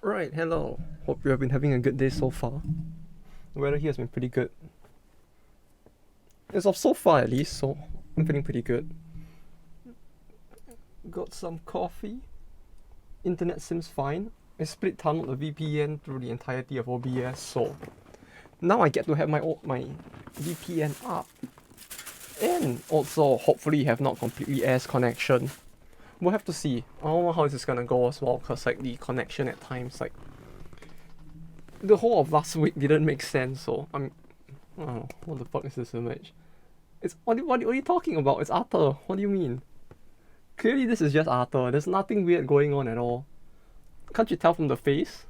Right, hello. Hope you have been having a good day so far. The weather here has been pretty good. As of so far at least, so I'm feeling pretty good. Got some coffee. Internet seems fine. I split tunneled the VPN through the entirety of OBS, so now I get to have my VPN up. And also hopefully have not completely ass connection. We'll have to see. I don't know how this is gonna go as well, because like the connection at times, like the whole of last week didn't make sense, so I don't know, what the fuck is this image? It's what are you talking about? It's Arthur. What do you mean? Clearly this is just Arthur. There's nothing weird going on at all. Can't you tell from the face?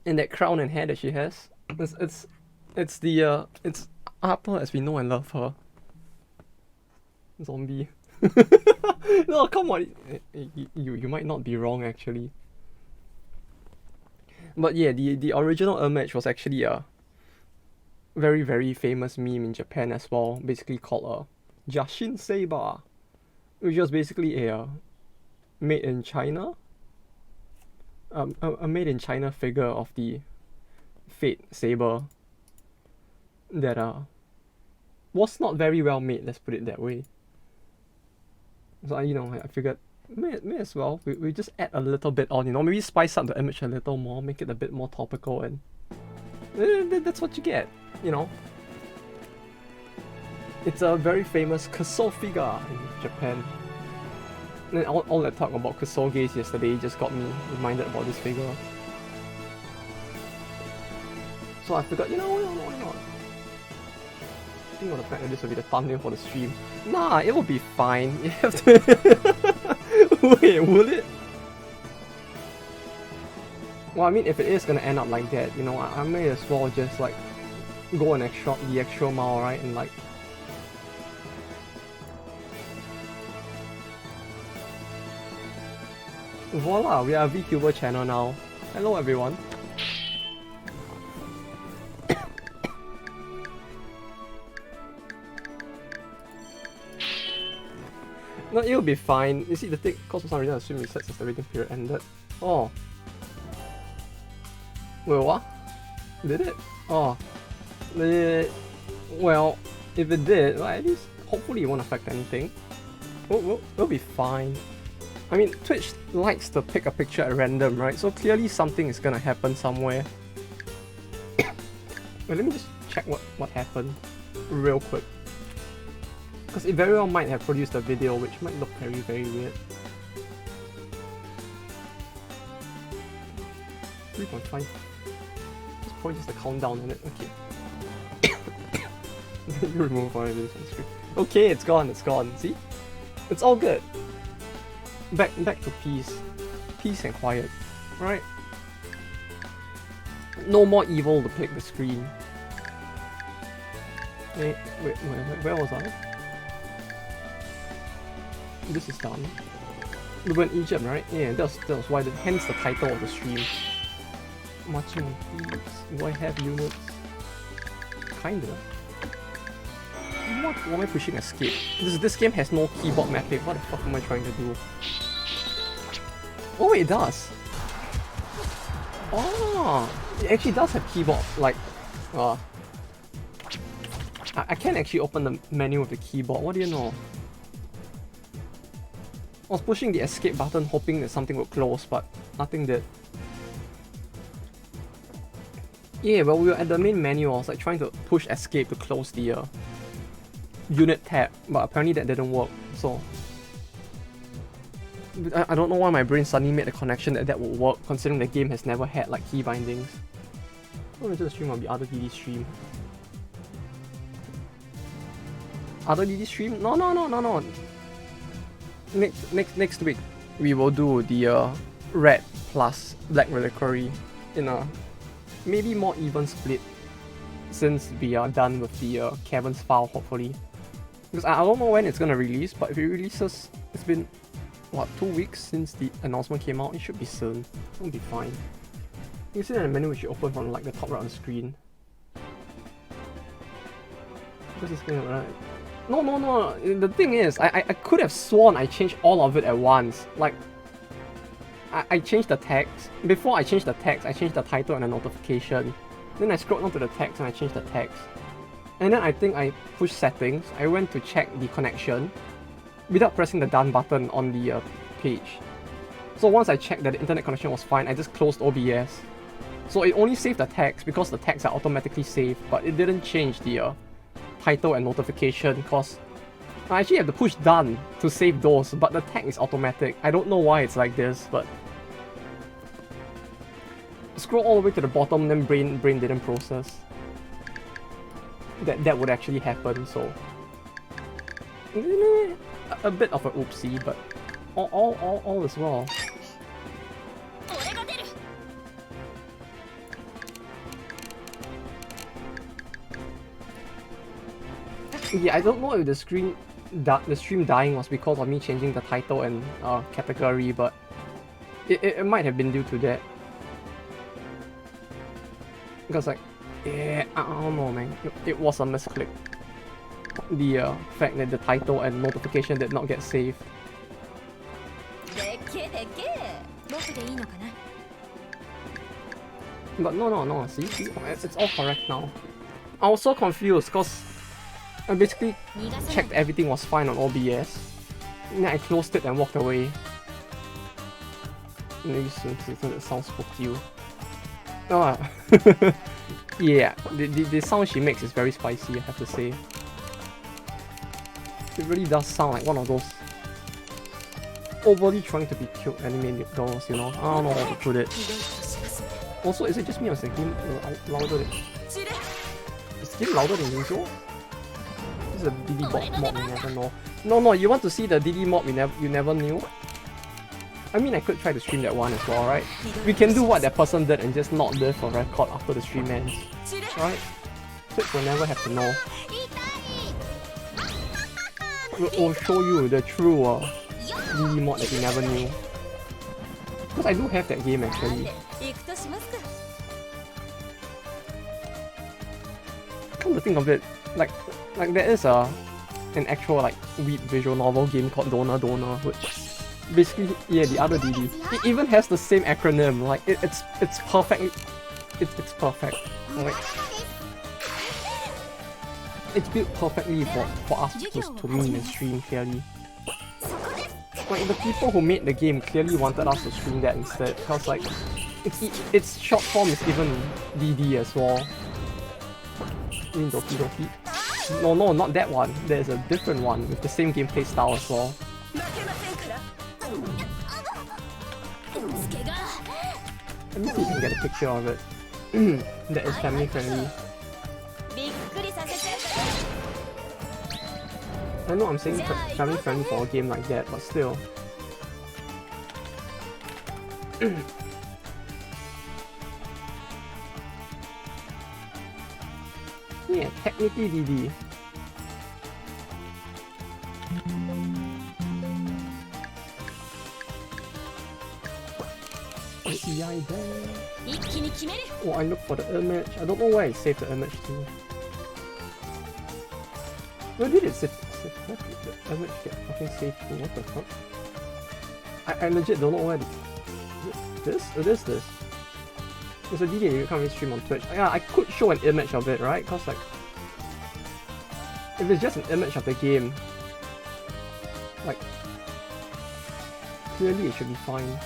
And that crown and hair that she has. It's Arthur as we know and love her. Zombie. No, come on. You might not be wrong actually. But yeah, the original image was actually a very, very famous meme in Japan as well, basically called a Jashin Saber, which was basically a made in China, a made in China figure of the Fate Saber that was not very well made, let's put it that way. So I figured may as well we just add a little bit on, maybe spice up the image a little more, make it a bit more topical, and that's what you get, It's a very famous Kuso figure in Japan. And all that talk about Kusoges yesterday just got me reminded about this figure. So I figured, why not? Think of the fact that this will be the thumbnail for the stream. Nah, it will be fine. You have to... Wait, will it? Well, I mean, if it is gonna end up like that, I may as well just like go the extra mile, right? And like voila, we are a VTuber channel now. Hello everyone. No, it'll be fine. You see, the thing, because for some reason the stream resets as the waiting period ended. Oh. Wait, what? Did it? Oh. Well, if it did, well, at least hopefully it won't affect anything. It'll be fine. I mean, Twitch likes to pick a picture at random, right? So clearly something is gonna happen somewhere. Wait, let me just check what happened real quick. Because it very well might have produced a video which might look very, very weird. 3.5. Just probably just a countdown on it. Okay. You remove all of this on screen. Okay, it's gone. See? It's all good. Back to peace. Peace and quiet. Right? No more evil to plague the screen. Wait, where was I? This is done. We were in Egypt, right? Yeah, that was why. Hence the title of the stream. Marching thieves. Do I have units? Kinda. What am I pushing escape? This game has no keyboard mapping. What the fuck am I trying to do? Oh, it does. Oh, it actually does have keyboard. Like, I can't actually open the menu with the keyboard. What do you know? I was pushing the escape button hoping that something would close, but nothing did. Yeah, well, we were at the main menu. I was like trying to push escape to close the unit tab, but apparently that didn't work, so I don't know why my brain suddenly made the connection that would work, considering the game has never had like key bindings. Oh, into the stream will be other DD stream. Other DD stream? No. Next week we will do the red plus black reliquary in a maybe more even split, since we are done with the Caverns file, hopefully. Because I don't know when it's gonna release, but if it releases, it's been what, 2 weeks since the announcement came out. It should be soon. It'll be fine. You can see that the menu which you open from like the top right of the screen. This is going right. No. The thing is, I could have sworn I changed all of it at once. Like, I changed the text. Before I changed the text, I changed the title and the notification. Then I scrolled down to the text and I changed the text. And then I think I pushed settings. I went to check the connection without pressing the done button on the page. So once I checked that the internet connection was fine, I just closed OBS. So it only saved the text because the texts are automatically saved, but it didn't change the title and notification because I actually have to push done to save those, but the tag is automatic. I don't know why it's like this, but scroll all the way to the bottom, then brain didn't process. That would actually happen, so a bit of an oopsie, but all is well. Yeah, I don't know if the stream dying was because of me changing the title and category, but it might have been due to that. Because like, yeah, I don't know, man. It was a misclick. The fact that the title and notification did not get saved. But no, see, it's all correct now. I was so confused because I basically checked everything was fine on OBS. And then I closed it and walked away. Maybe that sound spoke to you. Ah, yeah, the sound she makes is very spicy, I have to say. It really does sound like one of those overly trying to be cute anime girls, you know? I don't know how to put it. Also, is it just me or is the game louder than... Is the game louder than usual? This is a DD mod we never know. No, you want to see the DD mod you never knew? I mean, I could try to stream that one as well, right? We can do what that person did and just not live for record after the stream ends, right? Twitch will never have to know. We'll show you the true DD mod that you never knew. Because I do have that game actually. Come to think of it, like there is an actual like weeb visual novel game called Dona, which basically, yeah, the other DD. It even has the same acronym. Like it's perfectly, it's perfect. Like it's built perfectly for us to meet and stream clearly. Like the people who made the game clearly wanted us to stream that instead, because like its short form is even DD as well. I mean Doki. No, not that one. There's a different one with the same gameplay style as well. Let me see if I can get a picture of it. That is family friendly. I know I'm saying family friendly for a game like that, but still. Yeah, technically DD. Oh, I look for the image. I don't know where I saved the image to. Where did it save? Where did the image get fucking saved to? What the fuck? I legit don't know where the... This? It is this. It's a DD you can't really stream on Twitch. Yeah, I could show an image of it, right? Cause like... If it's just an image of the game... Like... Clearly it should be fine.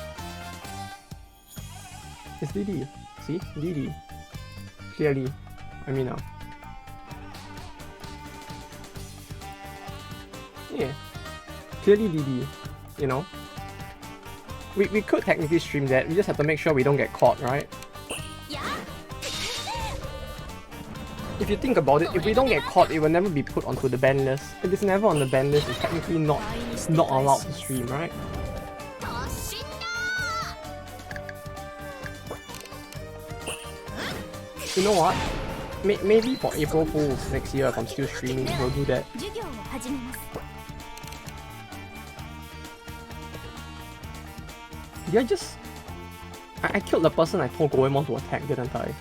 It's DD. See? DD. Clearly. I mean yeah. Clearly DD. You know? We could technically stream that, we just have to make sure we don't get caught, right? If you think about it, if we don't get caught, it will never be put onto the ban list. If it's never on the ban list, it's technically not allowed to stream, right? You know what? Maybe for April Fools next year, if I'm still streaming, we'll do that. Did I just... I killed the person I told Goemon to attack, didn't I?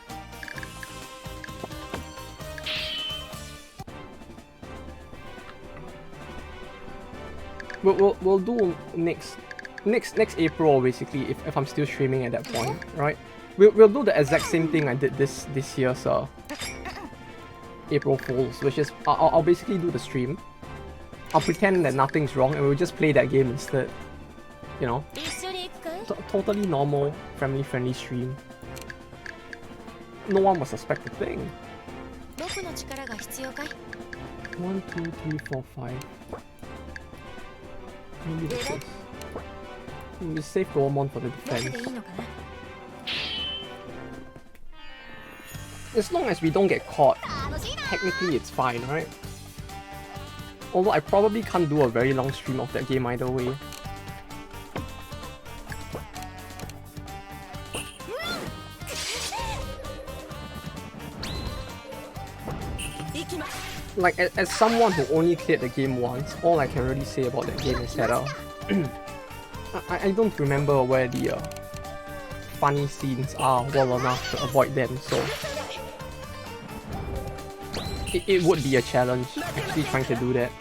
We'll do next next April, basically, if I'm still streaming at that point, right? We'll do the exact same thing I did this year's April Fools, which is I'll basically do the stream. I'll pretend that nothing's wrong and we'll just play that game instead. You know, totally normal, family-friendly stream. No one will suspect a thing. 1, 2, 3, 4, 5. Maybe that's it. We save Gormon for the defense. As long as we don't get caught, technically it's fine, right? Although I probably can't do a very long stream of that game either way. Like, as someone who only cleared the game once, all I can really say about that game is that I don't remember where the funny scenes are well enough to avoid them, so it would be a challenge actually trying to do that.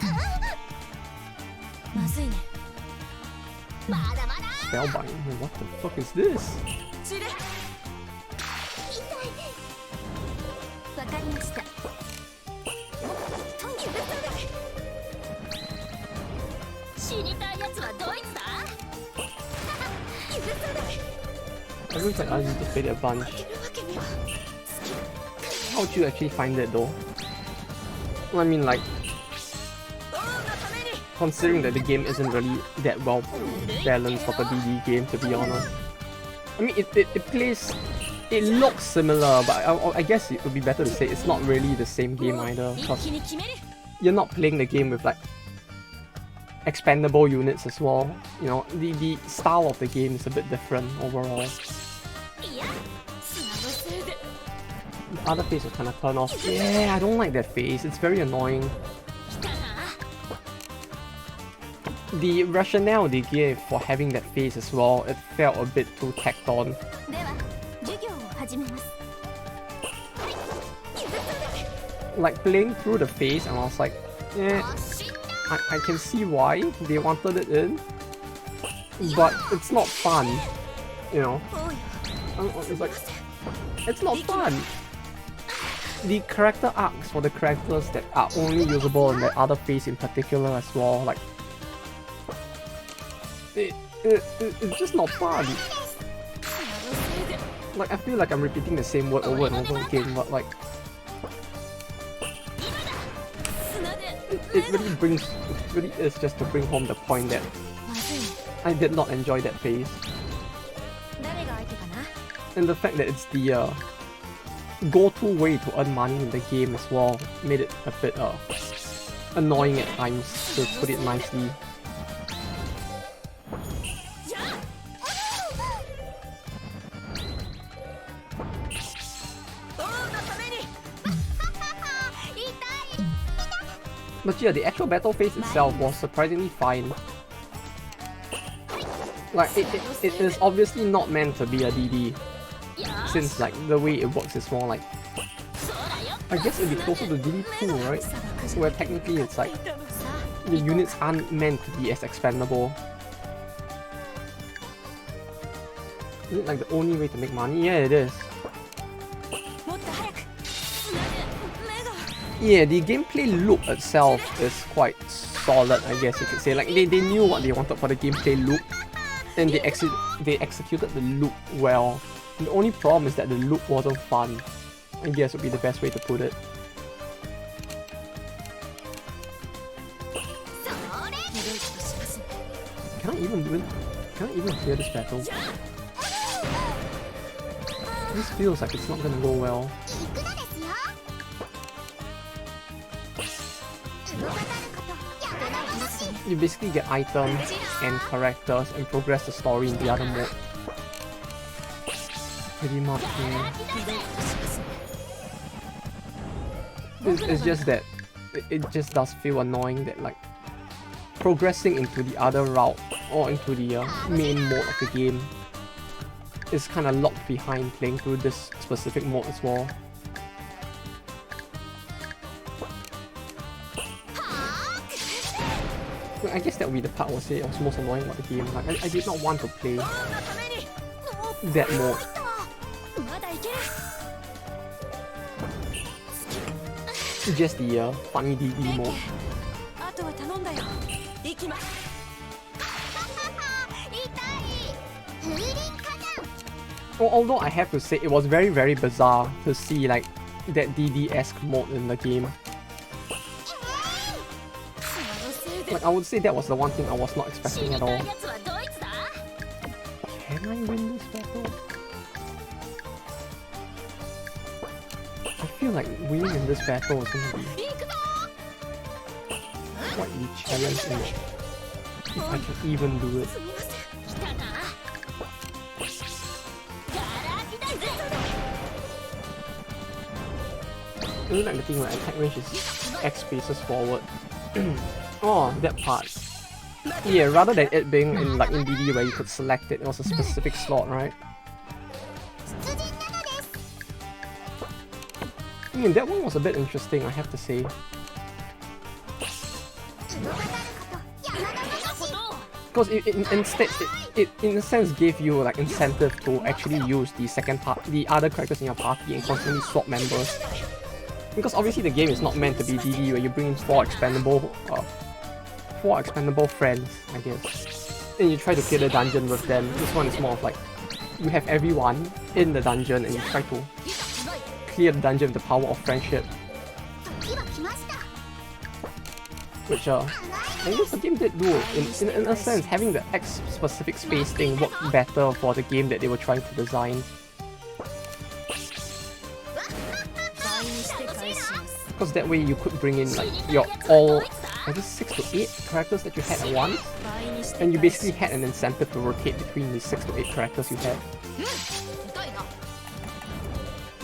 Spellbind? What the fuck is this? I wish I asked you to play that bunch. How would you actually find it though? I mean, like, considering that the game isn't really that well balanced of a DD game, to be honest. I mean, it looks similar, but I guess it would be better to say it's not really the same game either, because you're not playing the game with like expandable units as well. You know, the style of the game is a bit different overall. The other face will kind of turn off. Yeah, I don't like that face. It's very annoying. The rationale they gave for having that face as well, it felt a bit too tacked on. Like, playing through the face and I was like, eh, I can see why they wanted it in, but it's not fun, you know. It's like, it's not fun. The character arcs for the characters that are only usable in the other phase in particular as well, like, it's just not fun. Like, I feel like I'm repeating the same word over and over again, but like, it really is just to bring home the point that I did not enjoy that phase. And the fact that it's the go-to way to earn money in the game as well made it a bit annoying at times, to put it nicely. But yeah, the actual battle phase itself was surprisingly fine. Like, it is obviously not meant to be a DD, since like the way it works is more like, I guess it'd be closer to DD2, right? Where technically it's like, the units aren't meant to be as expandable. Is it like the only way to make money? Yeah, it is. Yeah, the gameplay loop itself is quite solid, I guess you could say. Like, they knew what they wanted for the gameplay loop, and they executed the loop well. The only problem is that the loop wasn't fun, I guess would be the best way to put it. Can I even clear this battle? This feels like it's not gonna go well. You basically get items and characters and progress the story in the other mode. Pretty much, yeah. It's just that it just does feel annoying that like progressing into the other route or into the main mode of the game is kind of locked behind playing through this specific mode as well. I guess that would be the part I would say was most annoying about the game. Like, I did not want to play that mode. Just the funny DD mode. Although I have to say, it was very, very bizarre to see like that DD-esque mode in the game. Like, I would say that was the one thing I was not expecting at all. Can I win this battle? I feel like winning in this battle is going to be quite the challenge in it, if I can even do it. Isn't like the thing where attack range is X spaces forward? Oh, that part. Yeah, rather than it being in like in DD where you could select it, it was a specific slot, right? I mean, that one was a bit interesting, I have to say. Because it instead, it in a sense gave you like incentive to actually use the the other characters in your party and constantly swap members. Because obviously the game is not meant to be DD where you bring in four expendable friends, I guess. And you try to clear the dungeon with them. This one is more of like, you have everyone in the dungeon and you try to clear the dungeon with the power of friendship. Which I guess the game did do, in a sense, having the X specific space thing worked better for the game that they were trying to design. Because that way you could bring in like your all, I guess 6 to 8 characters that you had at once, and you basically had an incentive to rotate between the 6 to 8 characters you had.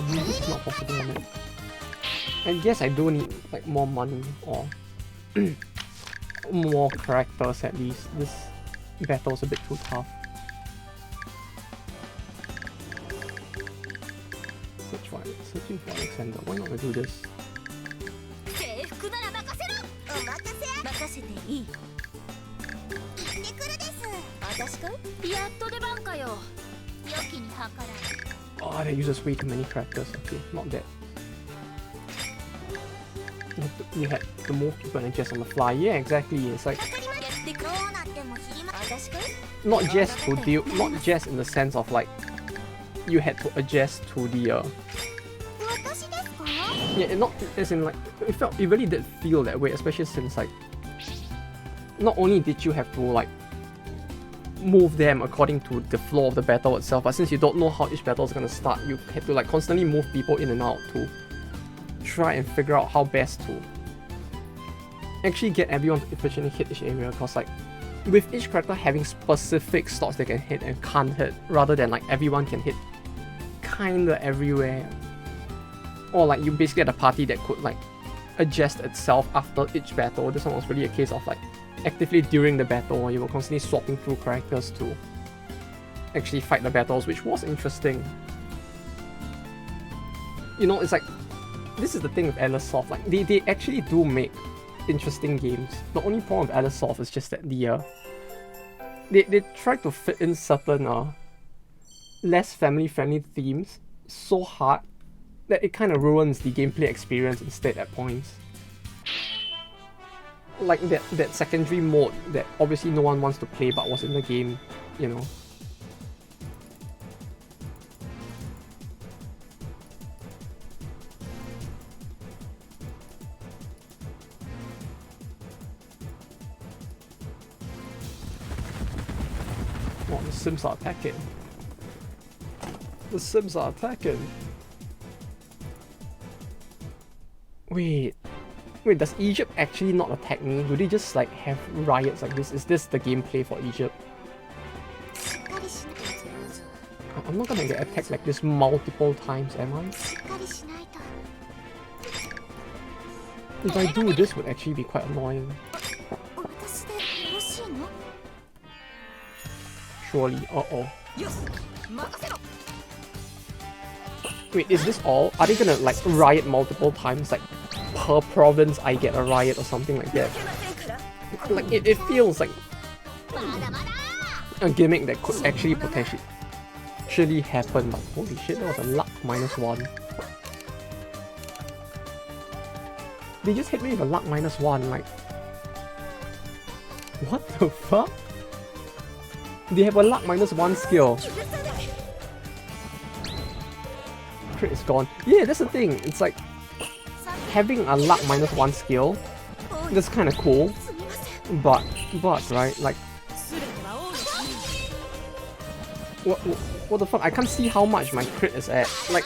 This is not possible on it. I guess I do need like more money or more characters at least. This battle is a bit too tough. Searching for Alexander. Why not we do this? Oh, that uses way too many characters. Okay, not that. You had to move people and adjust on the fly. Yeah, exactly. It's like not just to deal, not just in the sense of like you had to adjust to the yeah, not as in like it really did feel that way, especially since like not only did you have to like move them according to the flow of the battle itself, but since you don't know how each battle is gonna start, you had to like constantly move people in and out to try and figure out how best to actually get everyone to efficiently hit each area. Because like with each character having specific slots they can hit and can't hit, rather than like everyone can hit kinda everywhere, or like you basically had a party that could like adjust itself after each battle. This one was really a case of like actively during the battle you were constantly swapping through characters to actually fight the battles, which was interesting. You know, it's like, this is the thing with Alicesoft, like they actually do make interesting games. The only problem with Alicesoft is just that they try to fit in certain less family friendly themes so hard that it kind of ruins the gameplay experience instead at points. Like that secondary mode that obviously no one wants to play but was in the game, you know. Oh, the Sims are attacking. The Sims are attacking. Wait, does Egypt actually not attack me? Do they just like have riots like this? Is this the gameplay for Egypt? I'm not gonna get attacked like this multiple times, am I? If I do, this would actually be quite annoying. Surely, uh-oh. Wait, is this all? Are they gonna like riot multiple times? Like per province I get a riot or something like that? Like, it feels like a gimmick that could actually potentially happen, but holy shit, that was a luck -1. They just hit me with a luck -1, like... What the fuck? They have a luck -1 skill. Crit is gone. Yeah, that's the thing. It's like having a luck -1 skill. That's kind of cool. But right, like what the fuck? I can't see how much my crit is at. Like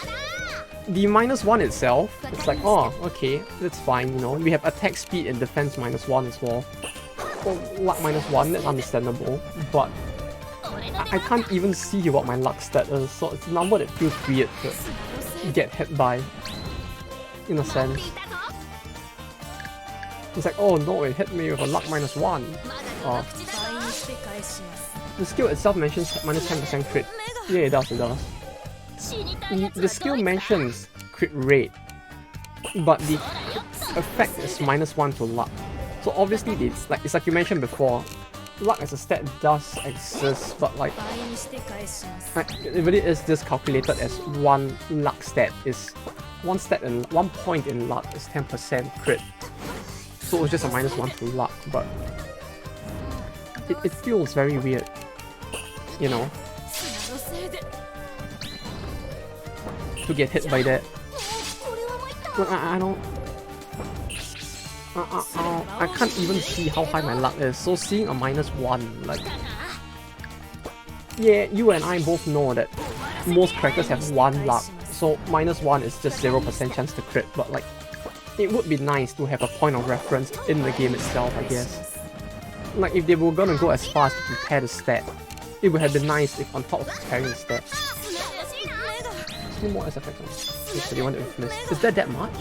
the -1 itself, it's like, oh, okay, that's fine. You know, we have attack speed and defense -1 as well. Oh, luck -1, that's understandable. But I can't even see what my luck stat is, so it's a number that feels weird to get hit by, in a sense. It's like, oh no, it hit me with a luck -1. The skill itself mentions -10% crit. Yeah, it does, it does. The skill mentions crit rate, but the effect is -1 to luck. So obviously, it's like you mentioned before, luck as a stat does exist, but like it really is just calculated as one luck stat. Is one stat and 1 point in luck is 10% crit. So it's just a -1 to luck, but it feels very weird, you know, to get hit by that. Look, I don't... I can't even see how high my luck is, so seeing a -1, like... Yeah, you and I both know that most characters have 1 luck, so -1 is just 0% chance to crit, but like... It would be nice to have a point of reference in the game itself, I guess. Like, if they were gonna go as far as to compare the stat, it would have been nice if on top of comparing the stat. Two more SFX on 31 Infamous. Is that much?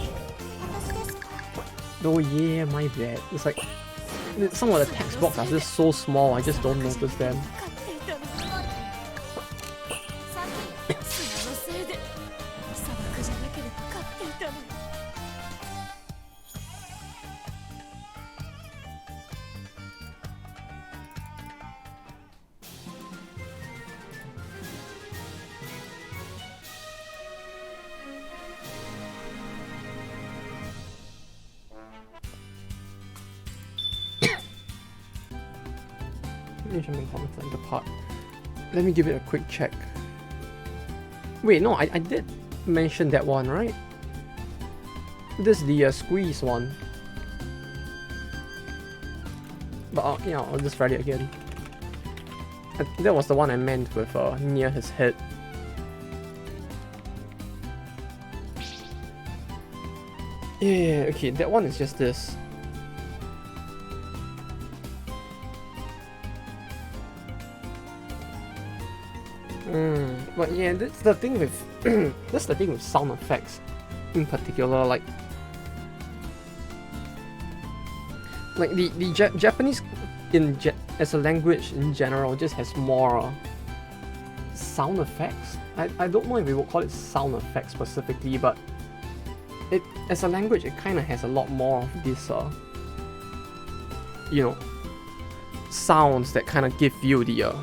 Oh yeah, my bad. It's like, some of the text boxes are just so small, I just don't notice them. Let me give it a quick check. Wait, no, I did mention that one, right? This is the squeeze one. But yeah, I'll just write it again. That was the one I meant with near his head. Yeah, okay, that one is just this. But yeah, that's the thing with that's the thing with sound effects in particular. Like the Japanese as a language in general just has more sound effects. I don't know if we would call it sound effects specifically, but it as a language it kind of has a lot more of this you know, sounds that kind of give you the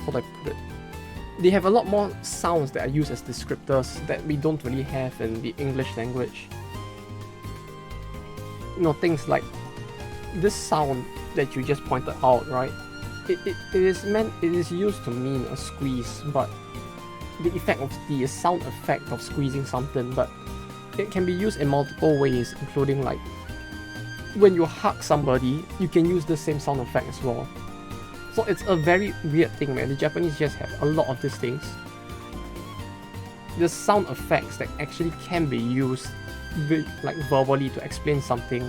how do I put it? They have a lot more sounds that are used as descriptors that we don't really have in the English language. You know, things like this sound that you just pointed out, right? It is used to mean a squeeze, but the sound effect of squeezing something, but it can be used in multiple ways, including like when you hug somebody, you can use the same sound effect as well. So it's a very weird thing, man. The Japanese just have a lot of these things. The sound effects that actually can be used like verbally to explain something.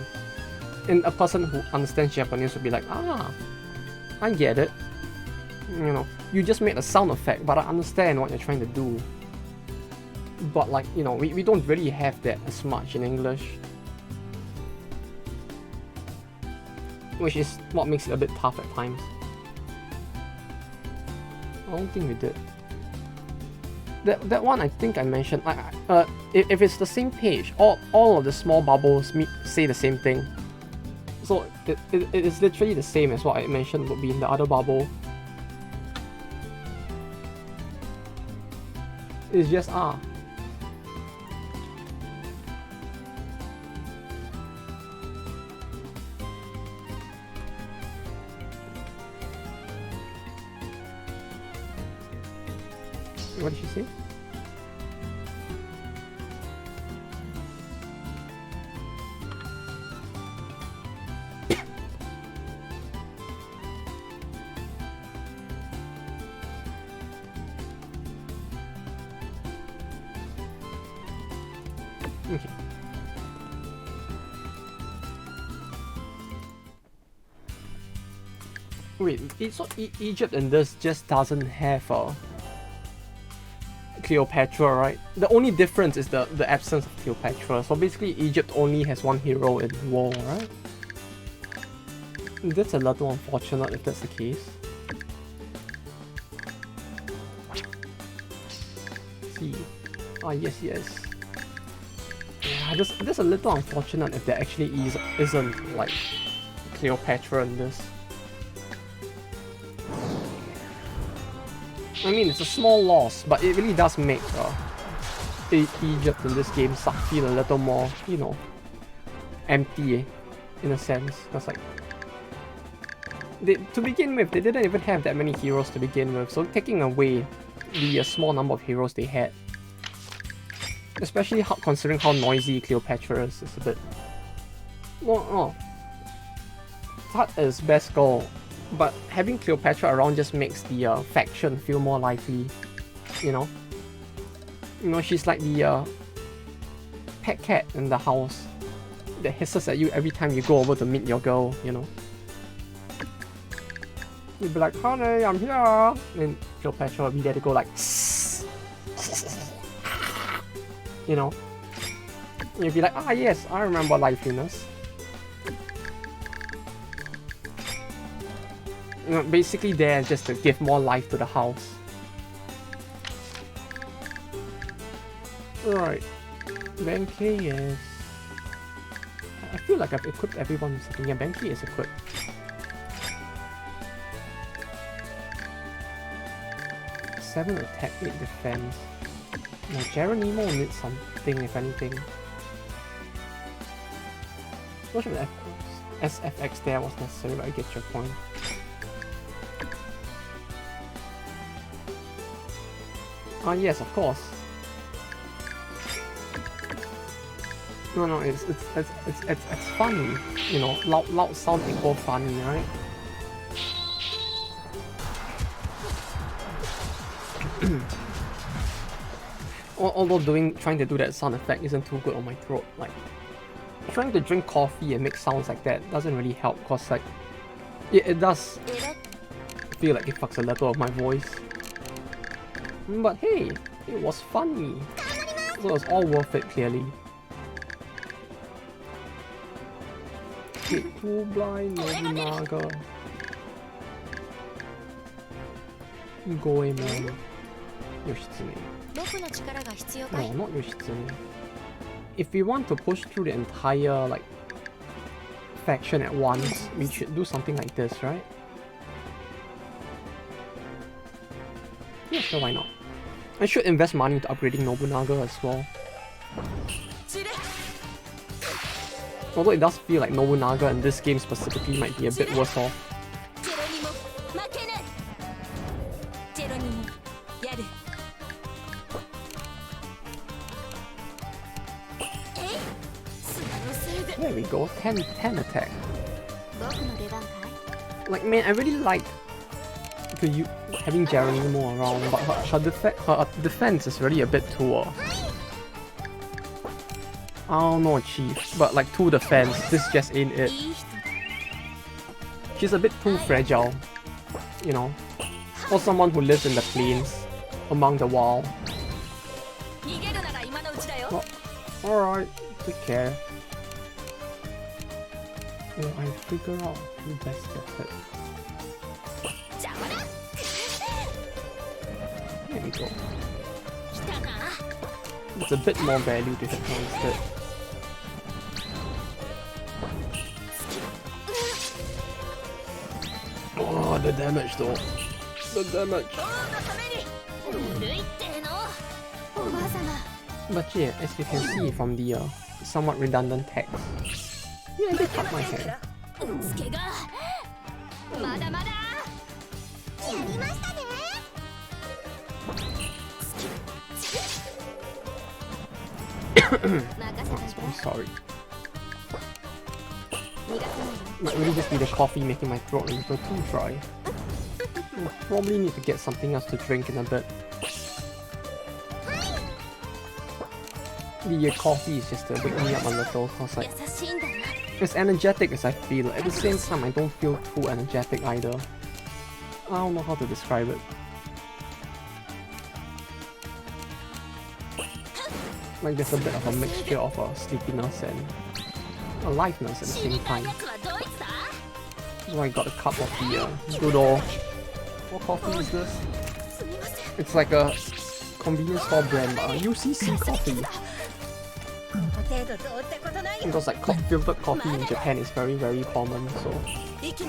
And a person who understands Japanese would be like, ah, I get it. You know, you just made a sound effect, but I understand what you're trying to do. But like, you know, we don't really have that as much in English. Which is what makes it a bit tough at times. I don't think we did. That one I think I mentioned. If it's the same page, all of the small bubbles say the same thing. So it is literally the same as what I mentioned would be in the other bubble. It's just R. What did she say? Okay. Wait, so Egypt in this just doesn't have a Cleopatra, right? The only difference is the absence of Cleopatra. So basically Egypt only has one hero in war, right? That's a little unfortunate if that's the case. See. Ah, yes. Yeah, that's a little unfortunate if there actually isn't like Cleopatra in this. I mean, it's a small loss, but it really does make Egypt in this game feel a little more, you know, empty in a sense. Because like, to begin with, they didn't even have that many heroes to begin with, so taking away the small number of heroes they had, especially considering how noisy Cleopatra is a bit... No. That is best goal. But having Cleopatra around just makes the faction feel more lively, you know? You know, she's like the pet cat in the house that hisses at you every time you go over to meet your girl, you know? You'd be like, honey, I'm here! And Cleopatra would be there to go like, you know? And you'd be like, ah yes, I remember liveliness. You know, basically there just to give more life to the house. Right. Bentley is... I feel like I've equipped everyone sitting here. Bentley is equipped. Seven attack, 8 defense. Now Geronimo needs something if anything. What should the SFX there was necessary, but I get your point. Ah yes, of course. No, it's funny. You know, loud sound equal funny, right? Although trying to do that sound effect isn't too good on my throat. Like, trying to drink coffee and make sounds like that doesn't really help, cause like it does feel like it fucks a little of my voice. But hey, it was funny, so it's all worth it clearly. Too blind Nobunaga. Goemon. Yoshitsune. No, not Yoshitsune. If we want to push through the entire like faction at once, we should do something like this, right? Yeah, sure, why not? I should invest money into upgrading Nobunaga as well. Although it does feel like Nobunaga in this game specifically might be a bit worse off. There we go, 10 attack. Like, man, I really like having Geronimo around, but her defense is really a bit too... I don't know, Chief, but like 2 defense, this just ain't it. She's a bit too fragile, you know, for someone who lives in the plains, among the wild. Well, alright, take care. Will I figure out who best gets it? There we go. It's a bit more value to hit her instead. Oh, the damage though. The damage. But yeah, as you can see from the somewhat redundant text, yeah, they cut my hair. I'm sorry. Might really just be the coffee making my throat a little too dry. I'll probably need to get something else to drink in a bit. The coffee is just to wake me up a little, cause like, as energetic as I feel, at the same time I don't feel too energetic either. I don't know how to describe it. Like there's a bit of a mixture of sleepiness and aliveness at the same time. So I got a cup of the good old... What coffee is this? It's like a convenience store brand, UCC coffee. Because like filtered coffee in Japan is very common, so... Hits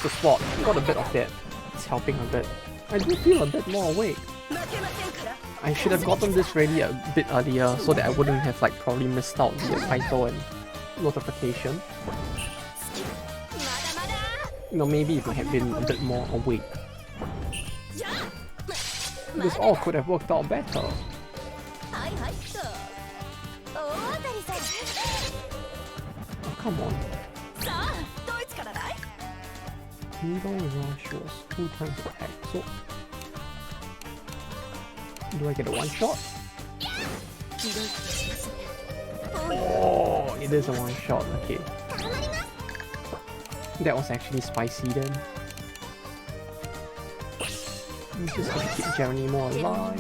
the spot, got a bit of that. It's helping a bit. I do feel a bit more awake. I should have gotten this ready a bit earlier so that I wouldn't have like probably missed out the title and notification. You know, maybe if I had been a bit more awake, this all could have worked out better. Oh, come on. Needle rush was 2 times attack, so... Do I get a one shot? Oh, it is a one shot, okay. That was actually spicy then. I'm just gonna keep Geronimo alive.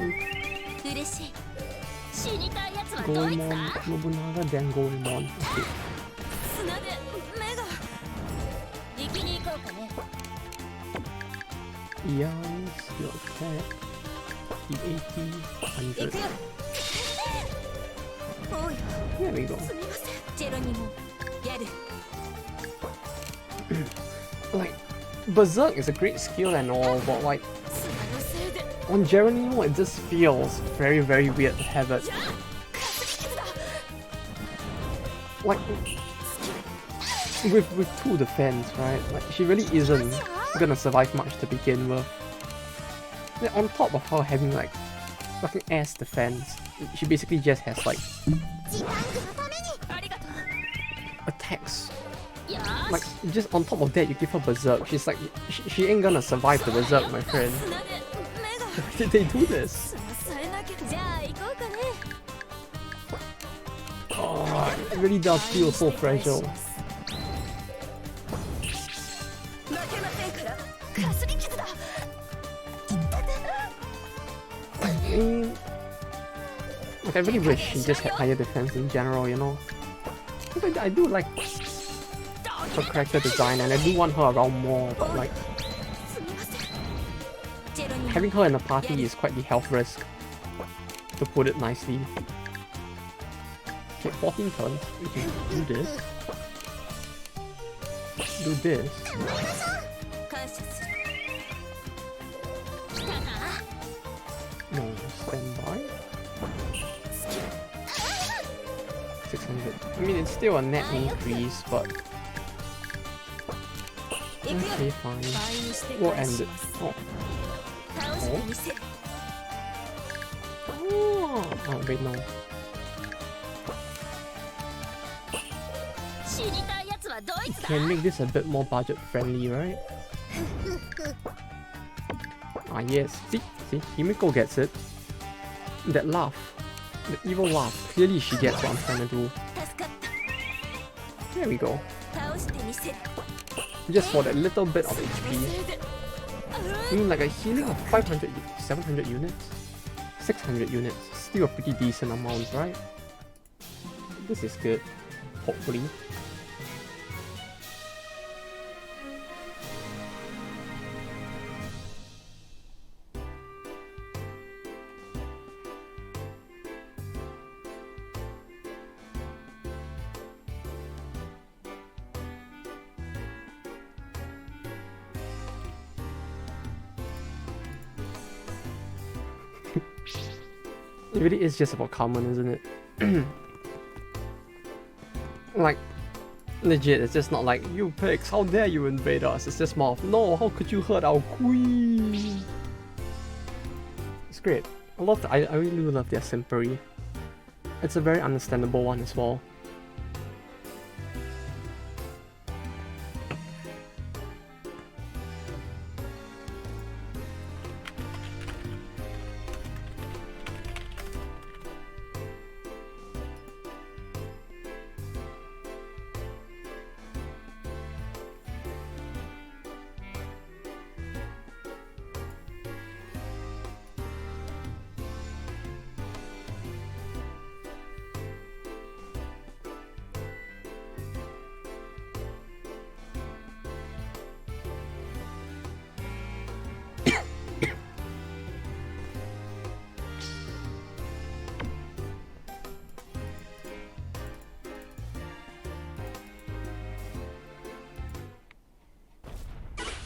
Goemon, Nobunaga, then Goemon. Okay. Yes, your attack. 80, 100. There we go. Like, Berserk is a great skill and all, but like, on Geronimo it just feels very weird to have it. Like, with 2 defense, right? Like, she really isn't gonna survive much to begin with. Then on top of her having like fucking ass defense, she basically just has like attacks. Like just on top of that, you give her Berserk. She's like, she ain't gonna survive the Berserk, my friend. Did they do this? Oh, it really does feel so fragile. Like I really wish she just had higher defense in general, you know. Because I do like her character design and I do want her around more, but like having her in a party is quite the health risk, to put it nicely. Okay, 14 turns. We can do this. Do this. No, stand by. 600. I mean, it's still a net increase, but... Okay, fine. We'll end it. Oh. Oh, wait, no. Can make this a bit more budget friendly, right? Ah, yes. See, Himiko gets it. That laugh. The evil laugh. Clearly she gets what I'm trying to do. There we go. Just for that little bit of HP. I mean, like a healing of 500, 700 units? 600 units. Still a pretty decent amount, right? This is good. Hopefully. It really is just about common, isn't it? Like, legit, it's just not like, you pigs, how dare you invade us? It's just more of, no, how could you hurt our queen? It's great. I really love their simpery. It's a very understandable one as well.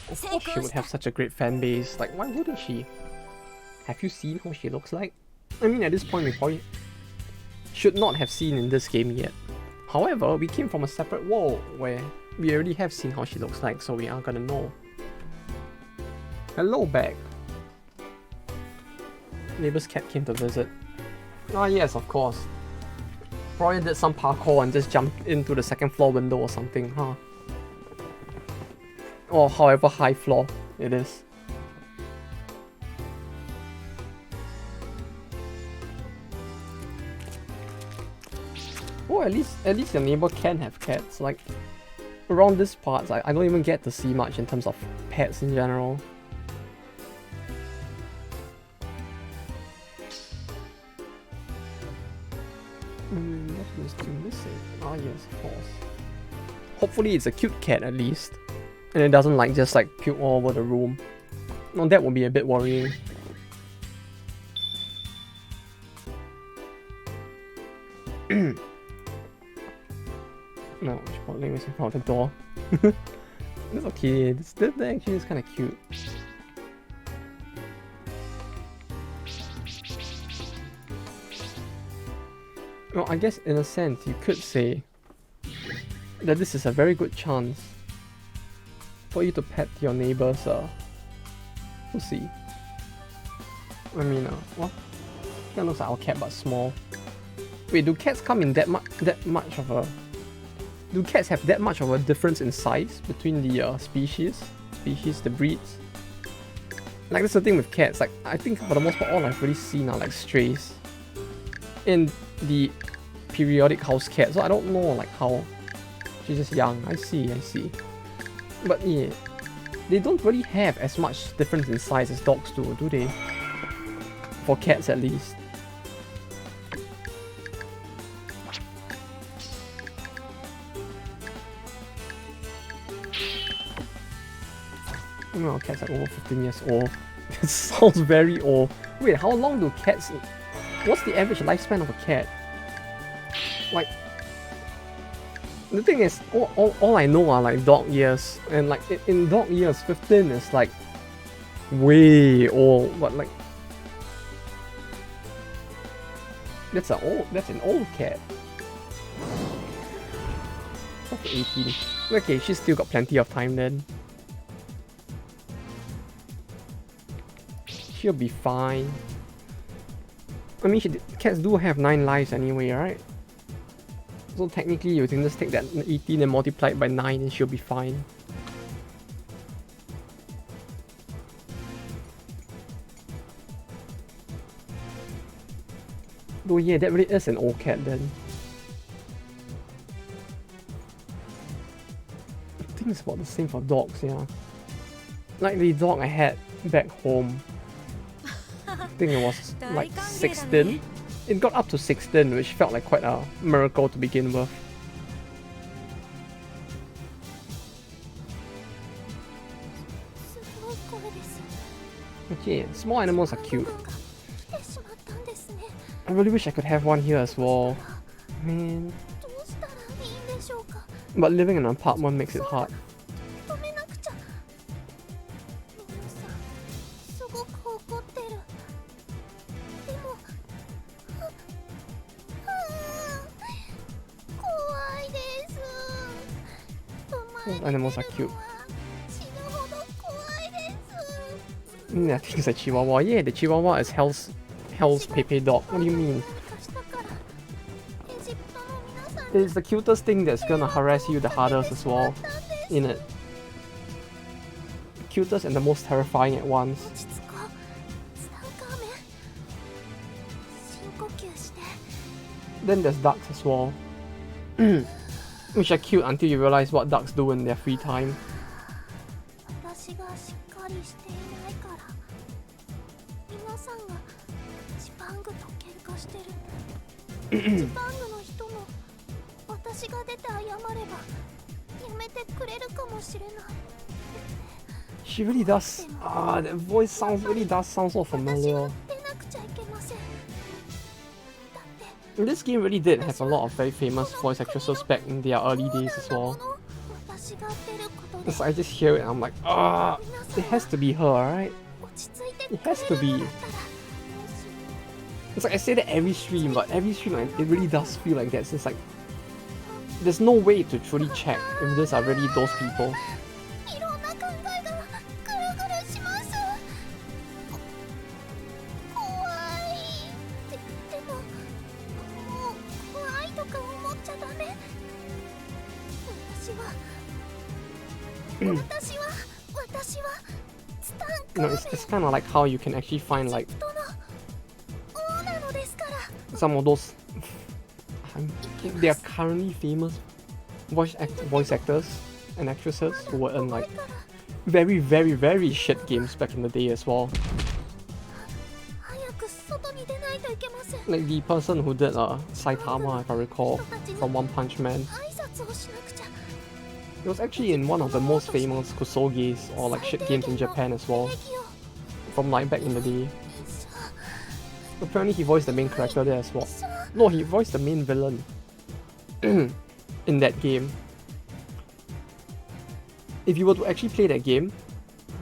Of course she would have such a great fan base, like why wouldn't she? Have you seen how she looks like? I mean, at this point we probably should not have seen in this game yet. However, we came from a separate world where we already have seen how she looks like, so we are gonna know. Hello back. Neighbor's cat came to visit. Ah yes, of course. Probably did some parkour and just jumped into the second floor window or something, huh? Or however high floor it is. Oh, at least your neighbor can have cats. Like, around this part, I don't even get to see much in terms of pets in general. What was still missing? Ah yes, of course. Hopefully it's a cute cat at least. And it doesn't like just like puke all over the room. No, that would be a bit worrying. No, she probably was in front of the door. It's okay, that actually is kind of cute. Well, I guess in a sense you could say that this is a very good chance for you to pet your neighbors pussy. I mean, what? That looks like our cat but small. Wait, do cats come in that much of a... Do cats have that much of a difference in size between the species, the breeds? Like, that's the thing with cats. Like, I think for the most part all I've really seen are like strays in the periodic house cat. So I don't know like how... She's just young. I see. But yeah, they don't really have as much difference in size as dogs do they? For cats at least. Oh, cats are over 15 years old. It sounds very old. Wait, how long do cats... What's the average lifespan of a cat? Like... The thing is, all I know are like dog years, and like in dog years, 15 is like way old. But like that's an old cat. What's 18? Okay, she's still got plenty of time then. She'll be fine. I mean, cats do have 9 lives anyway, right? So technically you can just take that 18 and multiply it by 9 and she'll be fine. Oh yeah, that really is an old cat then. I think it's about the same for dogs, yeah. Like the dog I had back home, I think it was like 16. It got up to 16, which felt like quite a miracle to begin with. Okay, small animals are cute. I really wish I could have one here as well. Man. But living in an apartment makes it hard. Those animals are cute. I think it's a Chihuahua. Yeah, the Chihuahua is Hell's Pepe dog. What do you mean? It's the cutest thing that's gonna harass you the hardest as well, in it. The cutest and the most terrifying at once. Then there's ducks as well. Which are cute until you realize what ducks do in their free time. She really does. That voice really does sound so familiar. This game really did have a lot of very famous voice actresses back in their early days as well. So I just hear it and I'm like, it has to be her, right? It has to be. It's like I say that every stream, but every stream it really does feel like that. It's like there's no way to truly check if these are really those people. It's kind of like how you can actually find like some of those they are currently famous voice actors and actresses who were in like very, very, very shit games back in the day as well. Like the person who did Saitama, if I recall, from One Punch Man. It was actually in one of the most famous kusoges or like shit games in Japan as well, from like back in the day. Apparently he voiced the main character there as well. No, he voiced the main villain in that game. If you were to actually play that game,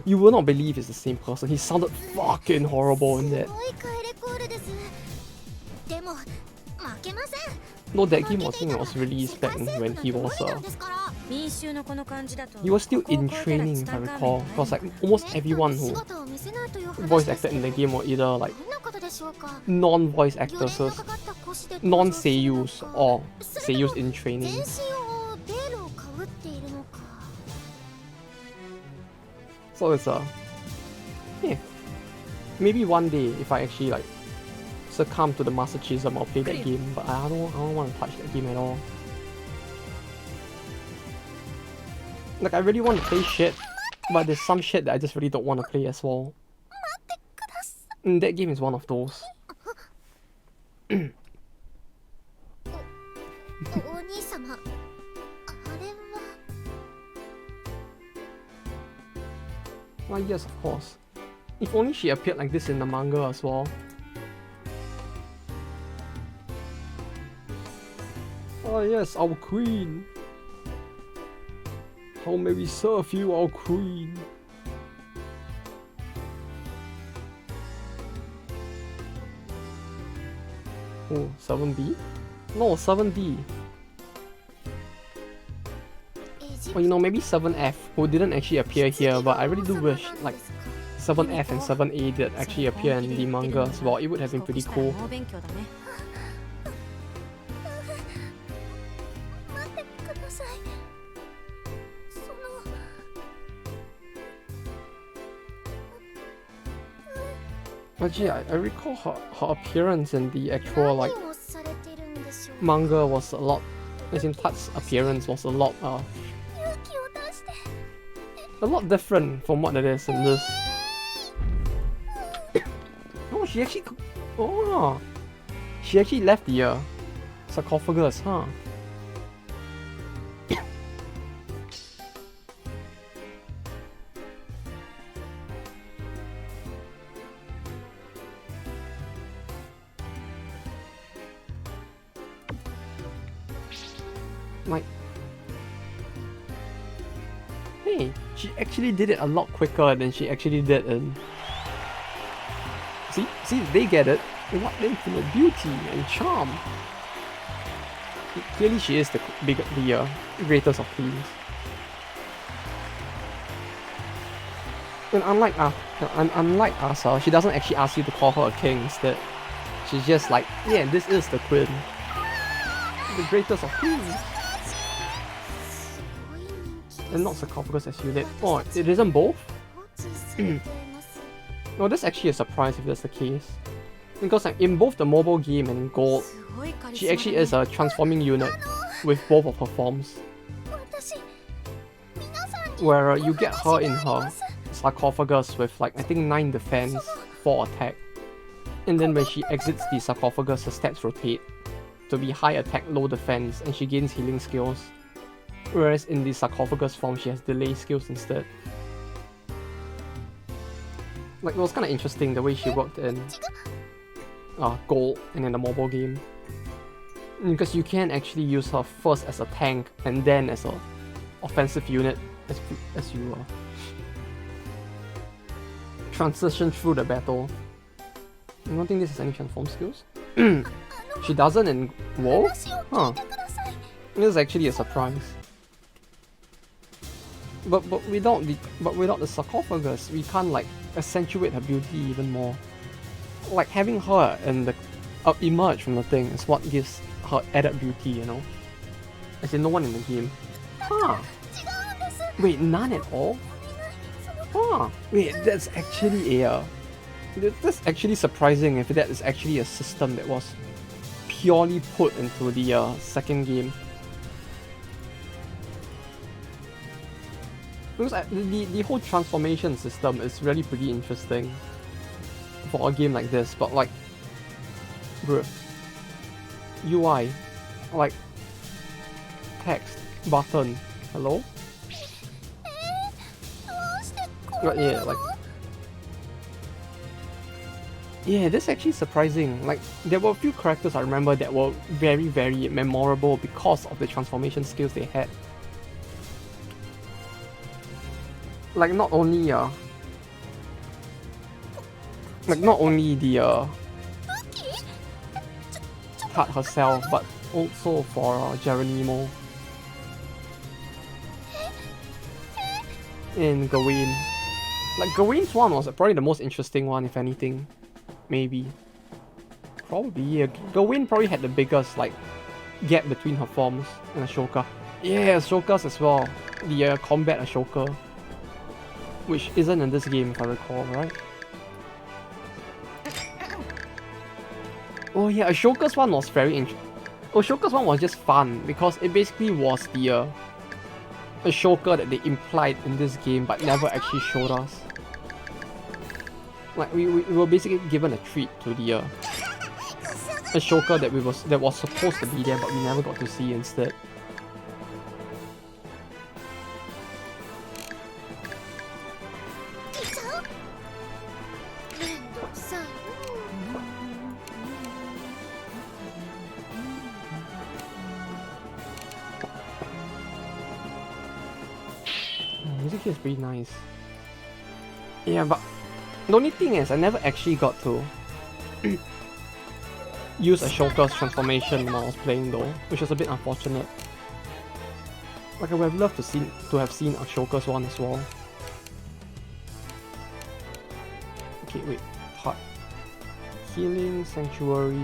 you will not believe it's the same person. He sounded fucking horrible in that. No, that game was released back when he was still in training, if I recall, because like almost everyone who voice acted in the game were either like non-voice actors, non-seiyus, or seiyus in training. So it's yeah, maybe one day if I actually like succumb to the masochism, I'll play that game, but I don't want to touch that game at all. Like I really want to play shit, but there's some shit that I just really don't want to play as well. And that game is one of those. Well, yes, of course. If only she appeared like this in the manga as well. Oh yes, our queen. How may we serve you, our queen? Oh, 7B? No, 7D. Well, you know, maybe 7F, who didn't actually appear here, but I really do wish, like, 7F and 7A did actually appear in the manga as well. It would have been pretty cool. Actually, I recall her appearance in the actual, like, manga was a lot, as in Tat's appearance was a lot different from what it is in this. Oh, she actually left the sarcophagus, huh? Like, hey, she actually did it a lot quicker than she actually did in... See, they get it. What infinite beauty and charm. Clearly she is the greatest of queens. And unlike Asa, she doesn't actually ask you to call her a king instead. She's just like, yeah, this is the queen. The greatest of queens. And not sarcophagus as you did. Oh, it isn't both? No, that's actually a surprise if that's the case. Because like, in both the mobile game and in Gold, she actually is a transforming unit with both of her forms. Where you get her in her sarcophagus with like, I think 9 defense, 4 attack. And then when she exits the sarcophagus, her stats rotate to be high attack, low defense, and she gains healing skills. Whereas in the sarcophagus form, she has delay skills instead. Like, it was kind of interesting the way she worked in Gold and in the mobile game. Because you can actually use her first as a tank and then as a offensive unit as you transition through the battle. I don't think this has any transform skills. She doesn't in WoW? Huh. This is actually a surprise. But without the sarcophagus, we can't like accentuate her beauty even more. Like having her and the emerge from the thing is what gives her added beauty, you know. As in no one in the game. Huh. Wait, none at all? Huh. Wait, that's actually that's actually surprising if that is actually a system that was purely put into the second game. Because the whole transformation system is really pretty interesting for a game like this, but like, bruh, UI, like, text, button, hello? Yeah, like, yeah, this is actually surprising. Like, there were a few characters I remember that were very, very memorable because of the transformation skills they had. Like, not only the Tart herself, but also for Geronimo and Gawain. Like, Gawain's one was probably the most interesting one, if anything. Maybe. Probably, yeah. Gawain probably had the biggest, like, gap between her forms and Ashoka. Yeah, Ashoka's as well. The combat Ashoka. Which isn't in this game, if I recall, right? Oh yeah, Ashoka's one was very interesting. Ashoka's one was just fun, because it basically was the Ashoka that they implied in this game, but never actually showed us. Like, we were basically given a treat to the Ashoka that was supposed to be there, but we never got to see instead. Music here is pretty nice. Yeah, but the only thing is I never actually got to use Ashoka's transformation when I was playing though, which is a bit unfortunate. Like, I would have loved to have seen Ashoka's one as well. Okay, wait. Heart. Healing, Sanctuary.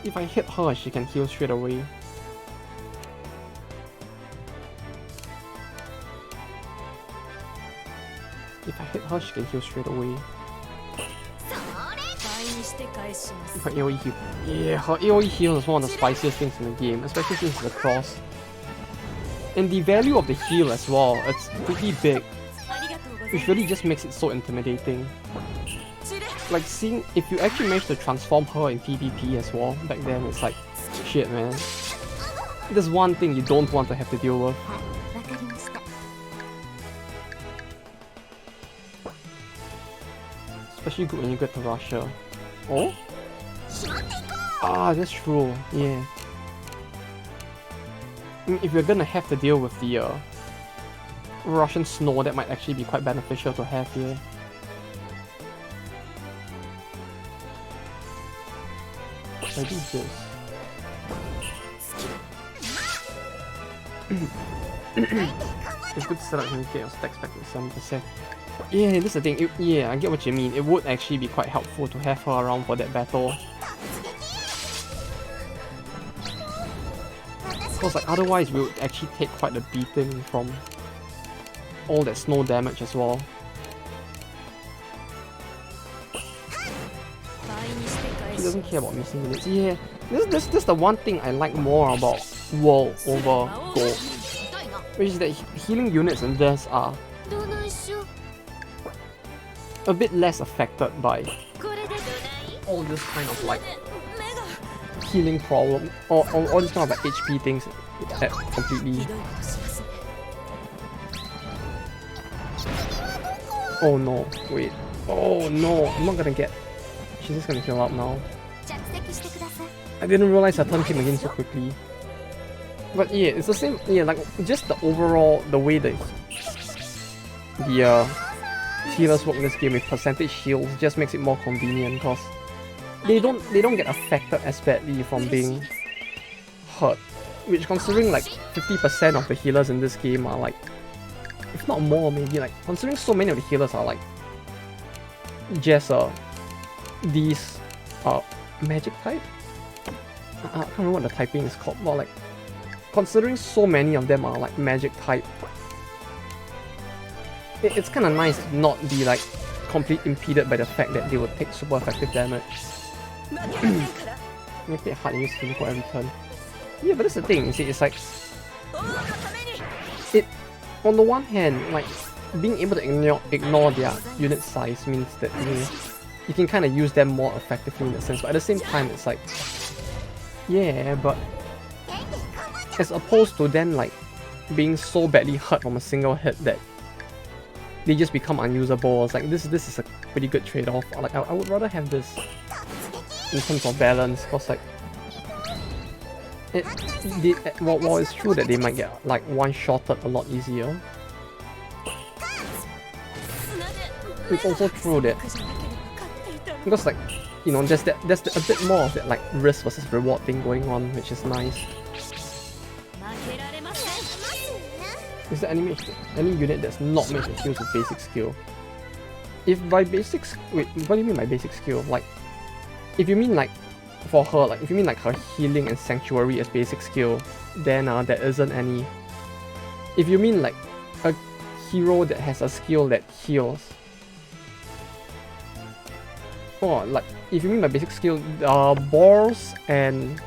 If I hit her, she can heal straight away. If I hit her, she can heal straight away. If her AoE heal. Yeah, her AoE heal is one of the spiciest things in the game, especially since it's a cross. And the value of the heal as well, it's pretty big. Which really just makes it so intimidating. Like, seeing if you actually manage to transform her in PvP as well, back then it's like, shit man. There's one thing you don't want to have to deal with. Especially good when you get to Russia. Oh? Ah, that's true, yeah. If you're gonna have to deal with the Russian snow, that might actually be quite beneficial to have here. I do this. It's good to set up and get your stacks back to 7%. Yeah, this is the thing. Yeah, I get what you mean. It would actually be quite helpful to have her around for that battle. Because like otherwise we would actually take quite a beating from all that snow damage as well. She doesn't care about missing units. Yeah, this is the one thing I like more about World over Gold, which is that healing units in this are a bit less affected by all this kind of like healing problem or all this kind of like HP things that completely. Oh no, wait. Oh no, I'm not gonna get. She's just gonna heal up now. I didn't realize her turn came again so quickly. But yeah, it's the same. Yeah, like just the overall, the way the healers work in this game with percentage heals just makes it more convenient because they don't get affected as badly from being hurt. Which, considering like 50% of the healers in this game are like, if not more, maybe like considering so many of the healers are like just these magic type. I can't remember what the typing is called, but like considering so many of them are like magic type, it's kind of nice to not be like completely impeded by the fact that they would take super effective damage. Make it hard to use healing for every turn. Yeah, but that's the thing, you see, it's like it on the one hand, like being able to ignore their unit size means that you can kind of use them more effectively in that sense, but at the same time it's like, yeah, but as opposed to them like being so badly hurt from a single hit that they just become unusable. It's like this is a pretty good trade-off. Like I would rather have this in terms of balance, because like while it's true that they might get like one-shotted a lot easier, it's also true that because like, you know, there's a bit more of that like risk versus reward thing going on, which is nice. Is there any unit that's not made to heal with basic skill? If by basic, wait, what do you mean by basic skill? Like, if you mean like for her, like if you mean like her healing and sanctuary as basic skill, then there isn't any. If you mean like a hero that has a skill that heals, or like if you mean by basic skill, Boars and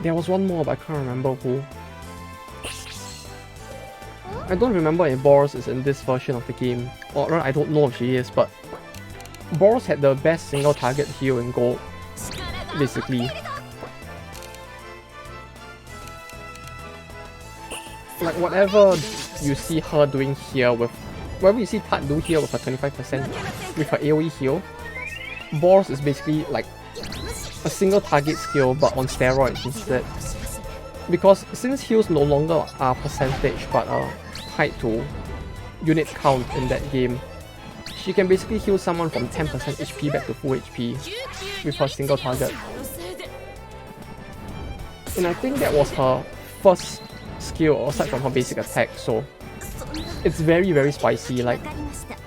there was one more, but I can't remember who. I don't remember if Boros is in this version of the game, or I don't know if she is, but Boros had the best single target heal in Gold, basically. Like whatever you see her doing here with, whatever you see Tat do here with her 25% with her AoE heal, Boros is basically like a single target skill but on steroids instead. Because since heals no longer are percentage but are tied to unit count in that game, she can basically heal someone from 10% HP back to full HP with her single target. And I think that was her first skill aside from her basic attack, so it's very very spicy. Like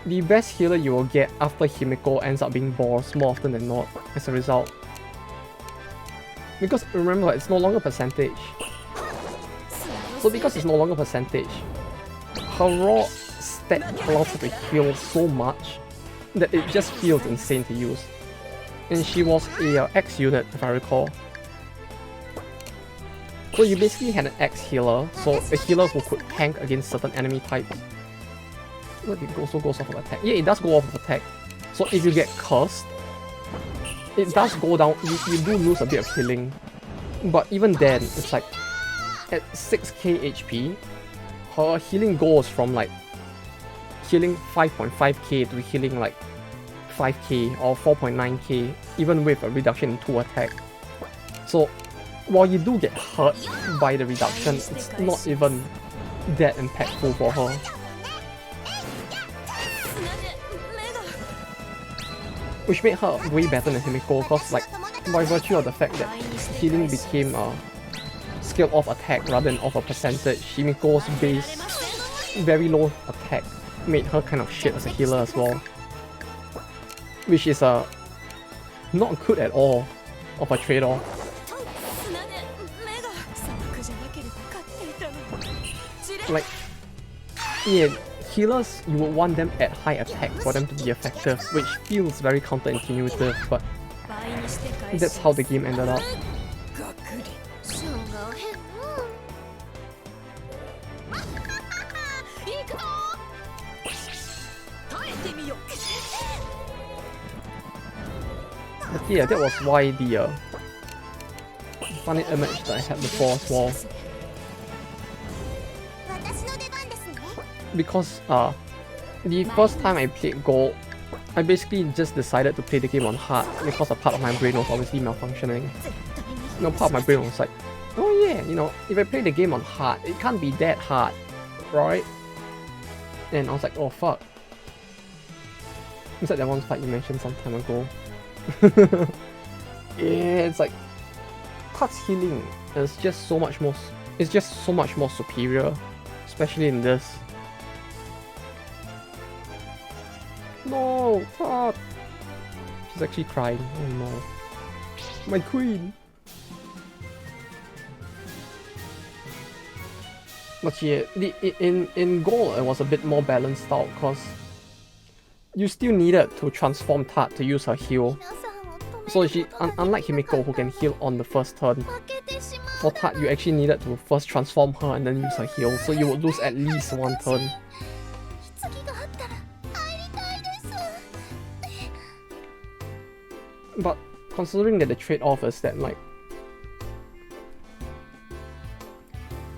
the best healer you will get after Himiko ends up being Boros more often than not as a result. Because remember, it's no longer percentage. So because it's no longer percentage, her raw stat allows her to heal so much that it just feels insane to use. And she was a X unit, if I recall. So you basically had an X healer, so a healer who could tank against certain enemy types. Look, it also goes off of attack. Yeah, it does go off of attack. So if you get cursed, it does go down, you do lose a bit of healing. But even then, it's like, at 6k HP, her healing goes from like healing 5.5k to healing like 5k or 4.9k, even with a reduction in 2 attack. So while you do get hurt by the reduction, it's not even that impactful for her. Which made her way better than Himiko, because like by virtue of the fact that healing became scale off attack rather than off a percentage. Himiko's base very low attack made her kind of shit as a healer as well, which is not good at all of a trade-off. Like, yeah, healers, you would want them at high attack for them to be effective, which feels very counterintuitive, but that's how the game ended up. But yeah, that was why the funny image that I had before as well. Because the first time I played Gold, I basically just decided to play the game on hard because a part of my brain was obviously malfunctioning. You know, part of my brain was like, oh yeah, you know, if I play the game on hard, it can't be that hard, right? And I was like, oh fuck. It's like that one fight you mentioned some time ago. Yeah, it's like Cut's healing is just so much more. It's just so much more superior, especially in this. No, fuck. She's actually crying. Oh no, my queen. But yeah, in Gold it was a bit more balanced out because you still needed to transform Tat to use her heal. So she, unlike Himiko who can heal on the first turn, for Tat you actually needed to first transform her and then use her heal, so you would lose at least one turn. But considering that the trade-off is that like,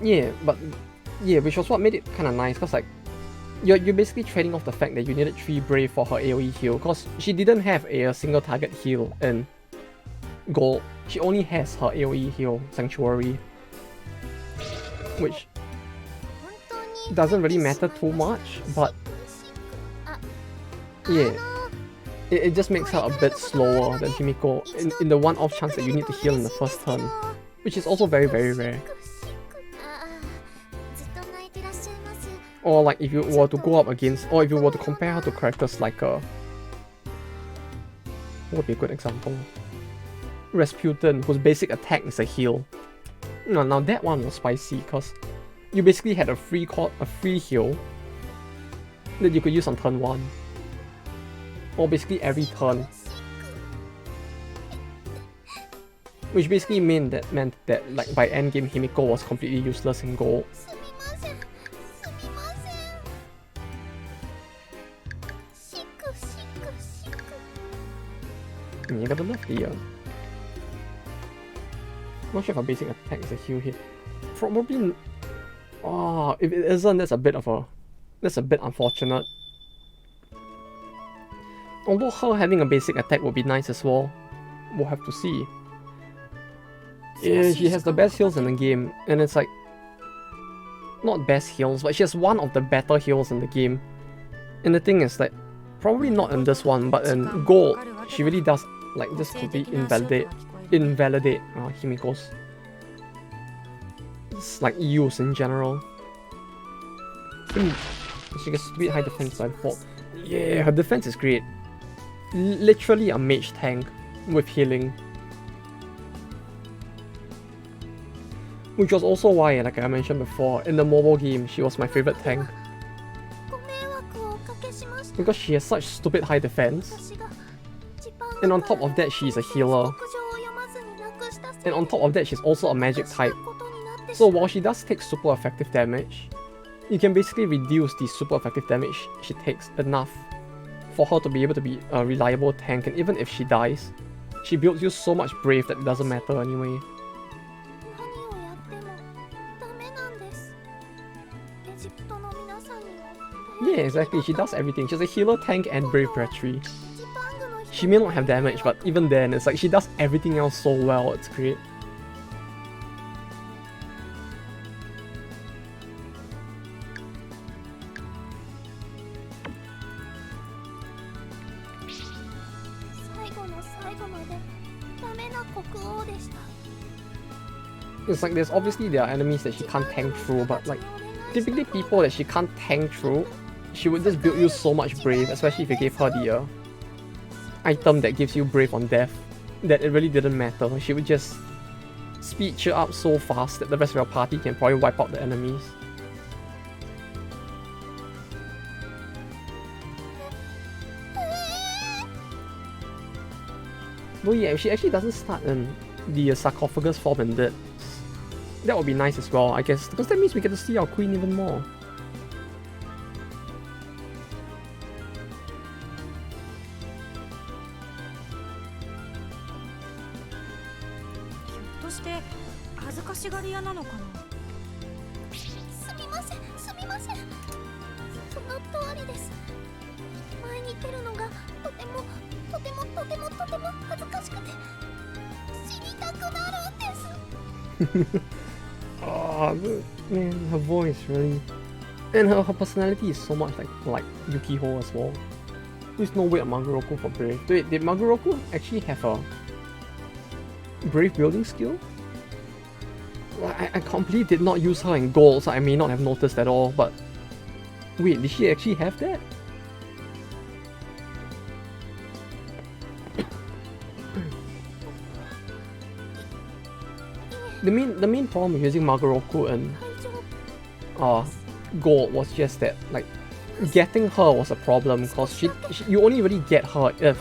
yeah, which was what made it kind of nice, because like you're basically trading off the fact that you needed 3 Brave for her AoE heal, because she didn't have a single target heal in Gold. She only has her AoE heal, Sanctuary, which doesn't really matter too much, but yeah, it just makes her a bit slower than Himiko in the one-off chance that you need to heal in the first turn, which is also very, very rare. Or like if you were to go up against, or if you were to compare her to characters like what would be a good example? Rasputin, whose basic attack is a heal. Now that one was spicy because you basically had a free heal that you could use on turn 1, or basically every turn, which basically meant that like by endgame Himiko was completely useless in Gold. You gotta love the not sure if a basic attack is a heal hit. Probably. Oh, if it isn't, that's a bit unfortunate. Although her having a basic attack would be nice as well. We'll have to see. Yeah, she has the best heals in the game, and it's like not best heals, but she has one of the better heals in the game. And the thing is that probably not in this one, but in Gold, she really does like just completely invalidate Himiko's. It's like Eiyu's in general. She gets stupid high defense by default. Yeah, her defense is great. Literally a mage tank with healing. Which was also why, like I mentioned before, in the mobile game, she was my favorite tank. Because she has such stupid high defense. And on top of that, she's a healer. And on top of that, she's also a magic type. So while she does take super effective damage, you can basically reduce the super effective damage she takes enough for her to be able to be a reliable tank, and even if she dies, she builds you so much brave that it doesn't matter anyway. Yeah, exactly, she does everything. She's a healer, tank, and brave battery. She may not have damage, but even then, it's like she does everything else so well, it's great. It's like there are enemies that she can't tank through, but like typically people that she can't tank through, she would just build you so much brave, especially if you gave her the item that gives you brave on death, that it really didn't matter. She would just speed you up so fast that the rest of your party can probably wipe out the enemies. Though yeah, if she actually doesn't start in the sarcophagus form and that would be nice as well, I guess, because that means we get to see our queen even more. Oh man, her voice really, and her personality is so much like Yukiho as well. There's no way of Maguroku for brave. Wait, did Maguroku actually have a brave building skill? I completely did not use her in gold, so I may not have noticed at all. But wait, did she actually have that? The main problem with using Maguroku and gold was just that like getting her was a problem, because you only really get her if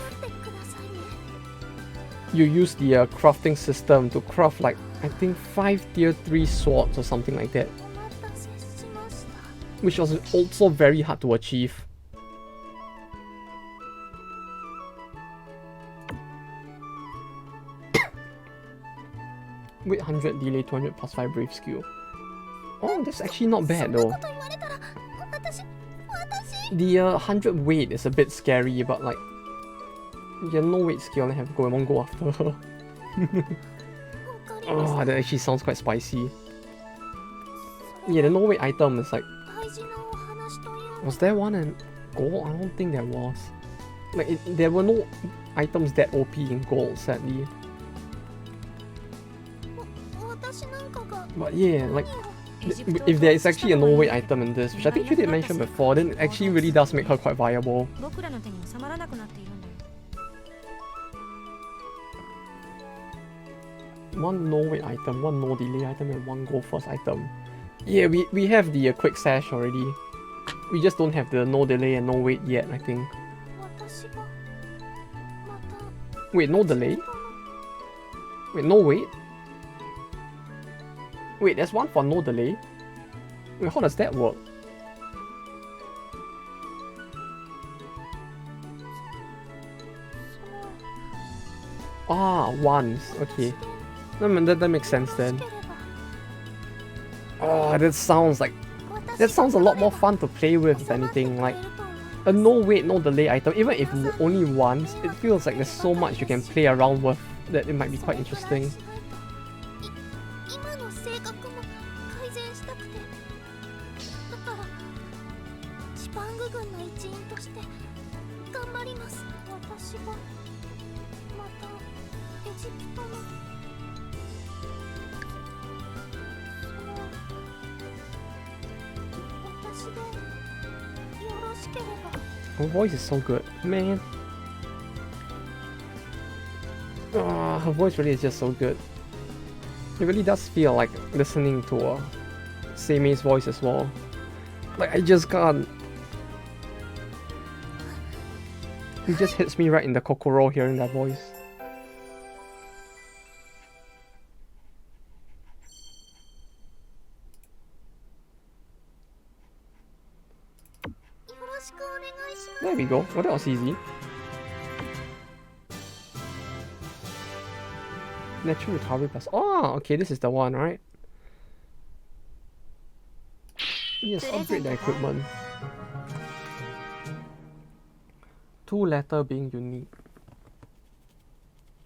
you use the crafting system to craft like I think 5 tier 3 swords or something like that, which was also very hard to achieve. Wait, 100 delay, 200 plus 5 brave skill. Oh, that's actually not bad though. The 100 weight is a bit scary, but like, yeah, no weight skill and I have to go after her. Oh, that actually sounds quite spicy. Yeah, the no weight item is like, was there one in gold? I don't think there was. Like, there were no items that OP in gold, sadly. But yeah, like, if there is actually a no weight item in this, which I think you did mention before, then it actually really does make her quite viable. One no weight item, one no delay item, and one go first item. Yeah, we have the quick sash already. We just don't have the no delay and no weight yet, I think. Wait, no delay? Wait, no weight? Wait, there's one for no delay? Wait, how does that work? Ah, once. Okay. That makes sense then. Oh, that sounds a lot more fun to play with, if anything. Like, a no weight, no delay item, even if only once, it feels like there's so much you can play around with that it might be quite interesting. Her voice is so good, man. Oh, her voice really is just so good. It really does feel like listening to Seime's voice as well. Like, I just can't. It just hits me right in the kokoro hearing that voice. There we go. Well, that was easy. Natural recovery plus. Oh, okay, this is the one, right? Yes, upgrade the equipment. 2 letter being unique.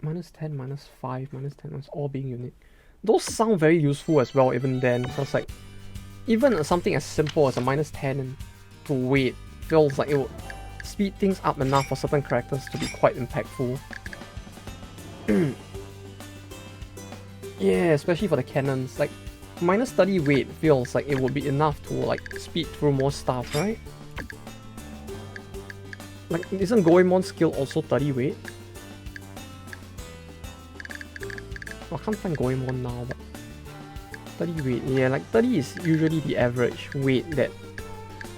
Minus 10, minus 5, minus 10, minus all being unique. Those sound very useful as well, even then. Because, like, even something as simple as a minus 10 to weight feels like it will speed things up enough for certain characters to be quite impactful. Yeah, especially for the cannons. Like, minus 30 weight feels like it would be enough to like speed through more stuff, right? Like, isn't Goemon's skill also 30 weight? Oh, I can't find Goemon now, but 30 weight, yeah, like 30 is usually the average weight that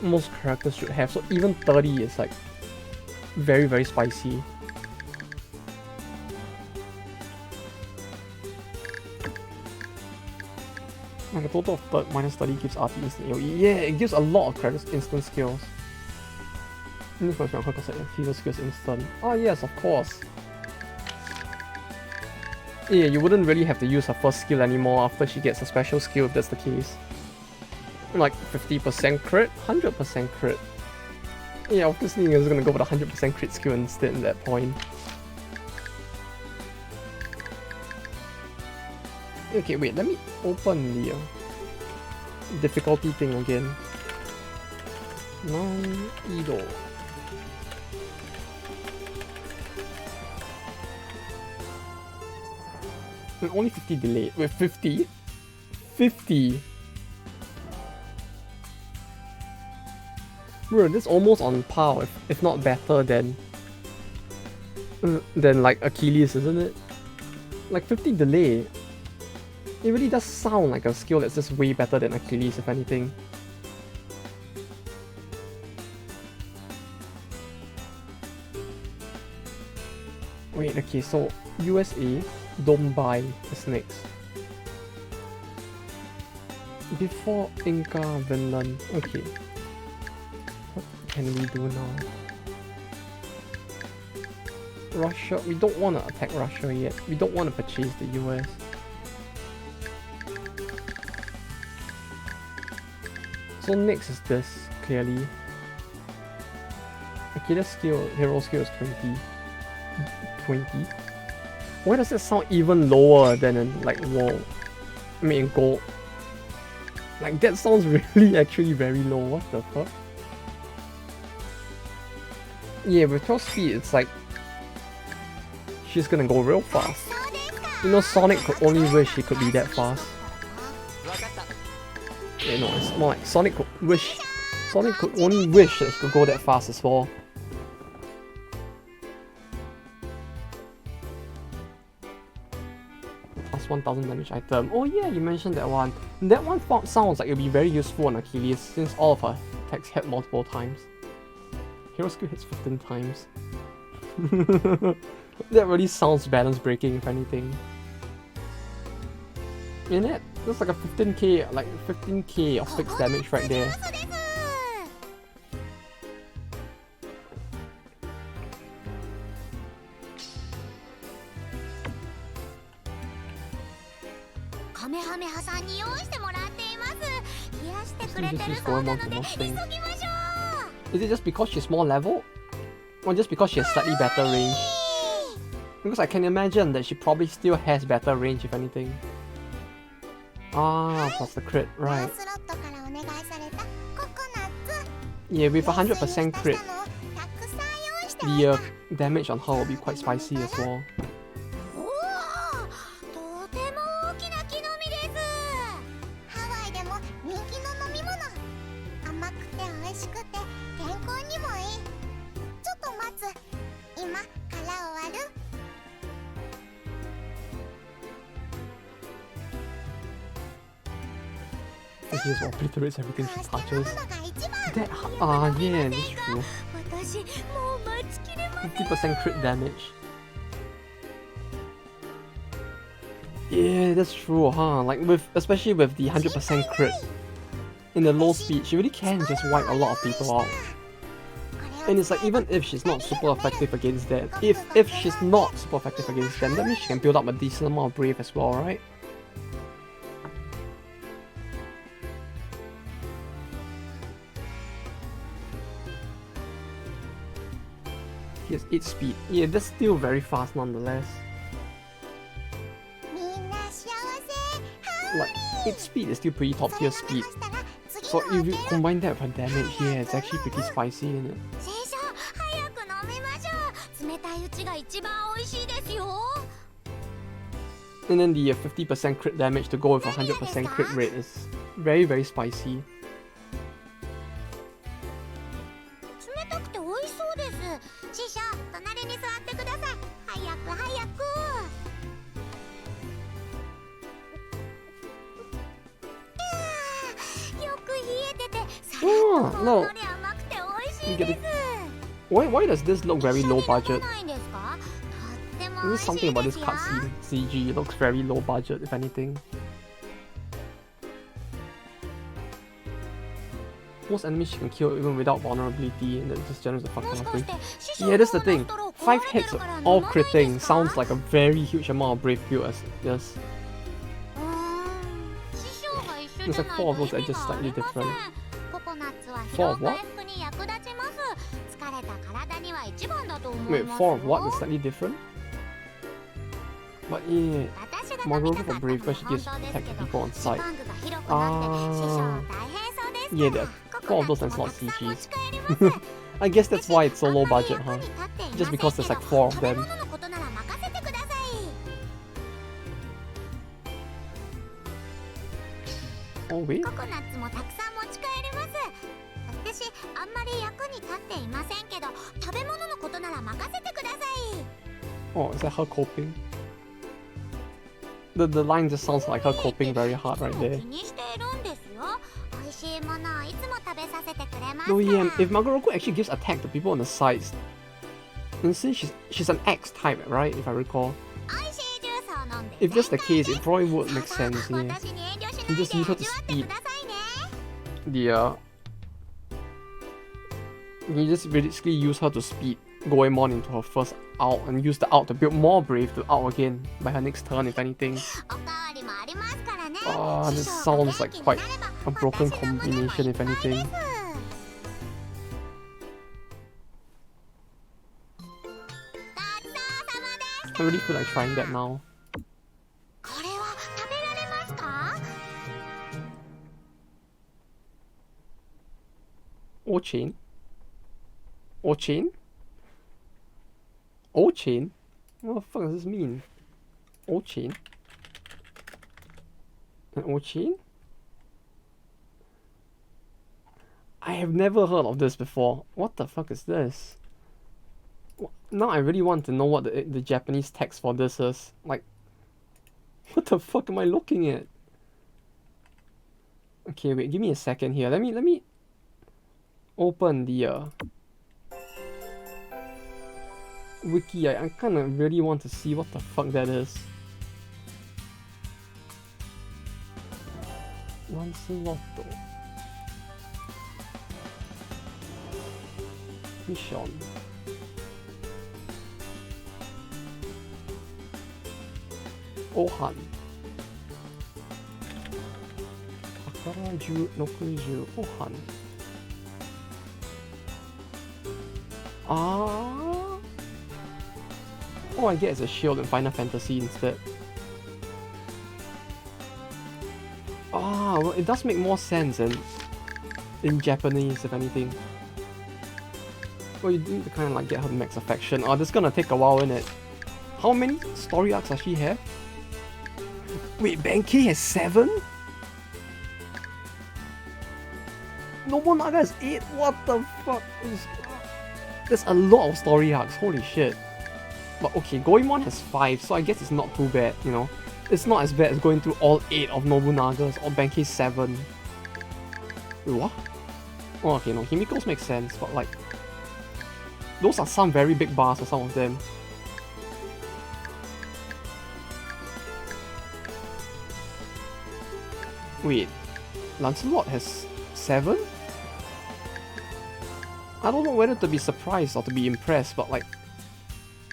most characters should have, so even 30 is like very, very spicy. Like a total of minus 30 gives RT instant AoE. Yeah, it gives a lot of characters instant skills. This must be on because fever skills instant. Oh yes, of course. Yeah, you wouldn't really have to use her first skill anymore after she gets a special skill if that's the case. Like 50% crit, 100% crit. Yeah, obviously you're just gonna go with a 100% crit skill instead at that point. Okay, wait, let me open the difficulty thing again. Non-Edo. Only 50 delay. Wait, 50? 50? Bro, this is almost on par, if not better than like Achilles, isn't it? Like 50 delay. It really does sound like a skill that's just way better than Achilles, if anything. Wait, okay, so USA, don't buy the snakes. Before Inca, Vinland, okay. What can we do now? Russia, we don't want to attack Russia yet. We don't want to purchase the US. So next is this, clearly. Okay, the skill, hero skill is 20. 20? Why does it sound even lower than in like WoW? I mean in gold. Like that sounds really actually very low, what the fuck? Yeah, with 12 speed it's like she's gonna go real fast. You know, Sonic could only wish he could be that fast. Yeah, no, it's more like Sonic could only wish that he could go that fast as well. Plus 1000 damage item. Oh yeah, you mentioned that one. That one sounds like it would be very useful on Achilles since all of her attacks hit multiple times. Hero skill hits 15 times. That really sounds balance breaking if anything. In it, that's like a 15k of fixed damage right there. Is it just because she's more level? Or just because she has slightly better range? Because I can imagine that she probably still has better range if anything. Ah, plus the crit, right. Yeah, with 100% crit, the damage on her will be quite spicy as well. She just obliterates everything she touches. Yeah, that's true. 50% crit damage. Yeah, that's true, huh? Like especially with the 100% crit in the low speed, she really can just wipe a lot of people out. And it's like, even if she's not super effective against them, if she's not super effective against them, that means she can build up a decent amount of brave as well, right? He has 8 speed. Yeah, that's still very fast nonetheless. Like, 8 speed is still pretty top tier speed. So if you combine that with her damage, yeah, it's actually pretty spicy, isn't it? And then the 50% crit damage to go with 100% crit rate is very, very spicy. 冷たくて美味しそうです。師匠、隣に座ってください。早く早く。よく冷えてて、さらっとほんのり甘くて美味しいです。Why does this look very low budget? There's something about this cutscene CG. It looks very low budget, if anything. Most enemies she can kill even without vulnerability, and that just generates a fuck ton of thing. Yeah, that's the thing. 5 hits, all critting, sounds like a very huge amount of brave build as yes. There's like 4 of those that are just slightly different. 4 of what? Wait, 4 of what? That's slightly different? But yeah, Margot for brave because she gives attack to people on sight. Yeah, 4 of those and it's not CGs. I guess that's why it's so low budget, huh? Just because there's like 4 of them. Oh wait. Oh, is that her coping? The line just sounds like her coping very hard right there. No, yeah, if Magoroku actually gives attack to people on the sides, and since she's an X type, right, if I recall. If that's the case, it probably would make sense, yeah. You just use her to speed the you just basically use her to speed Goemon into her first out and use the out to build more brave to out again by her next turn if anything. This sounds like quite a broken combination if anything. I really feel like trying that now. O-chain? O-chain? O-chain? What the fuck does this mean? O-chain? An O-chain? I have never heard of this before. What the fuck is this? Now I really want to know what the Japanese text for this is. Like, what the fuck am I looking at? Okay, wait, give me a second here. Let me open the wiki. I kind of really want to see what the fuck that is. Lancelotto. Mission. Ohan. Akara 60 Ohan. Oh, I get it's a shield in Final Fantasy instead. Well, it does make more sense in Japanese, if anything. Well, you need to kind of like get her max affection. Oh, this is gonna take a while, innit? How many story arcs does she have? Wait, Benkei has 7? Nobunaga has 8? What the fuck? There's a lot of story arcs, holy shit. But okay, Goemon has 5, so I guess it's not too bad, you know. It's not as bad as going through all 8 of Nobunaga's or Benkei's 7. Wait, what? Oh, okay, no, Himiko's makes sense, but like... those are some very big bars for some of them. Wait, Lancelot has 7? I don't know whether to be surprised or to be impressed, but like...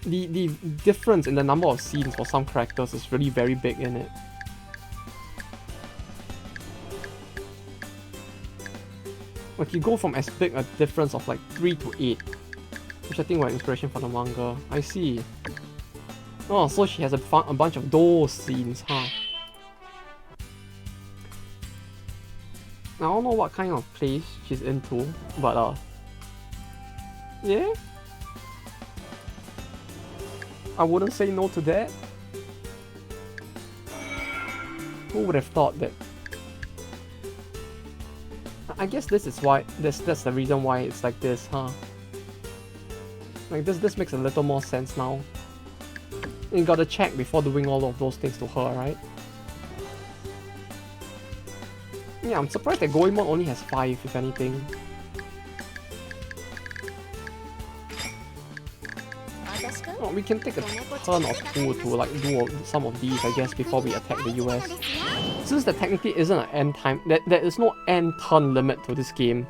The difference in the number of scenes for some characters is really very big in it. Like you go from as big a difference of like 3 to 8, which I think were inspiration for the manga. I see. Oh, so she has a bunch of those scenes, huh? I don't know what kind of place she's into, but yeah? I wouldn't say no to that. Who would have thought that? I guess this is why that's the reason why it's like this, huh? Like this makes a little more sense now. You gotta check before doing all of those things to her, right? Yeah, I'm surprised that Goemon only has 5, if anything. Oh, we can take a turn or two to like do some of these, I guess, before we attack the US. Since there technically isn't an end time, there is no end turn limit to this game.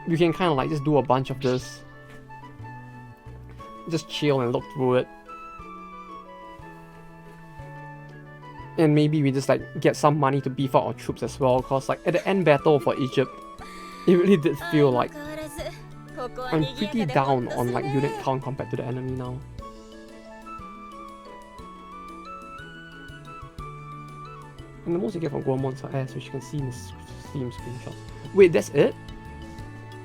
You can kind of like just do a bunch of this. Just chill and look through it. And maybe we just like get some money to beef up our troops as well, cause like at the end battle for Egypt, it really did feel like I'm pretty down on like unit count compared to the enemy now. And the most you get from Goemon's are S, which you can see in the Steam screenshot. Wait, that's it?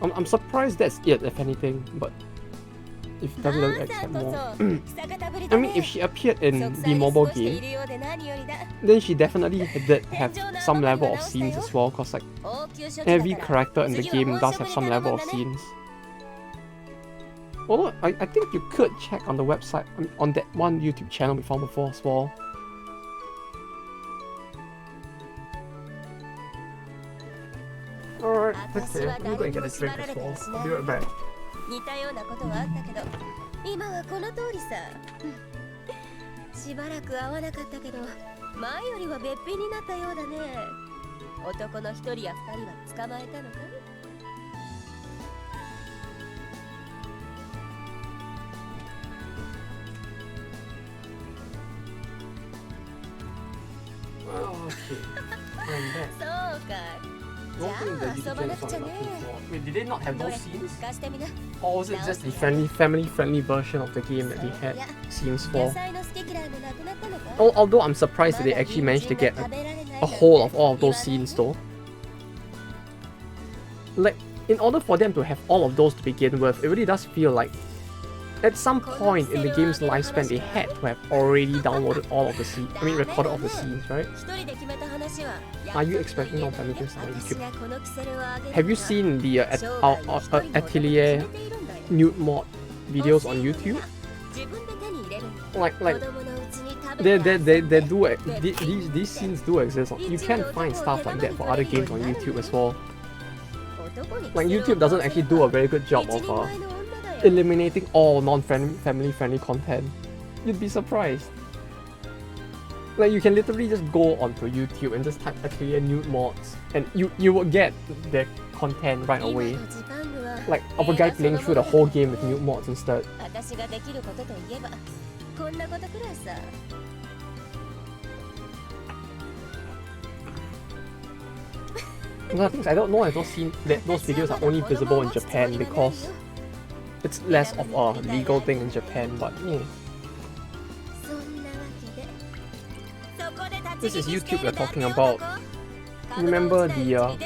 I'm surprised that's it, if anything, but if WWE accept more. I mean, if she appeared in the mobile game, then she definitely did have some level of scenes as well, cause like every character in the game does have some level of scenes. Although I think you could check on the website, on that one YouTube channel we found before as well. Alright, okay, I'm going to get a drink as well. I'll be right back. 似たようなことはあったけど、今はこの通りさ。しばらく会わなかったけど、前よりはべっぴんになったようだね。男の一人や二人は捕まえたのかい？ Okay, I'm back. そうかい。 Wait, did they not have those scenes? Or was it just the family-friendly version of the game that they had scenes for? Although I'm surprised that they actually managed to get a hold of all of those scenes though. Like, in order for them to have all of those to begin with, it really does feel like at some point in the game's lifespan they had to have already downloaded all of the scenes, recorded all of the scenes, right? Are you expecting more family games on YouTube? Have you seen the Atelier nude mod videos on YouTube? These scenes do exist. You can find stuff like that for other games on YouTube as well. Like YouTube doesn't actually do a very good job of eliminating all non-family friendly content. You'd be surprised. Like you can literally just go onto YouTube and just type Atelier nude mods and you will get the content right away. Like of a guy playing through the whole game with nude mods instead. One things I don't know if those videos are only visible in Japan because it's less of a legal thing in Japan, but yeah. This is YouTube we're talking about. Remember the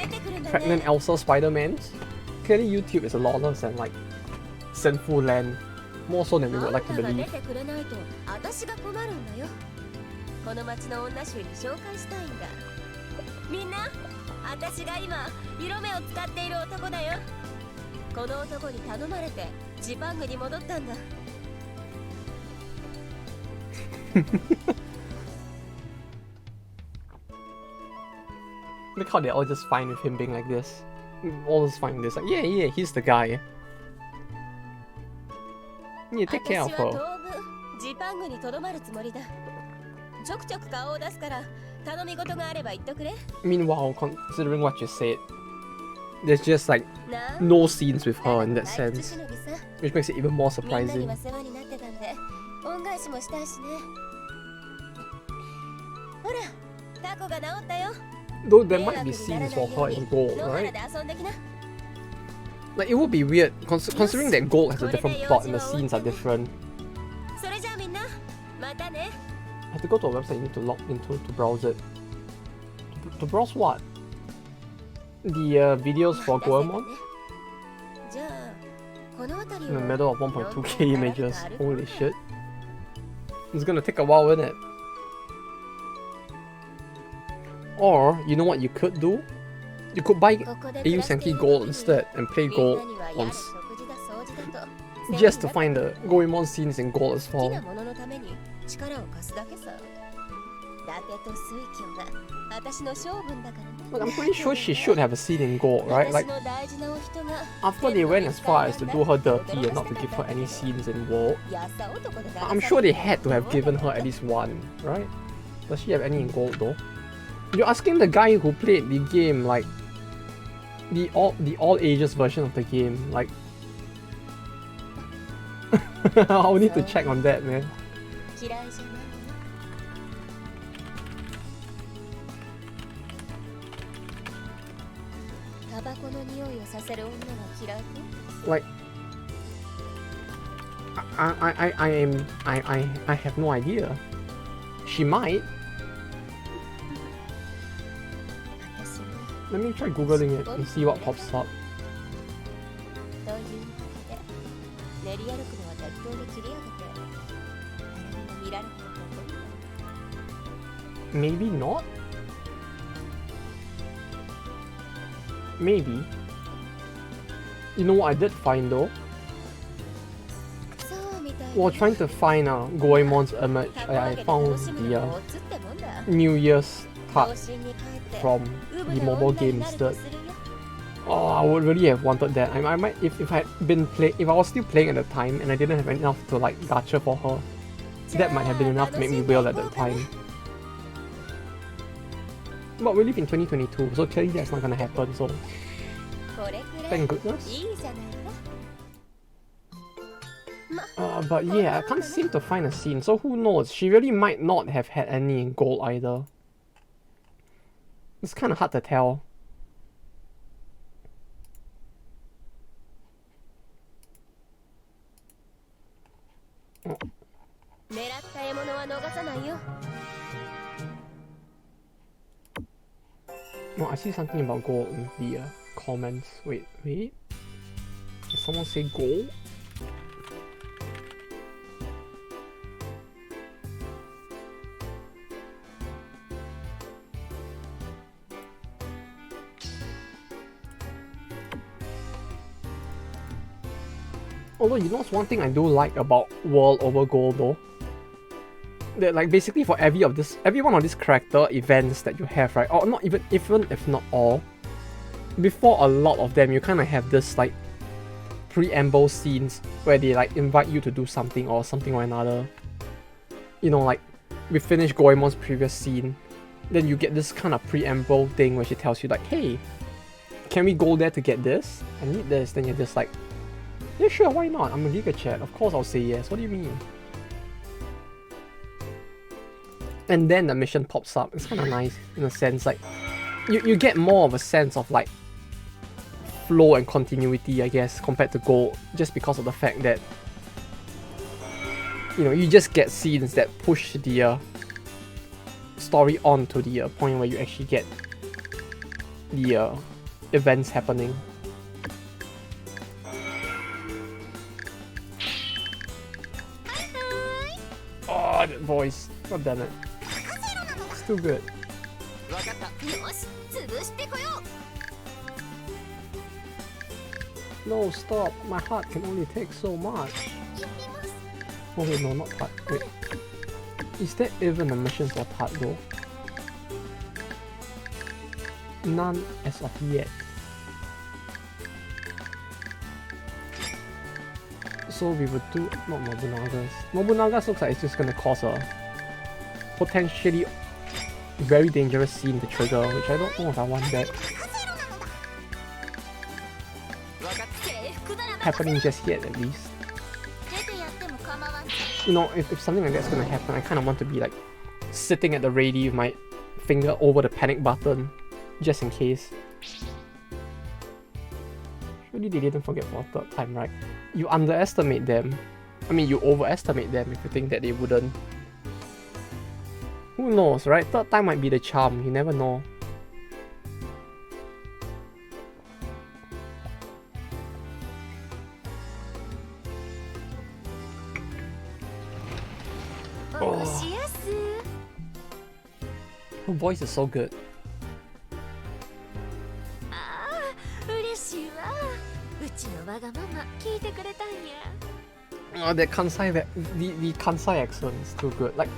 pregnant Elsa Spider-Mans? Clearly YouTube is a lawless and like sinful land, more so than we would like to believe. Look how they're all just fine with him being like this. All just fine with this. Like, yeah, he's the guy. Yeah, take care of her. Meanwhile, considering what you said, there's just like no scenes with her in that sense, which makes it even more surprising. Though there might be scenes for her in gold, right? Like it would be weird considering that gold has a different plot and the scenes are different. I have to go to a website you need to log into to browse it. To browse what? The videos for Goemon? In the middle of 1.2k images. Holy shit. It's gonna take a while, isn't it? Or, you know what you could do? You could buy Eiyu Senki Gold instead and play Gold once. Just to find the Goemon scenes in Gold as well. But I'm pretty sure she should have a scene in Gold, right? Like, after they went as far as to do her dirty and not to give her any scenes in World, I'm sure they had to have given her at least one, right? Does she have any in Gold though? You're asking the guy who played the game, like, the all ages version of the game, like... I'll need to check on that, man. Like, I have no idea. She might. Let me try googling it and see what pops up. Maybe not? Maybe. You know what I did find though? While trying to find Goemon's image, I found the New Year's card from the mobile game instead. Oh, I would really have wanted that. I might, if I was still playing at the time and I didn't have enough to like gacha for her, that might have been enough to make me wail at the time. But we live in 2022, so clearly that's not gonna happen, so thank goodness. But yeah, I can't seem to find a scene, so who knows? She really might not have had any in Gold either. It's kinda hard to tell. Oh. No, I see something about Gold in the comments. Wait. Did someone say Gold? Although, you know what's one thing I do like about World over Gold though? That like basically for every one of these character events that you have, right? Or not even if not all, before a lot of them you kinda have this like preamble scenes where they like invite you to do something or something or another. You know, like we finished Goemon's previous scene, then you get this kind of preamble thing where she tells you like, hey, can we go there to get this? I need this. Then you're just like, yeah, sure, why not? I'm a Giga Chat. Of course I'll say yes. What do you mean? And then the mission pops up. It's kind of nice in a sense. Like, you get more of a sense of like flow and continuity, I guess, compared to Gold, just because of the fact that, you know, you just get scenes that push the story on to the point where you actually get the events happening. Oh, that voice. God damn it. It's too good. No, stop. My heart can only take so much. Oh wait, no, not Tart. Wait. Is there even a mission for Tart though? None as of yet. So we would do not Nobunaga's. Nobunaga's looks like it's just gonna cause a potentially very dangerous scene to trigger, which I don't know if I want that happening just yet, at least. You know, if something like that's gonna happen, I kind of want to be like sitting at the ready with my finger over the panic button, just in case. Surely they didn't forget for a third time, right? You underestimate them. I mean, you overestimate them if you think that they wouldn't. Who knows, right? Third time might be the charm, you never know. Oh. Her voice is so good. Oh, that Kansai, the Kansai accent is too good. Like,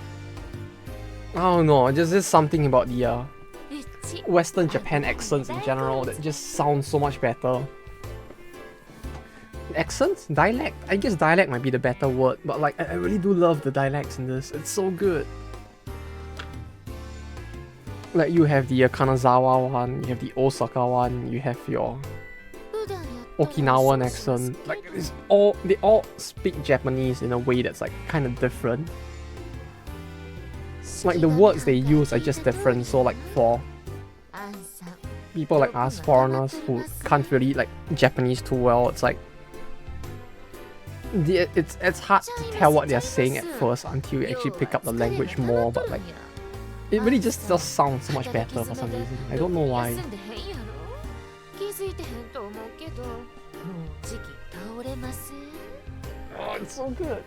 I don't know, just something about the Western Japan accents in general that just sounds so much better. Accents? Dialect? I guess dialect might be the better word, but like, I really do love the dialects in this. It's so good. Like, you have the Kanazawa one, you have the Osaka one, you have your Okinawan accent. Like, they all speak Japanese in a way that's like kind of different. Like, the words they use are just different, so like for people like us, foreigners, who can't really like Japanese too well, it's like it's hard to tell what they're saying at first until you actually pick up the language more, but like it really just sounds so much better for some reason. I don't know why. Oh, it's so good.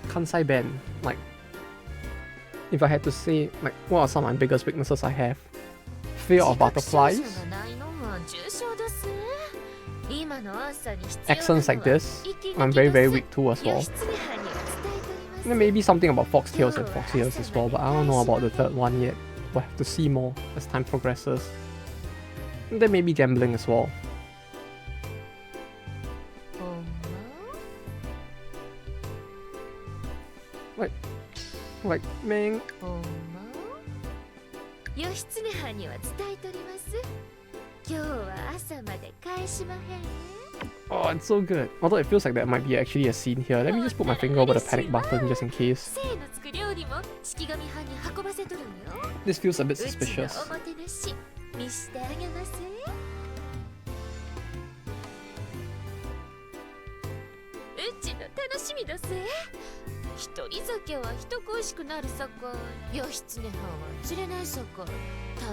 Kansai Ben, like, if I had to say, like, what are some of my biggest weaknesses I have? Fear of butterflies. Accents like this, I'm very weak to as well. And maybe something about foxtails and foxtails as well, but I don't know about the third one yet. We'll have to see more as time progresses. And then maybe gambling as well. Like, man. Oh, it's so good. Although it feels like there might be actually a scene here. Let me just put my finger over the panic button just in case. This feels a bit suspicious.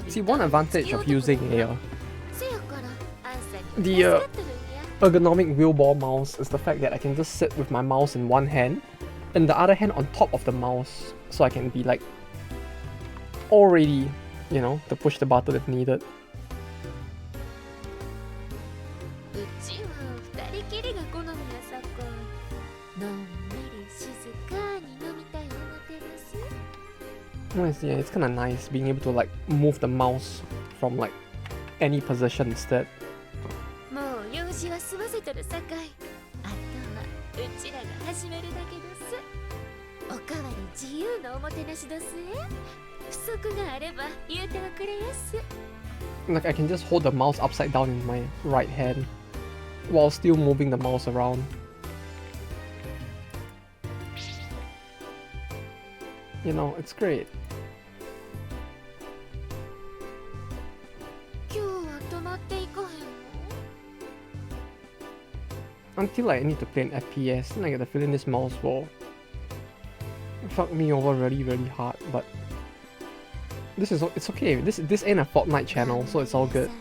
See, one advantage of using the ergonomic wheelball mouse is the fact that I can just sit with my mouse in one hand and the other hand on top of the mouse, so I can be like all ready, you know, to push the button if needed. Yeah, it's kind of nice being able to like move the mouse from like any position instead. Like, I can just hold the mouse upside down in my right hand while still moving the mouse around. You know, it's great. Until I need to play an FPS, then I get the feeling this mouse will fuck me over really hard, but it's okay. This ain't a Fortnite channel, so it's all good.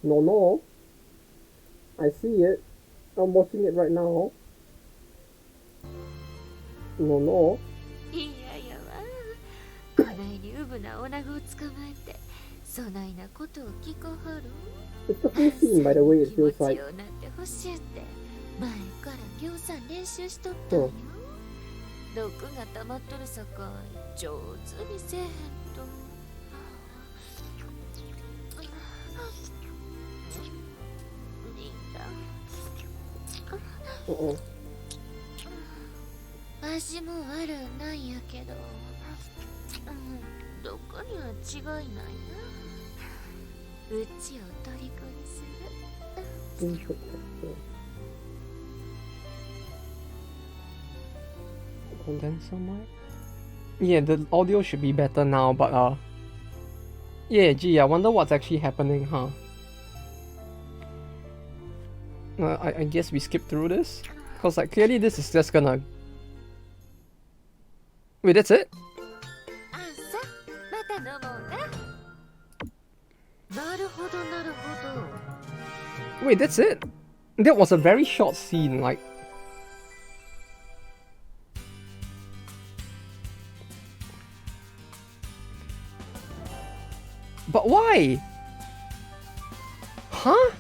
No, I see it. I'm watching it right now. No. It's the full scene, by the way, it feels like. Oh. 毒が溜まっとるさかい上手にせえへんと。リンダ。Uh-oh. 味も悪ないやけど、どこには違いないな。うちを虜にする。Interesting. Condenser mic? Yeah, the audio should be better now, but yeah, gee, I wonder what's actually happening, huh? I guess we skip through this? Cause like clearly this is just gonna... Wait, that's it? Wait, that's it? That was a very short scene, like... But why? Huh?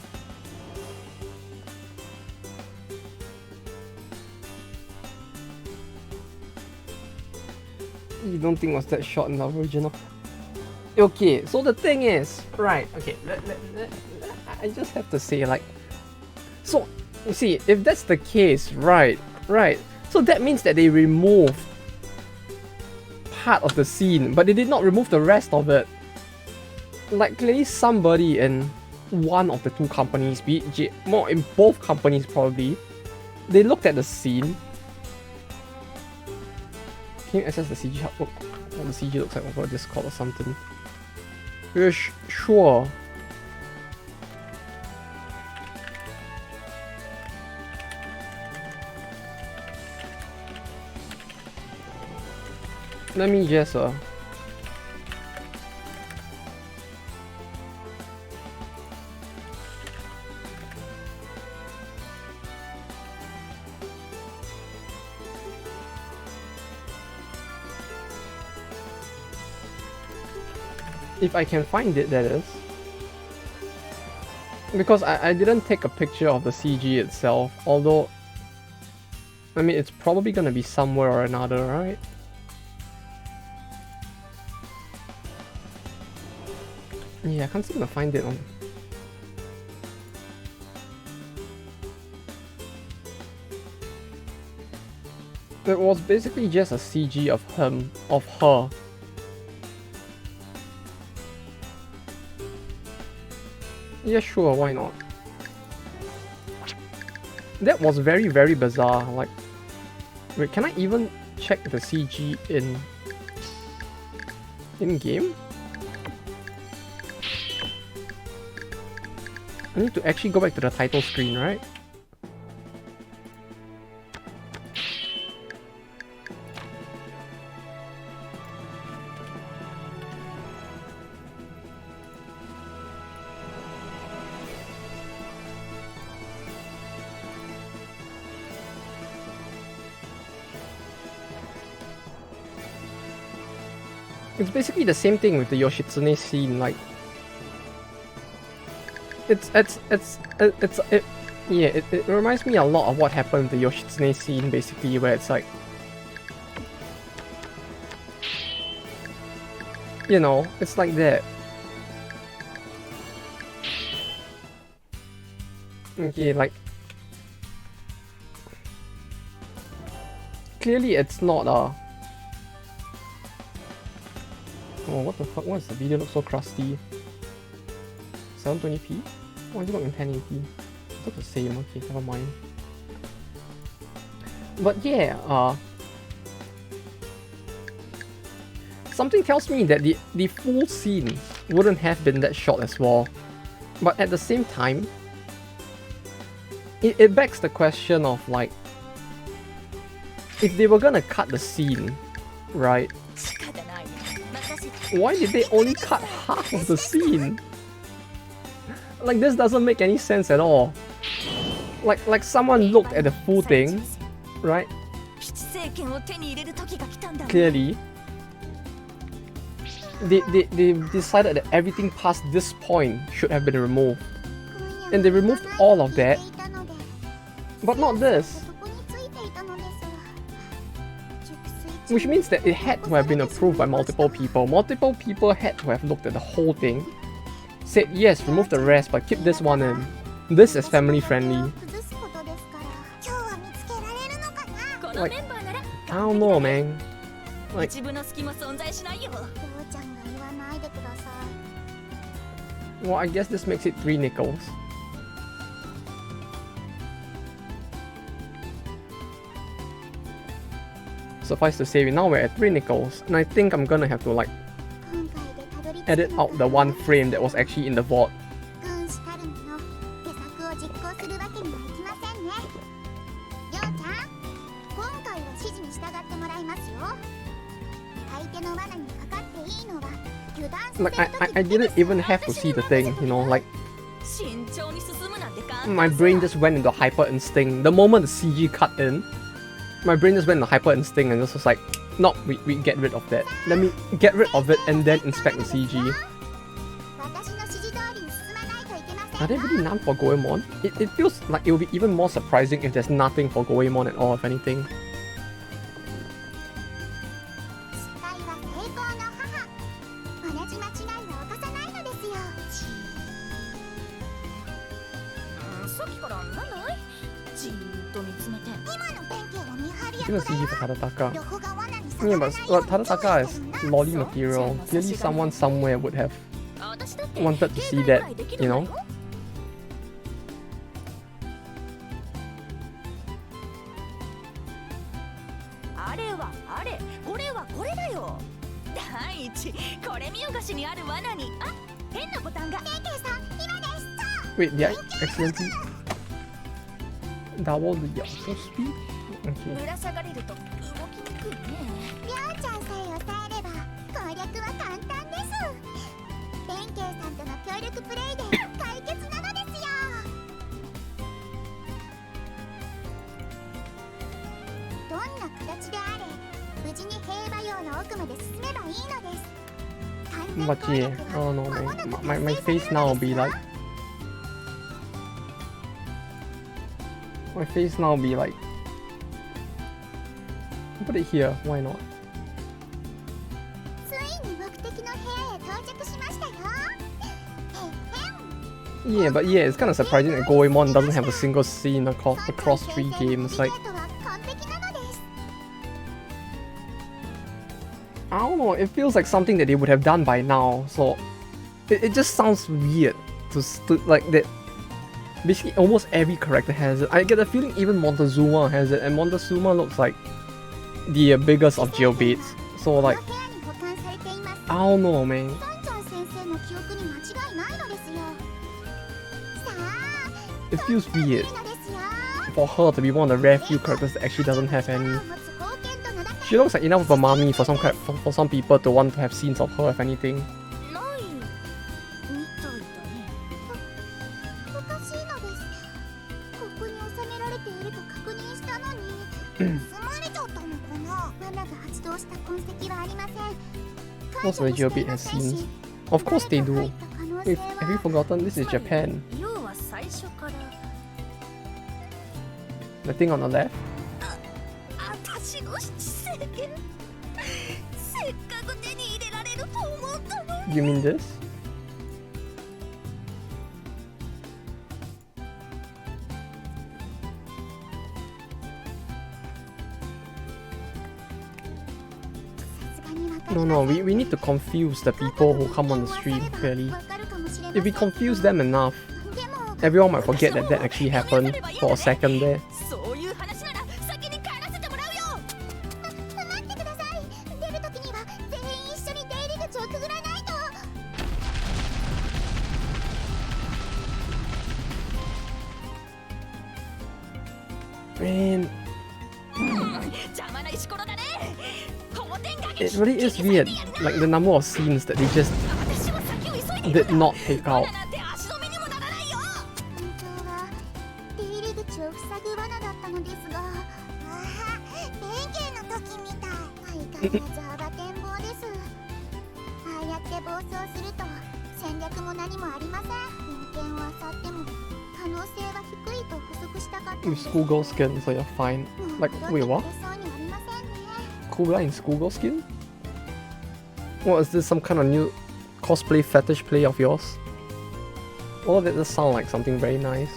You don't think it was that short in the original? Okay, so the thing is, right, okay, I just have to say, like, so, you see, if that's the case, right, so that means that they removed part of the scene, but they did not remove the rest of it. Like, clearly somebody in one of the two companies, be it more in both companies probably, they looked at the scene. Can you access the CG? Oh, the CG looks like over Discord or something. Sure. Let me just if I can find it, that is. Because I didn't take a picture of the CG itself, although... I mean, it's probably gonna be somewhere or another, right? Yeah, I can't seem to find it on... It was basically just a CG of him, of her. Yeah, sure, why not? That was very, very bizarre. Like, wait, can I even check the CG in game? I need to actually go back to the title screen, right? It's basically the same thing with the Yoshitsune scene, like it reminds me a lot of what happened in the Yoshitsune scene, basically, where it's like, you know, it's like that. Okay, like clearly it's not a... Oh, what the fuck? Why does the video look so crusty? 720p? Why is it not in 1080? It's not the same, okay, never mind. But yeah, something tells me that the full scene wouldn't have been that short as well. But at the same time, it begs the question of like, if they were gonna cut the scene, right? Why did they only cut half of the scene? Like, this doesn't make any sense at all. Like someone looked at the full thing, right? Clearly. they decided that everything past this point should have been removed. And they removed all of that, but not this. Which means that it had to have been approved by multiple people. Multiple people had to have looked at the whole thing, said yes, remove the rest, but keep this one in. This is family friendly. Like, I don't know, man. Like, well, I guess this makes it 3 nickels. Suffice to say, now we're at 3 nickels, and I think I'm gonna have to like edit out the one frame that was actually in the vault. Like, I didn't even have to see the thing, you know, like, my brain just went into hyper instinct. The moment the CG cut in, my brain just went into hyper instinct and just was like, no, we get rid of that. Let me get rid of it and then inspect the CG. Are there really none for Goemon? It feels like it would be even more surprising if there's nothing for Goemon at all, if anything. Even CG for Tadataka. Yeah, but Tadataka is lolly material. Clearly someone somewhere would have wanted to see that, you know? Wait, did I accidentally double the auto speed? Okay. But yeah, oh no, my face now will be like... My face now will be like... Put it here, why not? Yeah, but yeah, it's kind of surprising that Goemon doesn't have a single scene across 3 games. Like, I don't know, it feels like something that they would have done by now. So it just sounds weird to like that. Basically, almost every character has it. I get the feeling even Montezuma has it, and Montezuma looks like the biggest of jailbaits. So like, I don't know, man. It feels weird for her to be one of the rare few characters that actually doesn't have any. She looks like enough of a mommy for some people to want to have scenes of her, if anything. Most of the jailbait has scenes. Of course they do. Wait, have you forgotten? This is Japan. The thing on the left? You mean this? No, we need to confuse the people who come on the stream, clearly. If we confuse them enough, everyone might forget that that actually happened for a second there. Man, it really is weird, like the number of scenes that they just did not take out. 暴走すると戦略も何もありません。文献を漁っても可能性が低いと補足したかったん With です。 schoolgirl skin, so you're fine. もう Like, 戻って wait, く what? れそうにありませんね。 Kubla in schoolgirl skin? What, is this some kind of new cosplay fetish play of yours? Oh, that does sound like something very nice.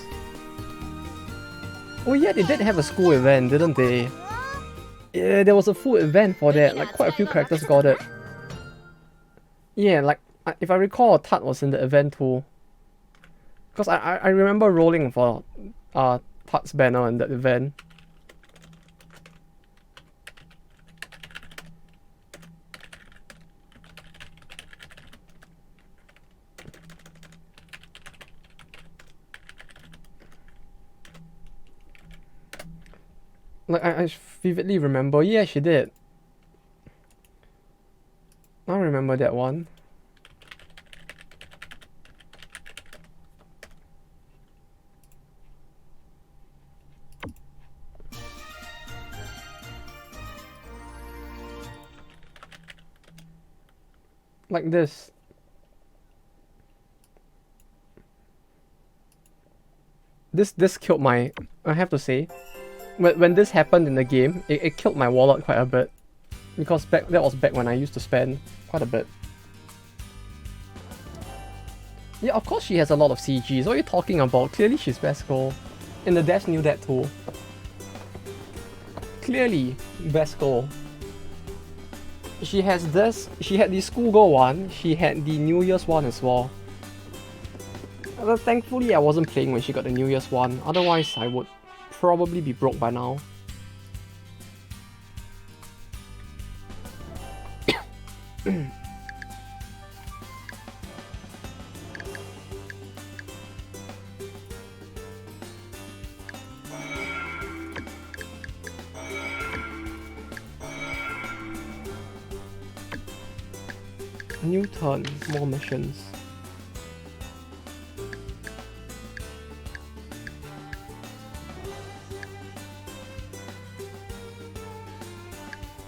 Oh yeah, they did have a school event, didn't they? Yeah, there was a full event for that, like quite a few characters got it. Yeah, like, if I recall, Tat was in the event too. Because I remember rolling for Tat's banner in that event. Like, I vividly remember, yeah, she did. I remember that one. Like this. This killed my, I have to say, when this happened in the game, it killed my wallet quite a bit. Because that was back when I used to spend quite a bit. Yeah, of course she has a lot of CGs. What are you talking about? Clearly she's best girl. And the Dash knew that too. Clearly, best girl. She has this, she had the schoolgirl one, she had the New Year's one as well. But thankfully I wasn't playing when she got the New Year's one, otherwise I would probably be broke by now. New turn, more missions.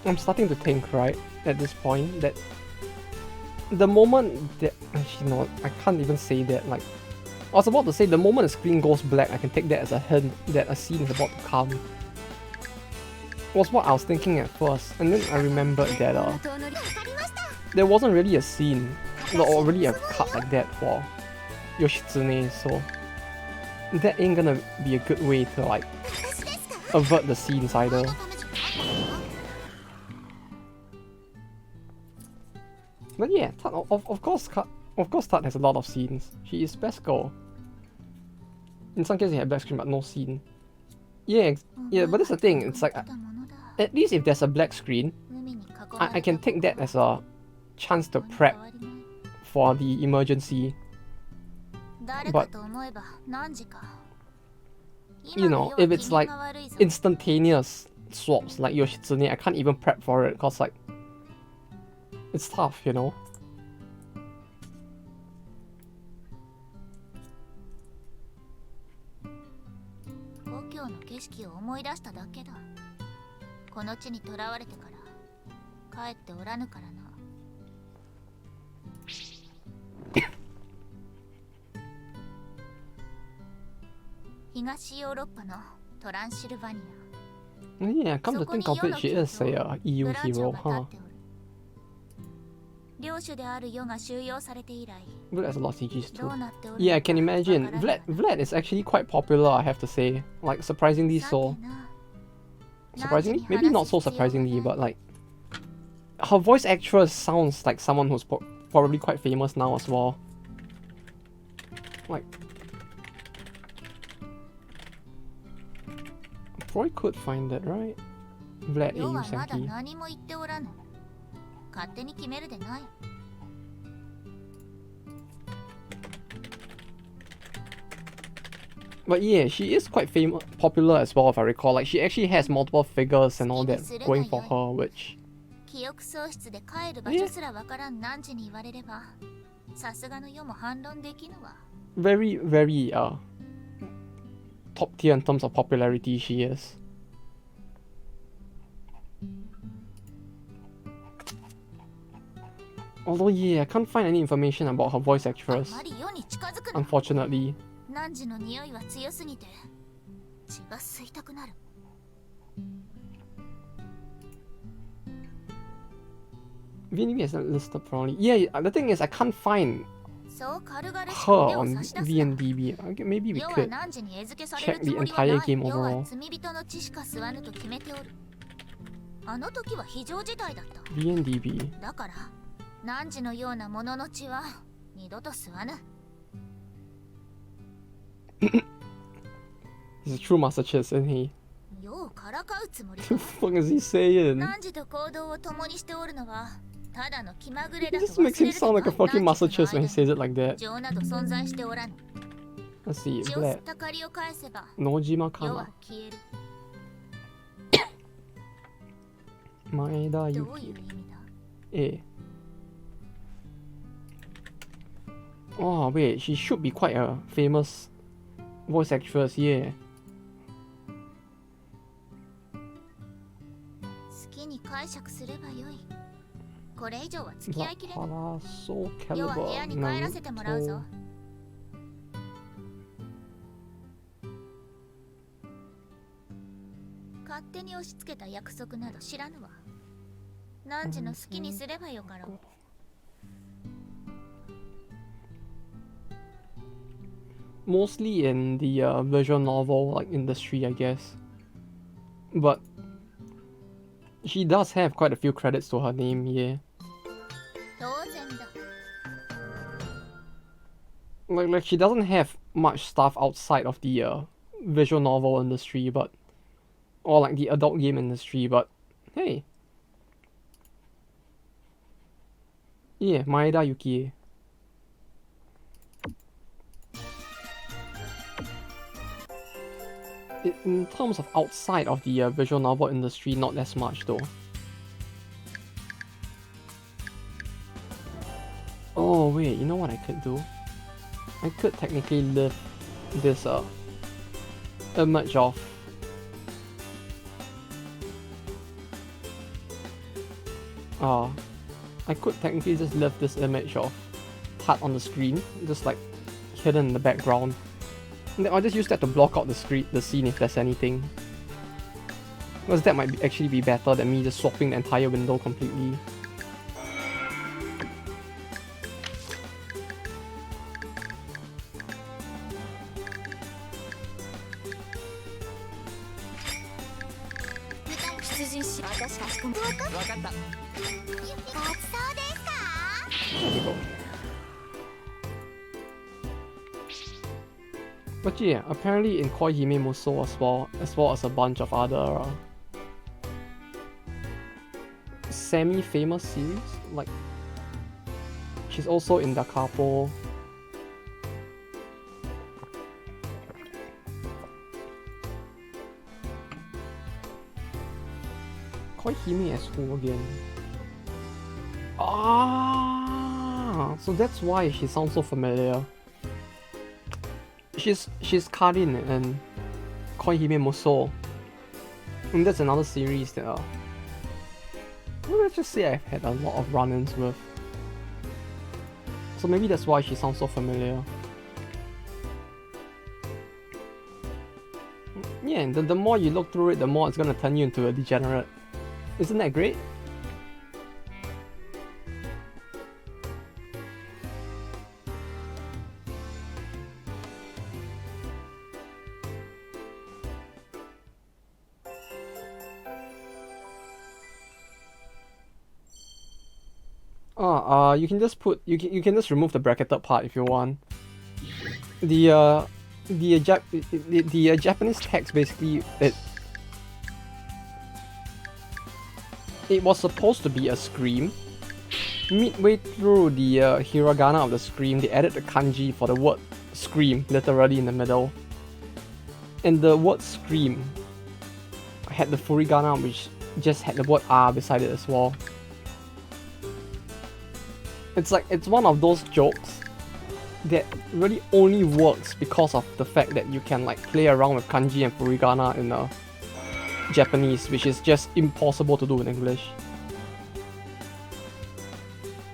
I'm starting to think, right, at this point, that the moment that, actually no, I can't even say that, like, I was about to say the moment the screen goes black, I can take that as a hint that a scene is about to come. Was what I was thinking at first, and then I remembered that there wasn't really a scene, or really a cut like that for Yoshitsune, so that ain't gonna be a good way to like avert the scenes either. But yeah, Tat, of course Tat has a lot of scenes. She is best girl. In some cases, you have black screen but no scene. Yeah, yeah, but that's the thing. It's like, at least if there's a black screen, I can take that as a chance to prep for the emergency. But you know, if it's like instantaneous swaps like Yoshitsune, I can't even prep for it because like it's tough, you know. Yeah, come to think of it, she is a EU hero, huh? Vlad has a lot of CGs too. Yeah, I can imagine. Vlad is actually quite popular, I have to say. Like, surprisingly so. Surprisingly? Maybe not so surprisingly, but like... Her voice actress sounds like someone who's probably quite famous now as well. Like... Probably could find it, right? Vlad Eiyu Senki. But yeah, she is quite popular as well if I recall. Like she actually has multiple figures and all that going for her, which... Yeah. Very, very top tier in terms of popularity she is. Although, yeah, I can't find any information about her voice あ actress, まり世に近づくな。 unfortunately. 汝の匂いは強すぎて血が吸いたくなる。 VNDB is not listed properly. Yeah, the thing is, I can't find そう軽々し her く手を on 差し出すな。 VNDB. Maybe we 世は could. 汝に餌付けされ check る the つもりは entire ない。 game 世は overall. 罪人の血しか吸わぬと決めておる。あの時は非常事態だった。 VNDB. だから汝のようなものの血は二度と吸わぬ。 He's a true master chess, isn't he? 世をからかうつもり What the fuck is he saying? 汝と行動を共にしておるのはただの気まぐれ It だと just makes him sound like a fucking master 汝 chess と when の he says it like that. 情など存在しておらぬ。 Let's see, 血を吸っ Black. た借りを返せば Nojima 世は Kana. 消える。 Maeda どういう Yuki. 意味だ？ A. Oh, wait, she should be quite a famous voice actress, yeah. 好きに解釈すればよい。これ以上は付き合いきれぬ。 Soul 世は部屋 Calibur に帰らせてもらうぞ。 Naruto. 勝手に押し付けた約束など知らぬわ。汝の好きにすればよかろう。 Mostly in the visual novel like industry, I guess. But she does have quite a few credits to her name, yeah. 当然だ。 Like she doesn't have much stuff outside of the visual novel industry, but or like the adult game industry, but hey. Yeah, Maeda Yukie. In terms of outside of the visual novel industry, not as much though. Oh wait, you know what I could do? I could technically lift this image of I could technically just lift this image of Tat on the screen, just like hidden in the background. And then I'll just use that to block out the scene if there's anything. Because that might actually be better than me just swapping the entire window completely. There we go. But yeah, apparently in Koihime Muso as well as a bunch of other semi-famous series, like she's also in Da Capo. Koihime as who again? Ah, so that's why she sounds so familiar. She's Karin and Koihime Muso. And that's another series that let's just say I've had a lot of run-ins with. So maybe that's why she sounds so familiar. Yeah, and the more you look through it, the more it's gonna turn you into a degenerate. Isn't that great? You can just put you can just remove the bracketed part if you want. The Japanese text basically it was supposed to be a scream. Midway through the hiragana of the scream, they added the kanji for the word scream literally in the middle. And the word scream had the furigana which just had the word ah beside it as well. It's one of those jokes that really only works because of the fact that you can like play around with kanji and furigana in Japanese, which is just impossible to do in English.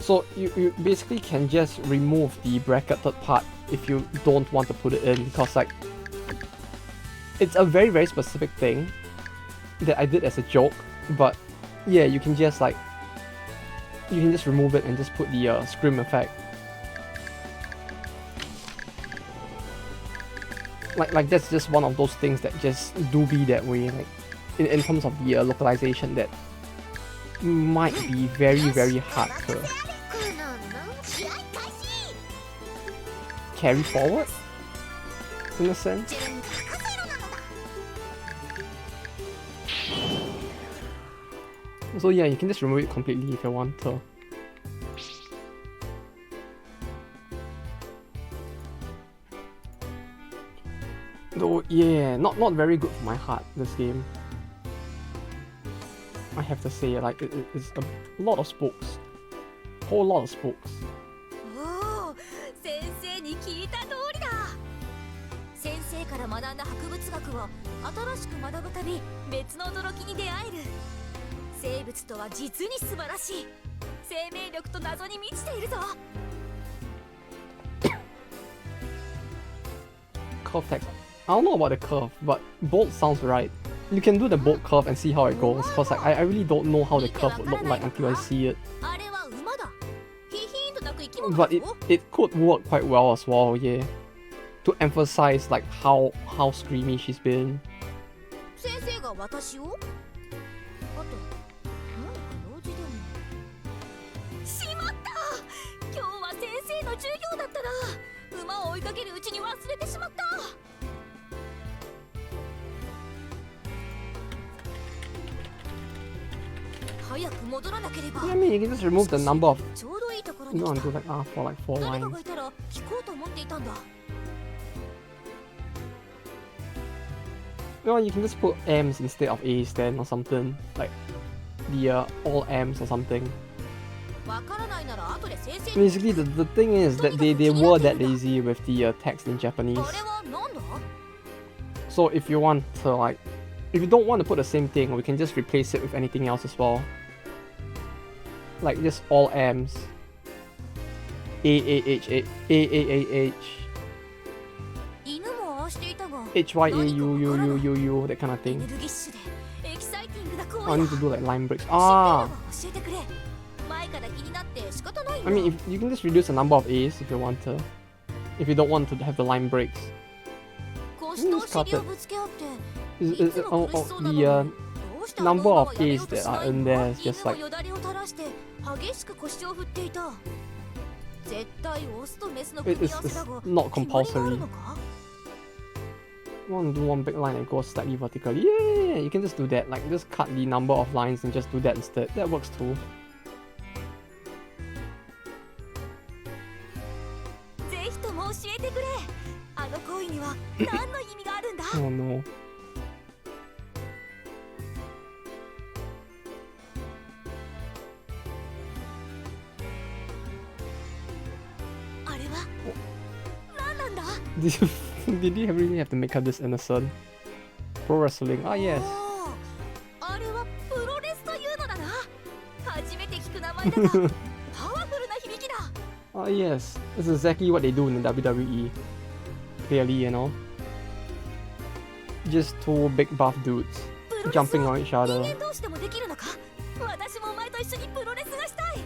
So you basically can just remove the bracketed part if you don't want to put it in, because like it's a very very specific thing that I did as a joke, but yeah, you can just like remove it and just put the scream effect. Like that's just one of those things that just do be that way, like in terms of the localization, that might be very very hard to carry forward in a sense. So yeah, you can just remove it completely if you want to. Though yeah, not very good for my heart, this game. I have to say, like it's a lot of spokes. Whole lot of spokes. おお、先生に聞いた通りだ。先生から学んだ博物学を新しく学ぶたび別の驚きに出会える。生物とは実に素晴らしい。生命力と謎に満ちているぞ。Curve text. I don't know about the curve, but bolt sounds right. You can do the bolt curve and see how it goes, cause like I really don't know how the curve would look like until I see it. But it could work quite well as well, yeah. To emphasize like how screamy she's been. 先生が私を？あと何か用事でも。しまった！今日は先生の授業だったな。馬を追いかけるうちに忘れてしまった。早く戻らなければ。 I mean, you can just remove the number of. ちょうどいいところ You に want 来 to た。 do like for like 4誰か lines. がいたら聞こうと思っていたんだ。 You know, you can just put M's instead of A's then or something. Like the all M's or something. わからないなら後で先生に。 Basically, the thing is that they were that lazy with the text in Japanese. あれはなんだ？ So if you want to like, if you don't want to put the same thing, we can just replace it with anything else as well. Like just all M's. A. 犬もああしていたが。 HYAU, that kind of エ thing. ネルギッシュでエキサイティングな行 Oh, I 為 need だ。 to do like line breaks. 知っていれば Ah, 教えてくれ。前から気になって仕方ないんだ。 I mean, if you can just reduce the number of A's if you want to. If you don't want to have the line breaks. 腰と尻をぶつけ合って。 The number of A's that are in there is just like. よだれを垂らして激しく腰を振っていた。絶対オスとメスの組み合わせだが。 It's not 決まりがあ compulsory. るのか？ You want to do one big line and go slightly vertically. Yeah, you can just do that. Like, just cut the number of lines and just do that instead. That works too. ぜひとも教えてくれ。あの行為には何の意味があるんだ？ Oh no. あれは何なんだ？ Did you really have to make her this innocent? Pro wrestling. Ah, yes. おー、あれはプロレスというのだな。初めて聞く名前だが、パワフルな響きだ。 Ah, yes. It's exactly what they do in the WWE. Clearly, you know. Just two big buff dudes プロレスは jumping on each 人 other. 間同士でもできるのか？私もお前と一緒にプロレスがしたい。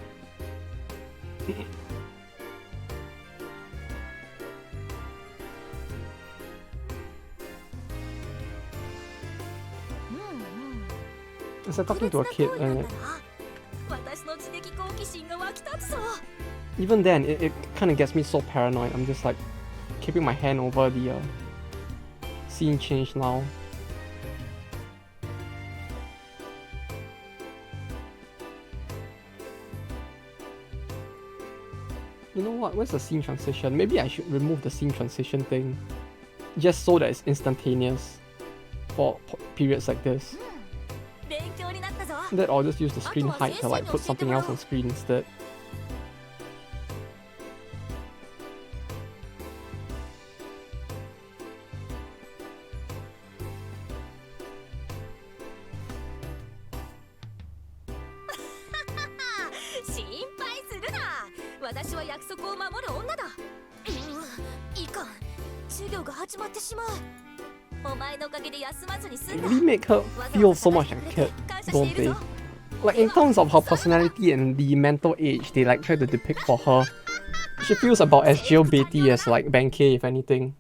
It's like talking to a kid, and 私の知的好奇心が湧き立つぞ。 even then, it kind of gets me so paranoid. I'm just like keeping my hand over the scene change now. You know what? Where's the scene transition? Maybe I should remove the scene transition thing, just so that it's instantaneous for periods like this. 勉強になったぞ。 That or just use the screen height to like put something else on screen instead. 私は約束を守る女だ。いかん、授業が始まってしまう。お前のおかげで休まずに済んだ。 Really make her feel so much like a kid, don't they? Like in terms of her personality and the mental age they like try to depict for her, she feels about as jailbaity as like Benkei, if anything.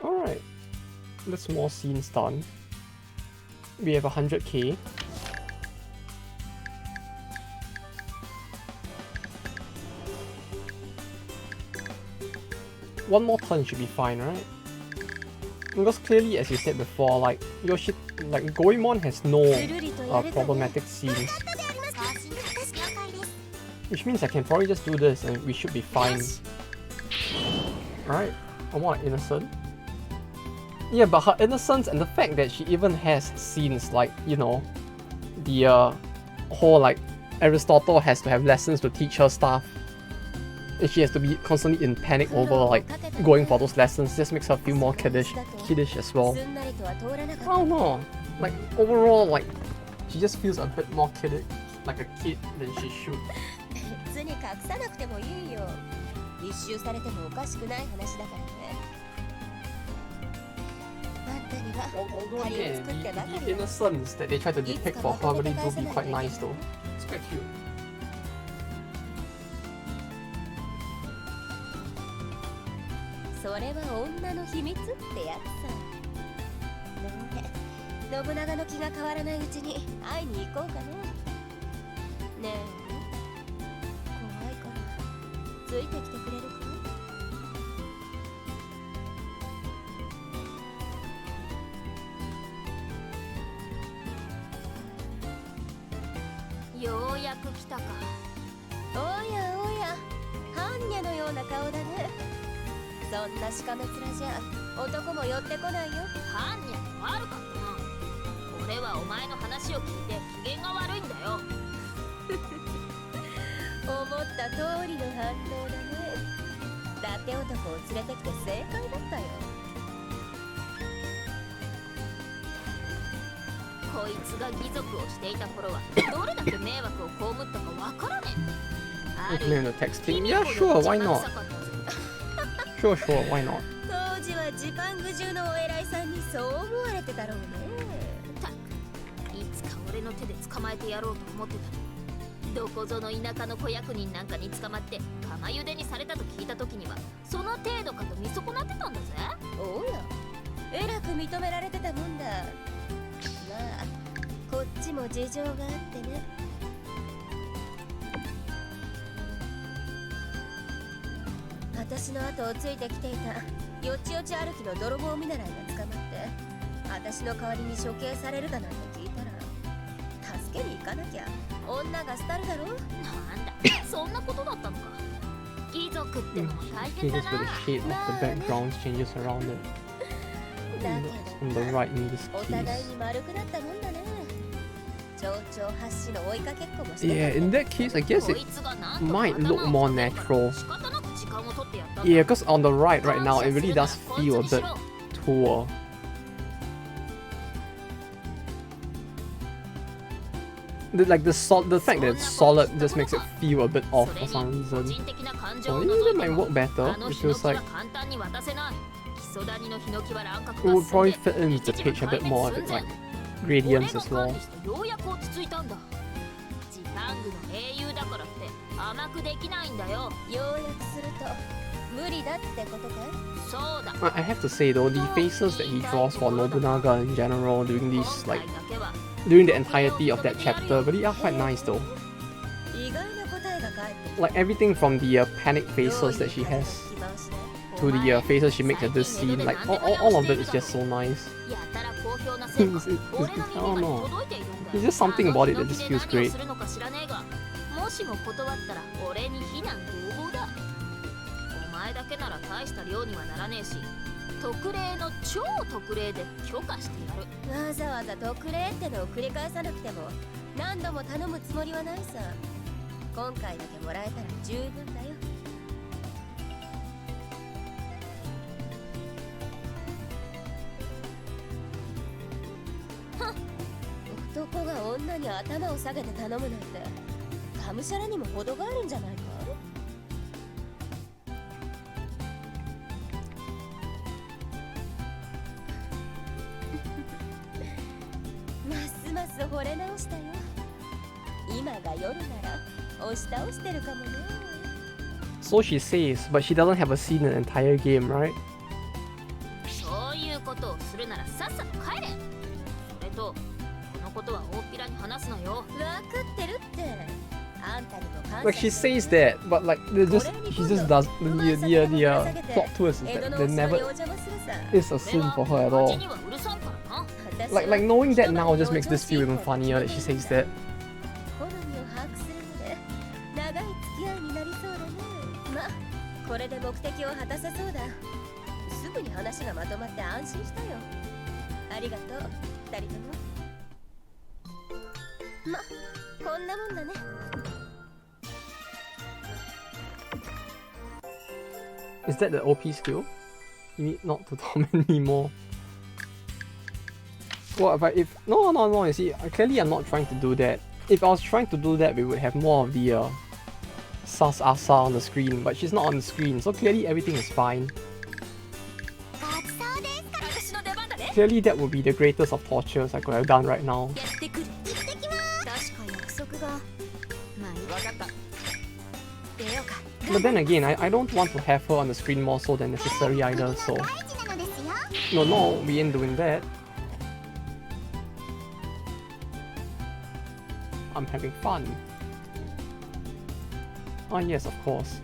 Alright, that's more scenes done. We have 100k. One more turn should be fine, right? Because clearly, as you said before, like Goemon has no problematic scenes. Which means I can probably just do this and we should be fine. Right? I'm more like innocent. Yeah, but her innocence and the fact that she even has scenes like, you know, the whole like Aristotle has to have lessons to teach her stuff. And she has to be constantly in panic over like going for those lessons, just makes her feel more kiddish as well. I don't know. Like overall, like she just feels a bit more kiddish, like a kid than she should. Although yeah, the innocence that they try to depict for her really do be quite nice though. It's quite cute. それは女の秘密ってやつさ。信長の気が変わらないうちに会いに行こうかね。ねえ、怖いからついてきてくれるか。ようやく来たか。おやおや、般若のような顔だね。そんなしかめ面じゃ男も寄ってこないよ。般若悪かったな。俺はお前の話を聞いて機嫌が悪いんだよ。思った通りの反応だね。伊達男を連れてきて正解だったよ。こいつが義賊をしていた頃はどれだけ迷惑を被ったかわからねえ。Opening the texting? Yeah, sure, why not? Sure, why not? 当時はジパング中のお偉いさんにそう思われてたろうね。たく、いつか俺の手で捕まえてやろうと思ってた。どこぞの田舎の子役人なんかに捕まって釜茹でにされたと聞いた時にはその程度かと見損なってたんだぜ。おや、えらく認められてたもんだ。まあ、こっちも事情があってね。私の後をついてきていたよちよち歩きの泥棒見習いが捕まって私の代わりに処刑されるだなんて聞いたら助けに行かなきゃ女が廃るだろ。なんだそんなことだったのか。貴族ってのも大変だな。 The shape of the background changes around it. だ On the right in this けどお互い case. に丸くなったもんだね。蝶々発しの追いかけっこもして Yeah, in that case, I guess it might look more natural. Yeah, because on the right now, it really does feel a bit poor. The fact that it's solid just makes it feel a bit off for some reason. So maybe that might work better. It feels like it would probably fit in with the page a bit more, with like gradients as well. 甘くできないんだよ。要約すると無理だってことかい？そうだ。I have to say though, the faces that he draws for Nobunaga in general during these during the entirety of that chapter really are quite nice though. Like everything from the panic faces that she has to the faces she makes at this scene, like all of it is just so nice. I don't know. There's just something about it that just feels great. もしも断ったら俺に非難合々だ。お前だけなら大した量にはならねえし、特例の超特例で許可してやる。わざわざ特例ってのを繰り返さなくても何度も頼むつもりはないさ。今回だけもらえたら十分だよ。女に頭を下げて頼むなんてがむしゃらにも程があるんじゃないか。ますます惚れ直したよ。今が夜なら押し倒してるかもね。 So she says, but she doesn't have a scene in the entire game, right? そういうことをするならさっさと帰れ。それとこのことは大っぴらに話すのよ。分かってるって。あんたにも感謝。 Like she says that, but like she just does the plot twist is that there never is a scene for her at all. Like knowing that now just makes this feel even funnier that she says that. 好みを把握するので長い付き合いになりそうだね。ま、これで目的を果たせそうだ。すぐに話がまとまって安心したよ。ありがとう、二人とも。ま、こんなもんだね。Is that the OP skill? You need not to torment me more. What if no, you see, clearly I'm not trying to do that. If I was trying to do that, we would have more of the Sas Asa on the screen, but she's not on the screen, so clearly everything is fine. Clearly that would be the greatest of tortures I could have done right now. But then again, I don't want to have her on the screen more so than necessary either, so... No, we ain't doing that. I'm having fun. Oh yes, of course.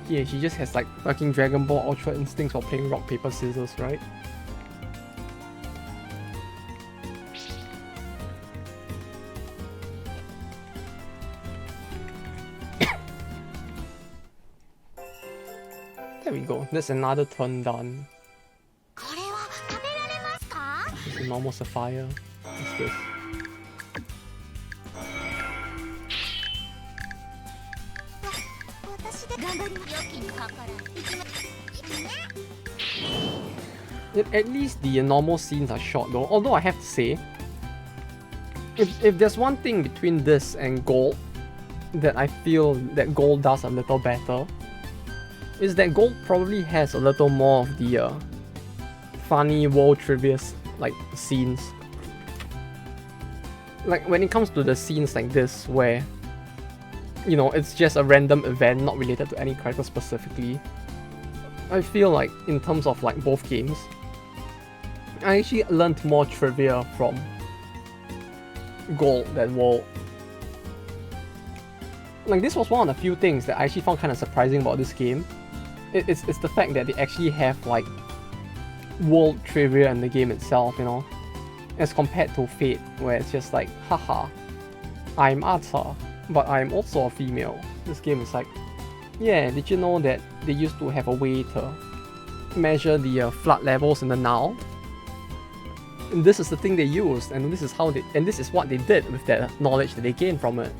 Yeah, she just has like fucking Dragon Ball Ultra instincts while playing rock, paper, scissors, right? There we go, that's another turn done. It's a normal Sapphire. What's this? At least the normal scenes are short though, although I have to say, if there's one thing between this and Gold that I feel that Gold does a little better, is that Gold probably has a little more of the funny world trivia like scenes. Like when it comes to the scenes like this where, you know, it's just a random event not related to any character specifically, I feel like in terms of like both games, I actually learned more trivia from Gold than World. Like this was one of the few things that I actually found kind of surprising about this game. It's the fact that they actually have like world trivia in the game itself, you know, as compared to Fate, where it's just like, haha, I'm Ata, but I'm also a female. This game is like, yeah, did you know that they used to have a way to measure the flood levels in the Nile? And this is the thing they used, and this is how they, and this is what they did with that knowledge that they gained from it.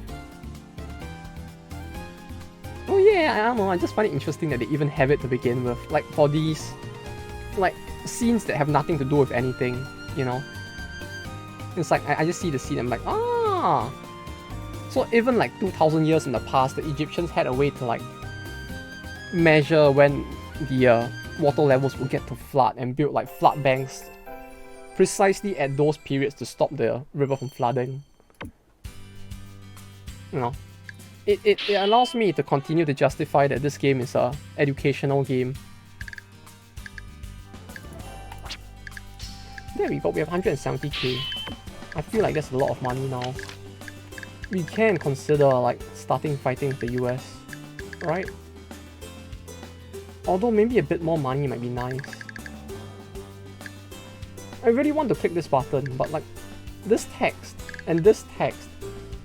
Oh yeah, I don't know, I just find it interesting that they even have it to begin with, like for these, like, scenes that have nothing to do with anything, you know? It's like, I just see the scene, I'm like, ah! So even like 2000 years in the past, the Egyptians had a way to like measure when the water levels would get to flood and build like flood banks precisely at those periods to stop the river from flooding. You know, it allows me to continue to justify that this game is a educational game. There we go, we have 170k. I feel like that's a lot of money now. We can consider like starting fighting with the US, right? Although maybe a bit more money might be nice. I really want to click this button, but like this text and this text,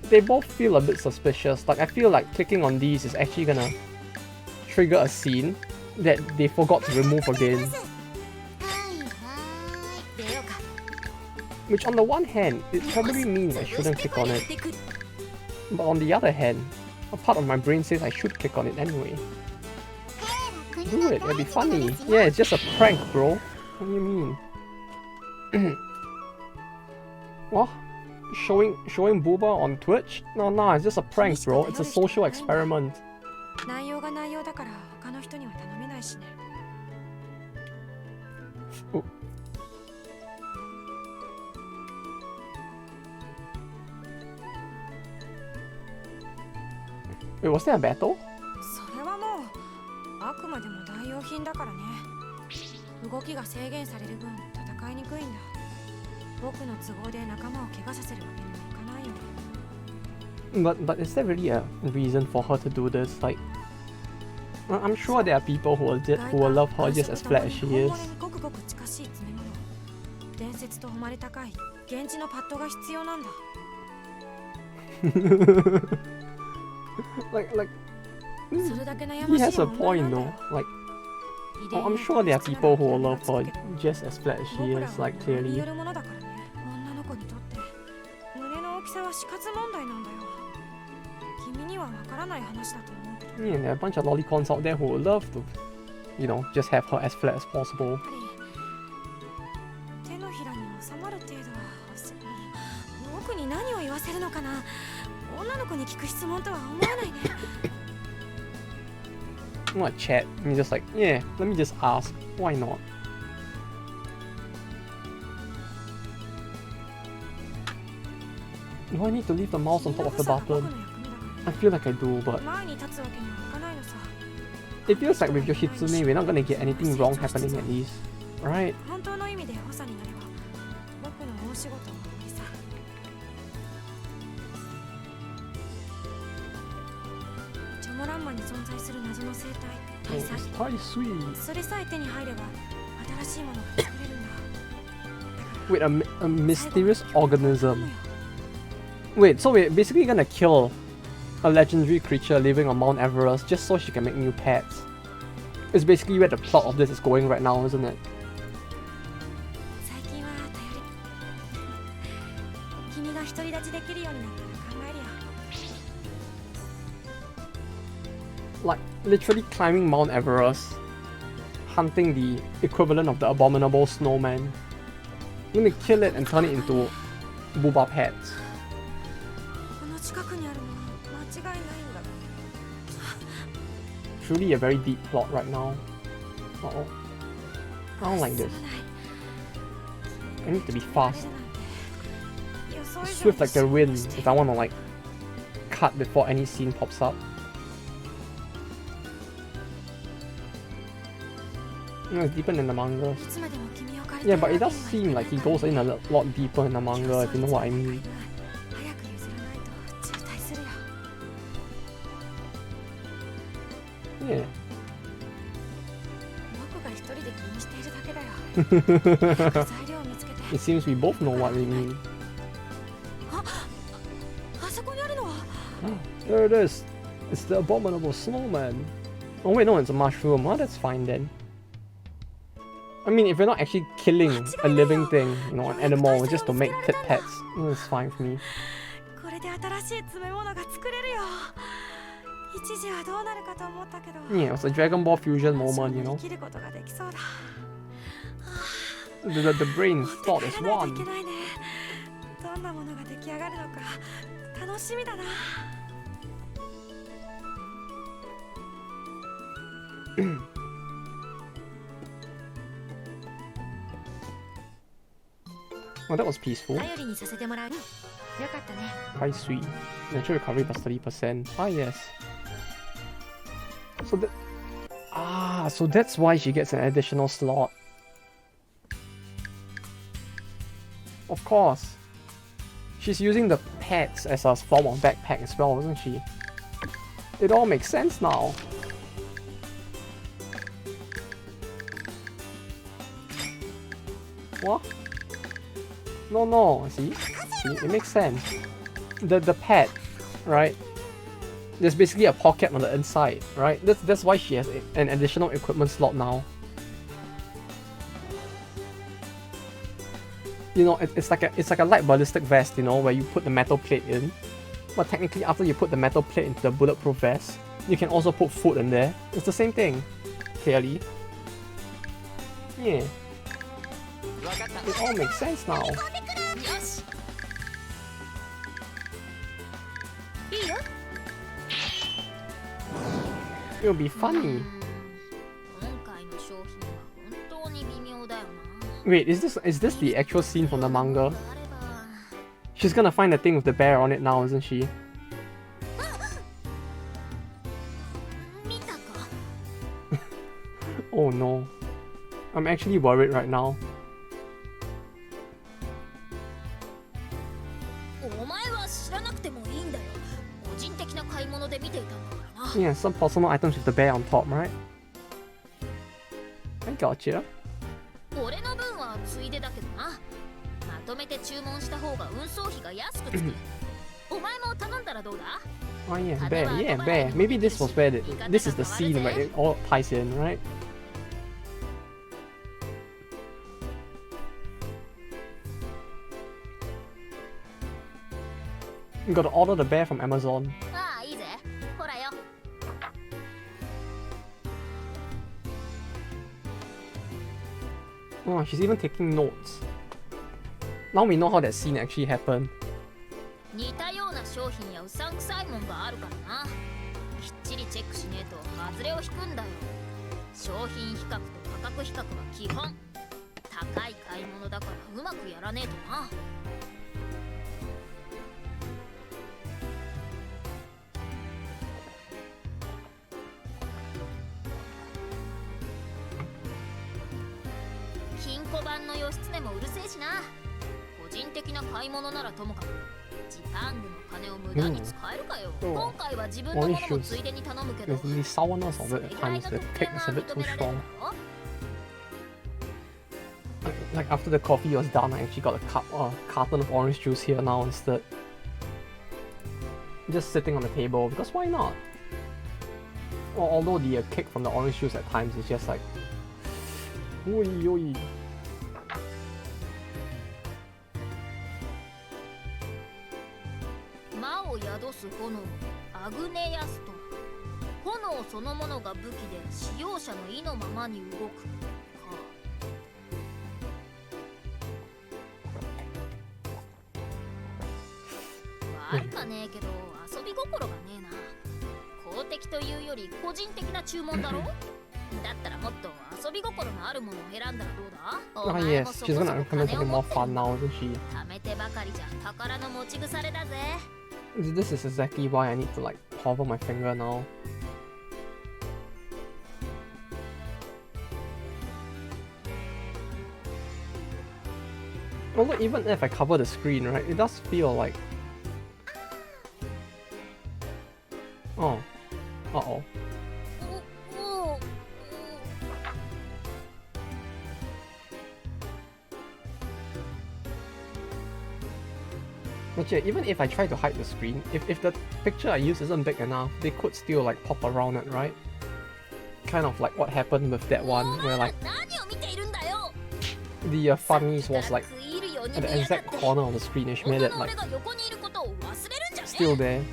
they both feel a bit suspicious. Like I feel like clicking on these is actually gonna trigger a scene that they forgot to remove again. Which on the one hand, it probably means I shouldn't click on it. But on the other hand, a part of my brain says I should click on it anyway. Do it, it'll be funny. Yeah, it's just a prank, bro. What do you mean? What? Showing booba on Twitch? No, it's just a prank, bro. It's a social experiment. Oh. Wait, was there a battle? それはもうあくまでも代用品だからね。動きが制限される分戦いにくいんだ。僕の都合で仲間を怪我させるわけにはいかないよ。But is there really a reason for her to do this? Like, I'm sure there are people who will love her just as flat as she is. ごくごく近しい詰め物。伝説と誉れ高い現地のパッドが必要なんだ。like, he has a point though. Like, I'm sure there are people who will love her just as flat as she is. Like, clearly. Yeah, there are a bunch of lollicons out there who would love to, you know, just have her as flat as possible. 手のひらに収まる程度は僕に何を言わせるのかな。女の子に聞く質問とは思えないね。I'm gonna chat and just like, yeah, let me just ask. Why not? Do I need to leave the mouse on top of the button? I feel like I do, but it feels like with Yoshitsune, we're not gonna get anything wrong happening at least, right? Oh, it's quite sweet. Wait, a mysterious organism. Wait, so we're basically gonna kill a legendary creature living on Mount Everest just so she can make new pets. It's basically where the plot of this is going right now, isn't it? Like, literally climbing Mount Everest, hunting the equivalent of the abominable snowman. I'm gonna kill it and turn it into booba pets. Truly a very deep plot right now. Uh-oh. I don't like this. I need to be fast. Swift like the wind if I want to like cut before any scene pops up. It's deeper than the manga. Yeah, but it does seem like he goes in a lot deeper in the manga, if you know what I mean. Yeah. It seems we both know what we mean. There it is! It's the abominable snowman! Oh wait, no, it's a mushroom. Oh, that's fine then. I mean, if you're not actually killing a living thing, you know, an animal, just to make pets, it's fine for me. Yeah, it was a Dragon Ball fusion moment, you know. The brain thought is one. Well, that was peaceful. Quite sweet. Natural recovery plus 30%. Ah, yes. So that's why she gets an additional slot. Of course. She's using the pets as a form of backpack as well, isn't she? It all makes sense now. What? No, see, it makes sense. The pet, right? There's basically a pocket on the inside, right? That's why she has an additional equipment slot now. you know, it's like a light ballistic vest, you know, where you put the metal plate in. But technically, after you put the metal plate into the bulletproof vest, you can also put food in there. It's the same thing, clearly. Yeah. It all makes sense now. よし いいよ It'll be funny. 今回の商品は本当に微妙だよな Wait, is this the actual scene from the manga? あれば She's gonna find the thing with the bear on it now, isn't she? 見たか Oh no. I'm actually worried right now. お前は知らなくてもいいんだよ個人的な買い物で見ていたんだからな Yeah, some personal items with the bear on top, right? I gotcha. 俺の分はついでだけどなまとめて注文した方が運送費が安くつくお前も頼んだらどうだ Oh yeah, bear. Yeah, bear. Maybe this was where this is the scene where it all ties in, right? You gotta order the bear from Amazon. ああいいぜほらよ Oh, she's even taking notes. Now we know how that scene actually happened. 似たような商品やうさんくさいもんがあるからなきっちりチェックしねえと外れを引くんだよ商品比較と価格比較は基本高い買い物だからうまくやらねえとな 金庫版の義経もうるせえしな個人的な買い物ならともかくジパングの金を無駄に使えるかよ、今回は自分のものもついでに頼むけど There's the sourness of it at times. The kick is a bit too strong. Like after the coffee was done, I actually got a carton of orange juice here now instead. Just sitting on the table because why not? Although the kick from the orange juice at times is just like, oi oi. 魔を宿す炎アグネヤスと炎そのものが武器で使用者の意のままに動くか悪かねえけど遊び心がねえな公的というより個人的な注文だろだったらもっと遊び心のあるものを選んだらどうだ Ah yes, she's gonna recommend something more fun now, isn't she? 貯めてばかりじゃ宝の持ち腐れだぜ This is exactly why I need to like hover my finger now. Although even if I cover the screen, right, it does feel like... Oh. Uh-oh. But yeah, even if I try to hide the screen, if the picture I use isn't big enough, they could still like pop around it, right? Kind of like what happened with that one, where like the funnies was like at the exact corner of the screen, which made it like still there.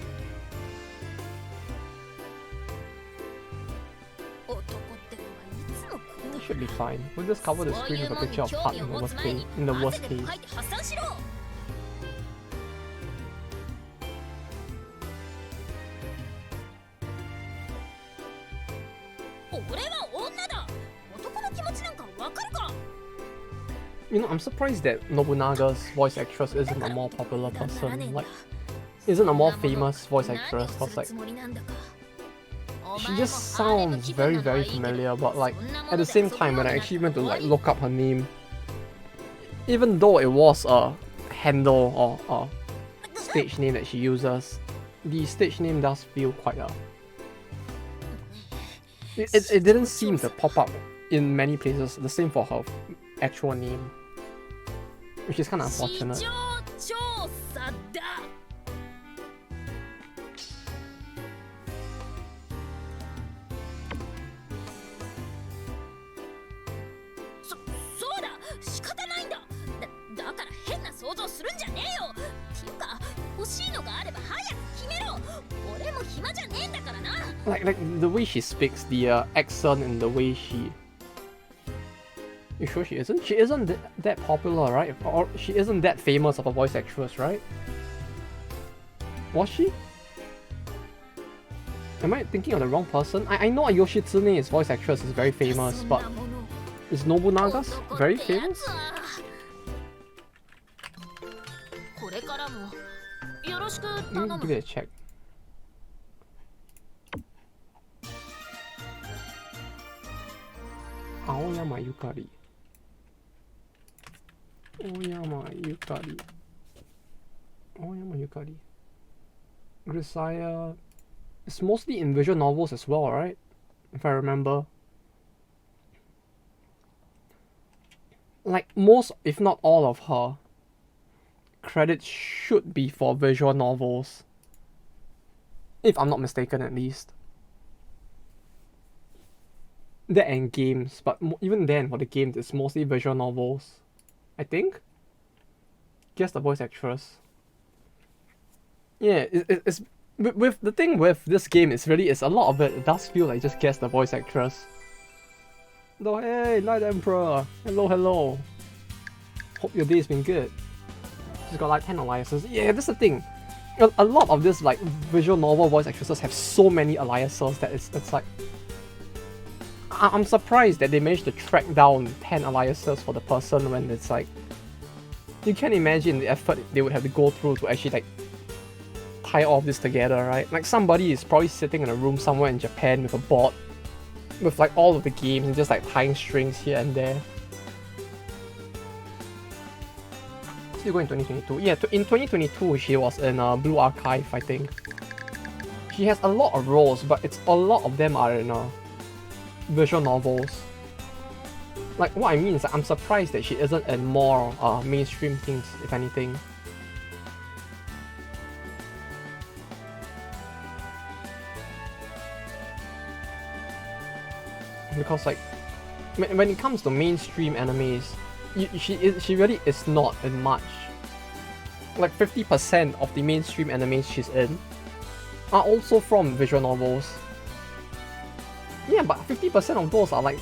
It should be fine. We'll just cover the screen with a picture of Putt in the worst case. In the worst case. 俺は女だ。男の気持ちなんかわかるか。 You know, I'm surprised that Nobunaga's voice actress isn't a more popular person. Like, isn't a more famous voice actress. Cause like, she just sounds very, very familiar. But like, at the same time, when I actually went to like look up her name, even though it was a handle or a stage name that she uses, the stage name does feel quite a... It didn't seem to pop up in many places, the same for her actual name, which is kind of unfortunate. るんじゃねえよ。ていうか欲しいのがあれば早く決めろ。俺も暇じゃねえんだからな。Like the way she speaks, the accent and the way she. You sure she isn't? She isn't that popular, right? Or she isn't that famous of a voice actress, right? Was she? Am I thinking of the wrong person? I know Yoshitsune's voice actress is very famous, but is Nobunaga's very famous? これからもよろしく Let 頼 me む。 give it a check. Aoyama Yukari. Aoyama Yukari. Grisaya. It's mostly in visual novels as well, right? If I remember. Like most, if not all of her credits should be for visual novels. If I'm not mistaken, at least. That and games, but even then, for the games, it's mostly visual novels. I think? Guess the voice actress. Yeah, it's with the thing with this game is really a lot of it does feel like just guess the voice actress. Oh hey, Night Emperor! Hello. Hope your day's been good. She's got like 10 aliases. Yeah, that's the thing. A lot of this like visual novel voice actresses have so many aliases that it's like I'm surprised that they managed to track down 10 aliases for the person when it's like you can't imagine the effort they would have to go through to actually like tie all of this together, right? Like somebody is probably sitting in a room somewhere in Japan with a board with like all of the games and just like tying strings here and there. Still going in 2022. Yeah, in 2022 she was in Blue Archive, I think. She has a lot of roles, but a lot of them are in visual novels. Like what I mean is that I'm surprised that she isn't in more mainstream things, if anything. Because like when it comes to mainstream animes, she really is not in much. Like 50% of the mainstream animes she's in are also from visual novels. Yeah, but 50% of those are like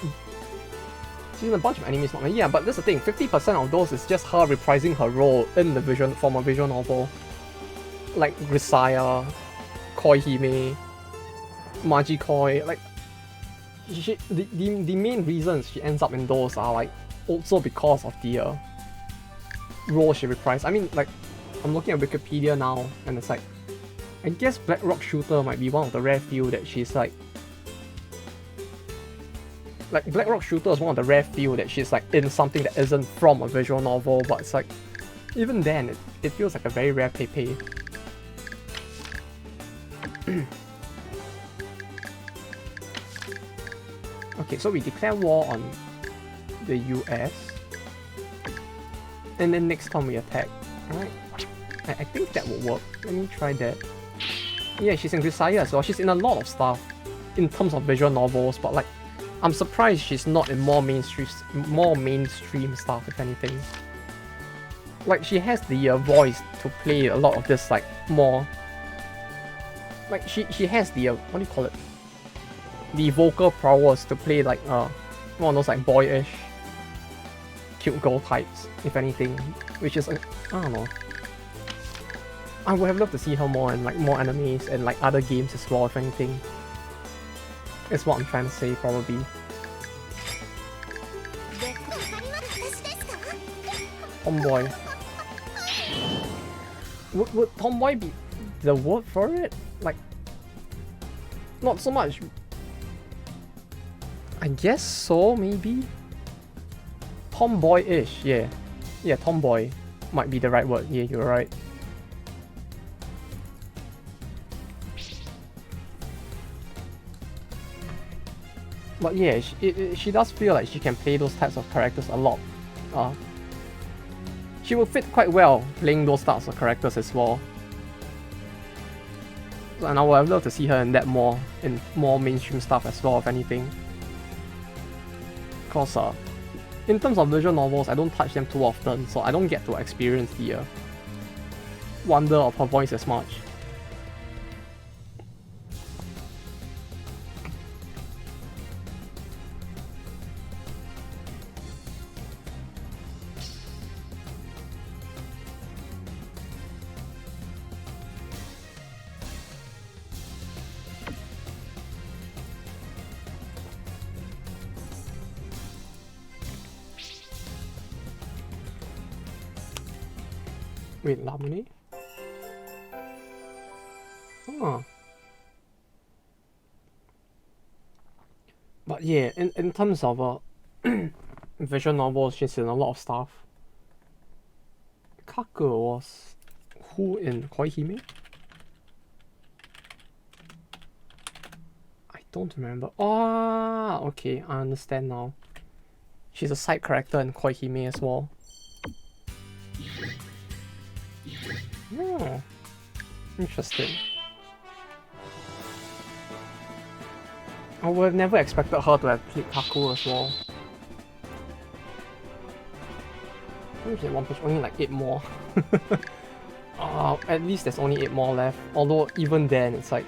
she's in a bunch of animes, not yeah, but that's the thing. 50% of those is just her reprising her role in the from a visual novel, like Grisaya, Koihime, Magikoi, like. The main reasons she ends up in those are like also because of the role she reprised. I mean, like I'm looking at Wikipedia now and it's like I guess Black Rock Shooter might be one of the rare few that she's like Black Rock Shooter is one of the rare few that she's like in something that isn't from a visual novel, but it's like even then it feels like a very rare Pepe. Okay, so we declare war on the US, and then next time we attack. Alright, I think that will work. Let me try that. Yeah, she's in Grisaya as well. She's in a lot of stuff in terms of visual novels, but like, I'm surprised she's not in more mainstream stuff, if anything. Like, she has the voice to play a lot of this, like, more... Like, she has the, what do you call it? The vocal prowess to play like one of those like boyish cute girl types, if anything, which is I don't know. I would have loved to see her more in like more animes and like other games as well, if anything. That's what I'm trying to say, probably. Tomboy. Would tomboy be the word for it? Like, not so much. I guess so, maybe? Tomboy-ish, yeah. Yeah, tomboy might be the right word. Yeah, you're right. But yeah, she does feel like she can play those types of characters a lot. She will fit quite well playing those types of characters as well. And I would have loved to see her in that more mainstream stuff as well, if anything. Because in terms of visual novels, I don't touch them too often, so I don't get to experience the wonder of her voice as much. Wait, Lamune? Huh. But yeah, in terms of visual novels, she's in a lot of stuff. Kaku was who in Koihime? I don't remember. Ah, okay, I understand now. She's a side character in Koihime as well. Oh, interesting. I would have never expected her to have played Kaku as well. Maybe One Punch, only like 8 more. At least there's only 8 more left. Although even then, it's like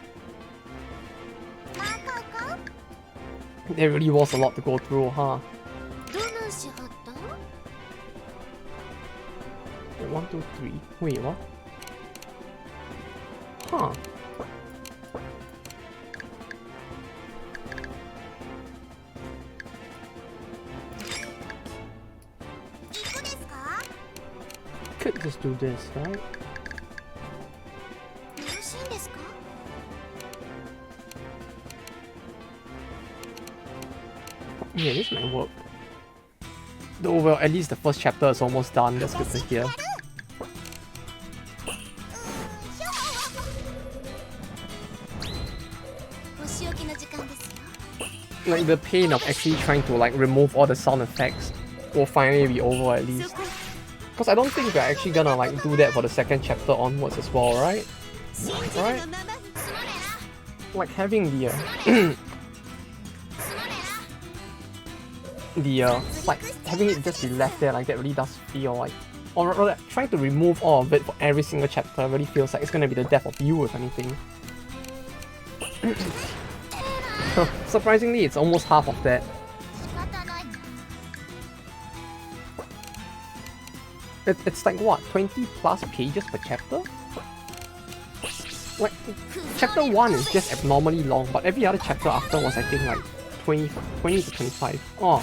there really was a lot to go through, huh? Wait, 1, 2, 3. Wait, what? Huh. Could just do this, right? Yeah, this might work. Though, well, at least the first chapter is almost done. That's good to hear. Like the pain of actually trying to like remove all the sound effects will finally be over at least. Because I don't think we're actually gonna like do that for the second chapter onwards as well, right? Right? Like having the like having it just be left there like that really does feel like, or rather trying to remove all of it for every single chapter really feels like it's gonna be the death of you if anything. Surprisingly, it's almost half of that. It's like what, 20 plus pages per chapter? Like, chapter 1 is just abnormally long, but every other chapter after was I think like 20 to 25. Oh,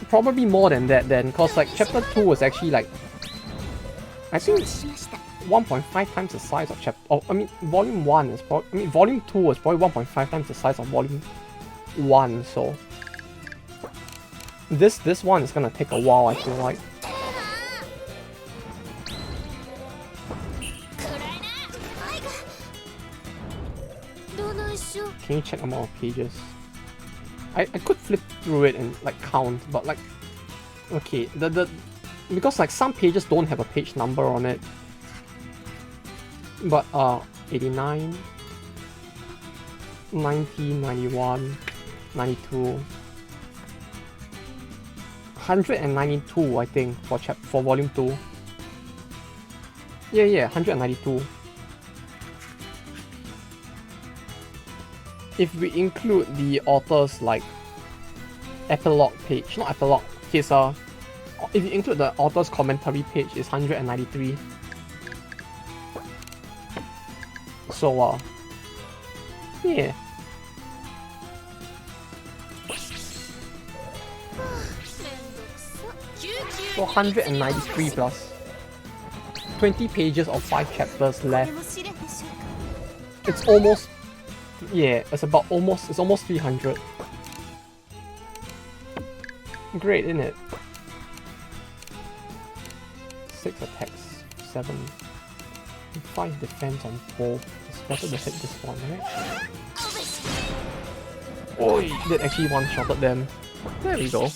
probably more than that then, cause like chapter 2 was actually like, I think 1.5 times the size of chapter. Oh, I mean, volume 1 is probably. I mean, volume 2 was probably 1.5 times the size of volume 1. So this one is gonna take a while, I feel like. Can you check amount of pages? I could flip through it and like count, but like, okay, because like some pages don't have a page number on it. But 89, 90, 91, 92, 192 I think for volume 2. Yeah, 192. If we include the author's like epilogue page, not epilogue, his if you include the author's commentary page, it's 193. So yeah. So 193 plus 20 pages of 5 chapters left. It's almost, yeah, it's almost 300. Great, isn't it? 6 attacks, 7, 5 defense on both. It's better to hit this one, right? Oh, that actually one-shotted them. There we go.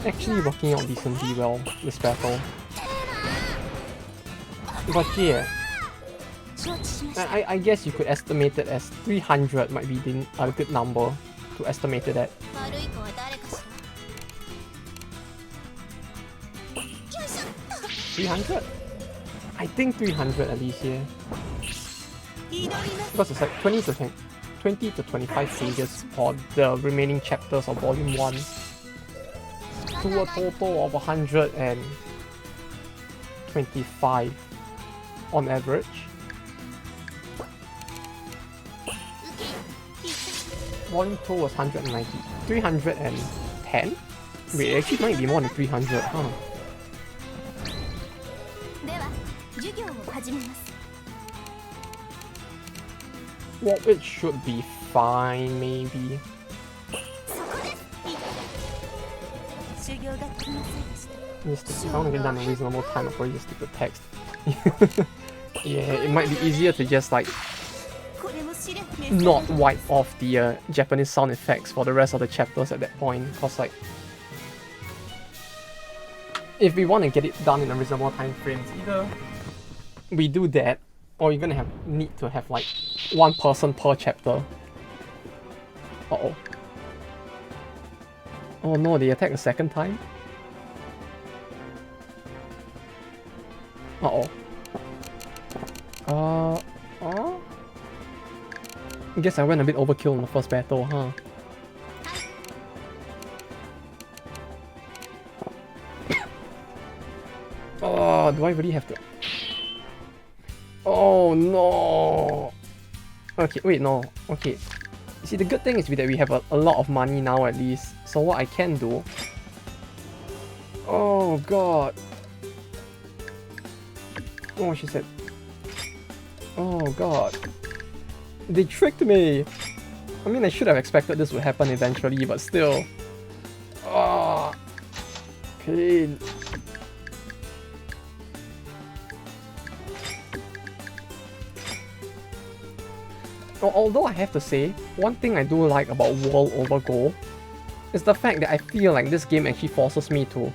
Actually working out decently well, this battle. But yeah, I guess you could estimate it as 300 might be a good number to estimate it at. 300? I think 300 at least, yeah. Because it's like 20 to 25 pages for the remaining chapters of volume 1. To a total of 125 on average. Volume 2 was 190. 310? Wait, it actually might be more than 300, huh? Well, it should be fine, maybe. Just I want to get done in a reasonable time before you stick the text. Yeah, it might be easier to just like not wipe off the Japanese sound effects for the rest of the chapters at that point, because like if we want to get it done in a reasonable time frames, either we do that or you're gonna need to have like one person per chapter. Uh-oh. Oh no, they attack a second time? Uh-oh. I guess I went a bit overkill in the first battle, huh? Oh, do I really have to? Oh no! Okay, wait, no. Okay. See, the good thing is that we have a lot of money now at least. So what I can do... Oh god. Oh, she said... Oh god. They tricked me! I mean, I should have expected this would happen eventually, but still. Oh. Okay. Although I have to say, one thing I do like about World over Gold is the fact that I feel like this game actually forces me to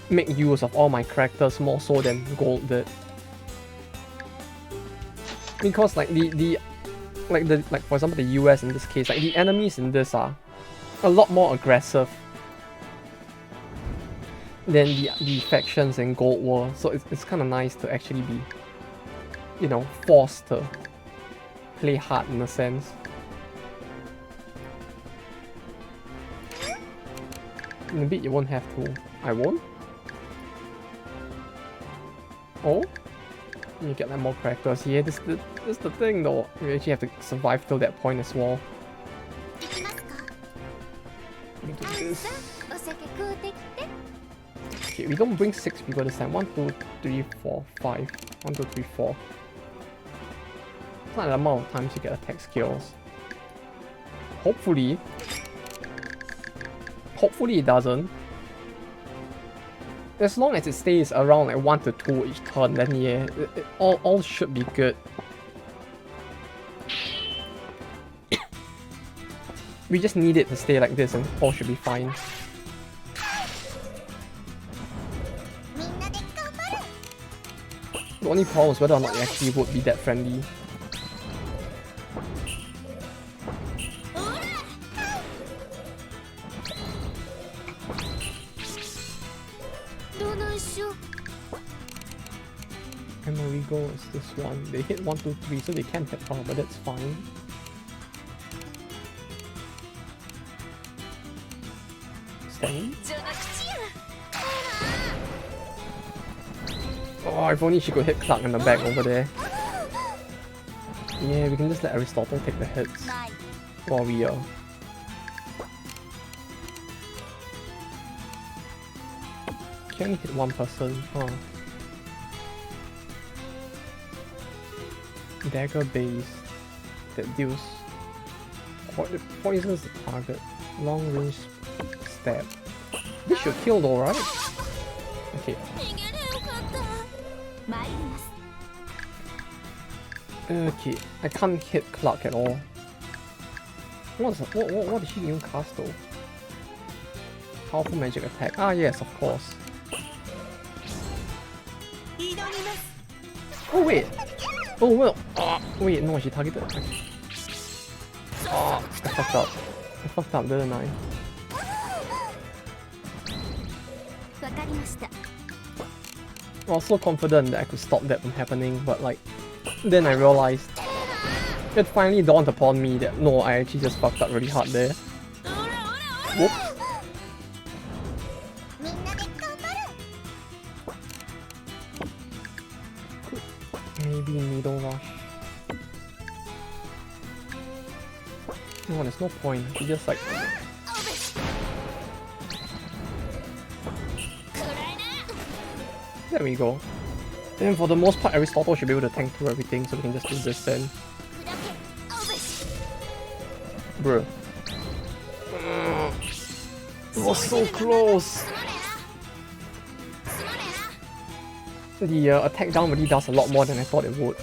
make use of all my characters more so than Gold did. Because like like for example the US in this case, like the enemies in this are a lot more aggressive than the factions in Gold War, so it's kind of nice to actually be, you know, forced to play hard in a sense. In a bit you won't have to. I won't? Oh? You get like more characters. Yeah, this is the thing though. You actually have to survive till that point as well. Do this. Okay, we don't bring 6 people this time. 1, 2, 3, 4, 5. 1, 2, 3, 4. It's not the amount of times you get attack skills. Hopefully it doesn't. As long as it stays around like 1 to 2 each turn, then yeah, it all should be good. We just need it to stay like this and all should be fine. The only problem is whether or not it actually would be that friendly. Amerigo is this one. They hit 1, 2, 3, so they can hit her, but that's fine. Stain? Oh, if only she could hit Clark in the back over there. Yeah, we can just let Aristotle take the hits while we can only hit one person, huh? Dagger base that deals poisons the target. Long range stab. This should kill though, right? Okay. Okay, I can't hit Clark at all. What did she even cast though? Powerful magic attack. Ah yes, of course. Oh wait! Oh well! Wait, no, she targeted. I fucked up. I fucked up, didn't I? I was so confident that I could stop that from happening, but like, then I realized, it finally dawned upon me that no, I actually just fucked up really hard there. Whoops. みんなで頑張る。 Maybe middle rush. No, there's no point. You just like... There we go. Then for the most part, Aristotle should be able to tank through everything, so we can just do this then. Bruh. It was so close! The attack down really does a lot more than I thought it would.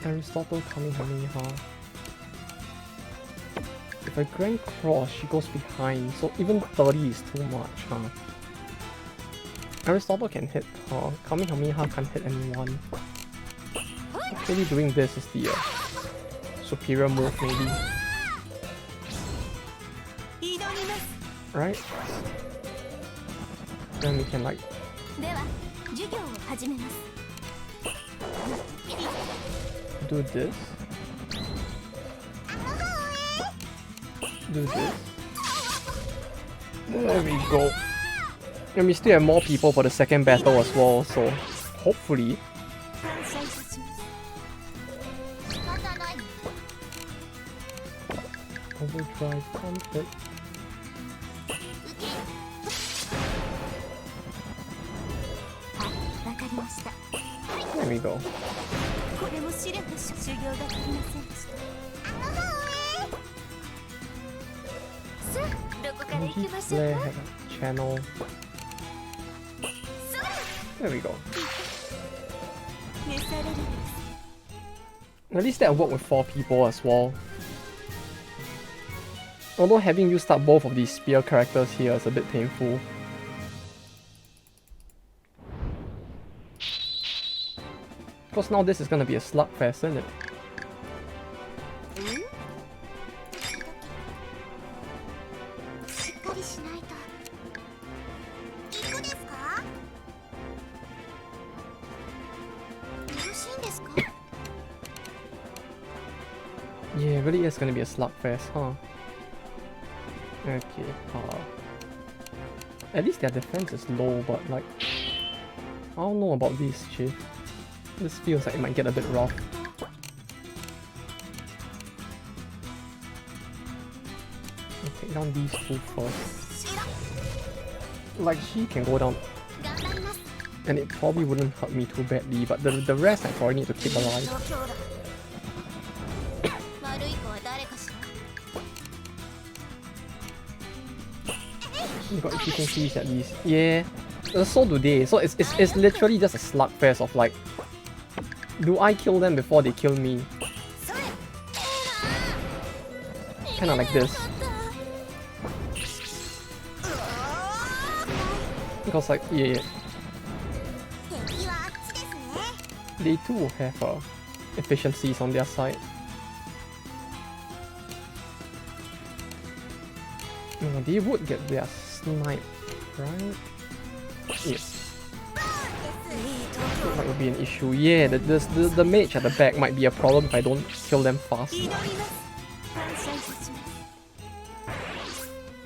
Aristotle Kamehameha. If I Grand Cross, she goes behind, so even 30 is too much, huh? Aristotle can hit her, Kamehameha can't hit anyone. Maybe doing this is the superior move, maybe. Right? Then we can like... do this. Do this. There we go. And we still have more people for the second battle as well, so hopefully. Overdrive conflict. There we go. Flare had a channel. There we go. At least that worked with 4 people as well. Although having you start both of these spear characters here is a bit painful. Because now this is gonna be a slugfest, isn't it? Yeah, it really is gonna be a slugfest, huh? Okay, at least their defense is low, but like... I don't know about this, Chief. This feels like it might get a bit rough. I'll take down these 2 first. Like, she can go down. And it probably wouldn't hurt me too badly, but the rest I probably need to keep alive. You got efficiencies at least. Yeah. So do they. So it's literally just a slugfest of like, do I kill them before they kill me? Kinda like this. Because like, yeah. They too have efficiencies on their side. No, they would get their snipe, right? Yes. That would be an issue. Yeah, the mage at the back might be a problem if I don't kill them fast.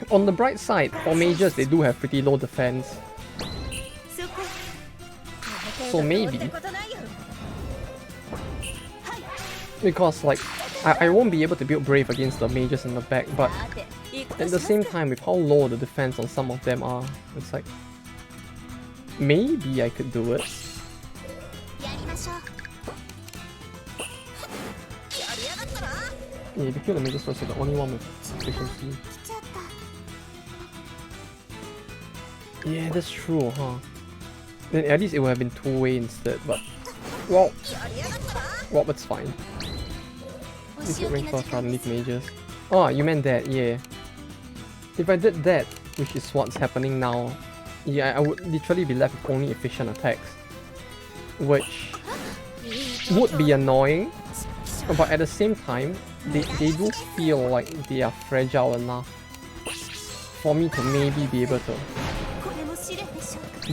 On the bright side, for mages they do have pretty low defense. So maybe. Because like, I won't be able to build brave against the mages in the back, but at the same time, with how low the defense on some of them are, it's like, maybe I could do it. Yeah, if you kill the mages first, you're the only one with efficiency. Yeah, that's true, huh? Then at least it would have been 2-way instead, but... Well, it's fine. You should rank first rather than leave mages. Oh, you meant that, yeah. If I did that, which is what's happening now, yeah, I would literally be left with only efficient attacks. Which would be annoying, but at the same time, they do feel like they are fragile enough for me to maybe be able to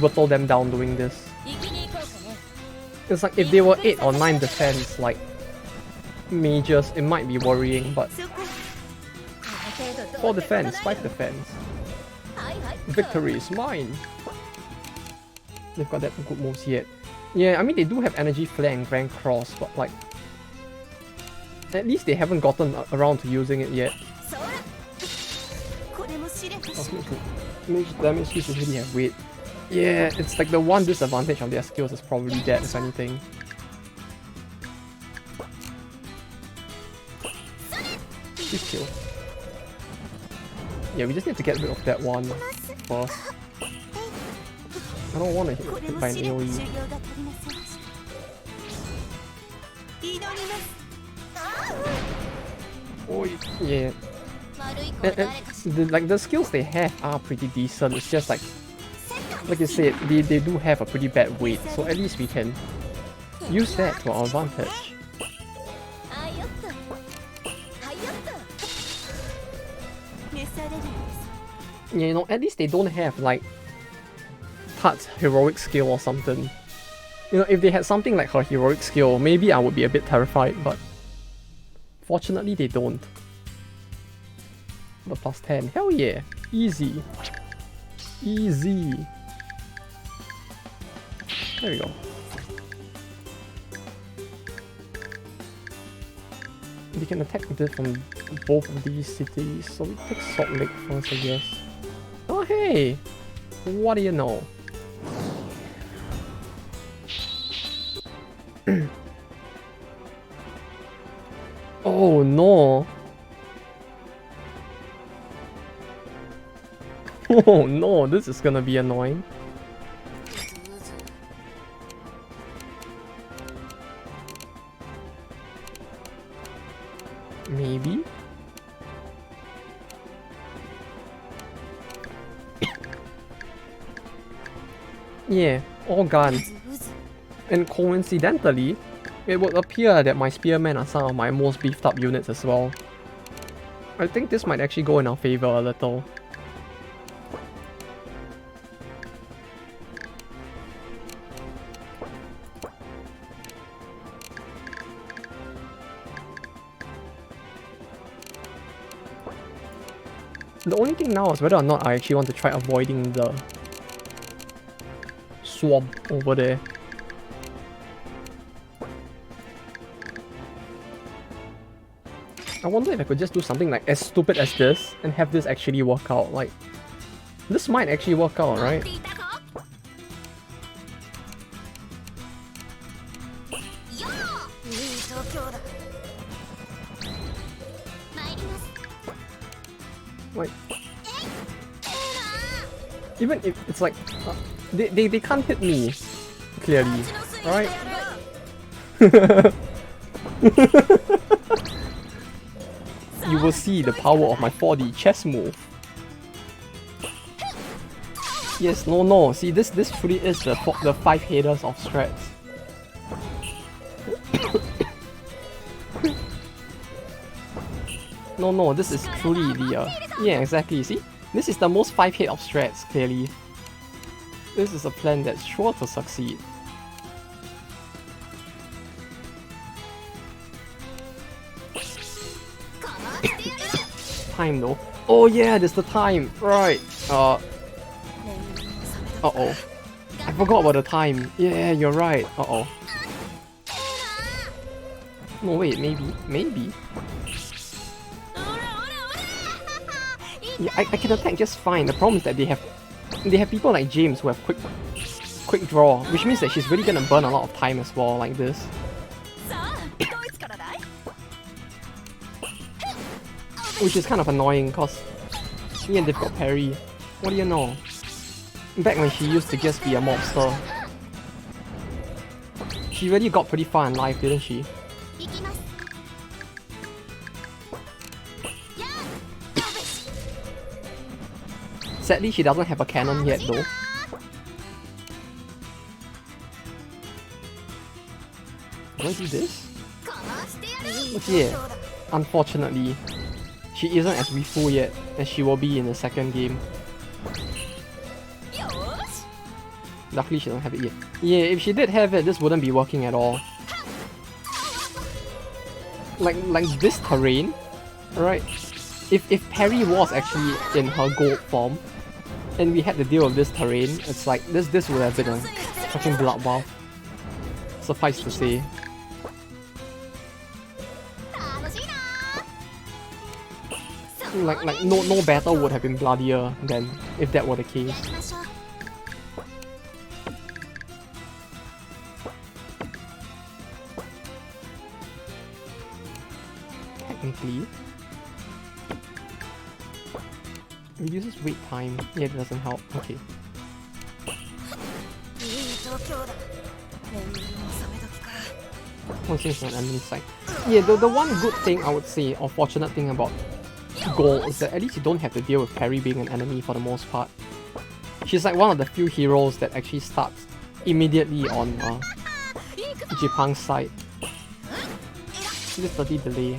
whittle them down doing this. It's like if they were 8 or 9 defense, like mages, it might be worrying, but 4 defense, 5 defense. Victory is mine. They've got that good moves yet. Yeah, I mean they do have energy flare and grand cross, but like at least they haven't gotten around to using it yet. Mage damage skills usually have weight. Yeah, it's like the one disadvantage of their skills is probably that, if anything. Please kill. Yeah, we just need to get rid of that one first. I don't want to hit by an AoE. Oh yeah. And the skills they have are pretty decent. It's just like you said, they do have a pretty bad weight, so at least we can use that to our advantage. Yeah, you know, at least they don't have like Tat's heroic skill or something. You know, if they had something like her heroic skill, maybe I would be a bit terrified, but fortunately they don't. The plus 10, hell yeah, easy. Easy. There we go. We can attack this from both of these cities, so we take Salt Lake first, I guess. Oh hey! What do you know? Oh no! Oh no, this is gonna be annoying. Maybe? Yeah, all gone. And coincidentally, it would appear that my spearmen are some of my most beefed up units as well. I think this might actually go in our favor a little. The only thing now is whether or not I actually want to try avoiding the swamp over there. I wonder if I could just do something like as stupid as this and have this actually work out. Like, this might actually work out, right? Like, even if it's like they can't hit me clearly, right? You will see the power of my 4D chess move. Yes, no. See, this truly is the 5 headers of strats. No, this is truly the yeah, exactly. See, this is the most 5 head of strats. Clearly, this is a plan that's sure to succeed. Time though. Oh yeah, there's the time. Right. Uh-oh. I forgot about the time. Yeah, you're right. Uh-oh. No, wait, maybe. Yeah, I can attack just fine. The problem is that they have people like James who have quick draw, which means that she's really gonna burn a lot of time as well, like this. Which is kind of annoying because me and they've got parry. What do you know? Back when she used to just be a mobster, she really got pretty far in life, didn't she? Sadly, she doesn't have a cannon yet though. Do I do this? Look here. unfortunately, she isn't as full yet as she will be in the second game. Luckily she don't have it yet. Yeah, if she did have it, this wouldn't be working at all. Like this terrain, right? If Perry was actually in her gold form, and we had to deal with this terrain, it's like this would have been a fucking bloodbath. Suffice to say. Like no battle would have been bloodier than if that were the case. Technically, reduces wait time. Yeah, it doesn't help. Okay. Once it's on enemy side. Yeah, the one good thing I would say, or fortunate thing about Gold is that at least you don't have to deal with Perry being an enemy for the most part. She's like one of the few heroes that actually starts immediately on Jipang's side. Just 30 delay.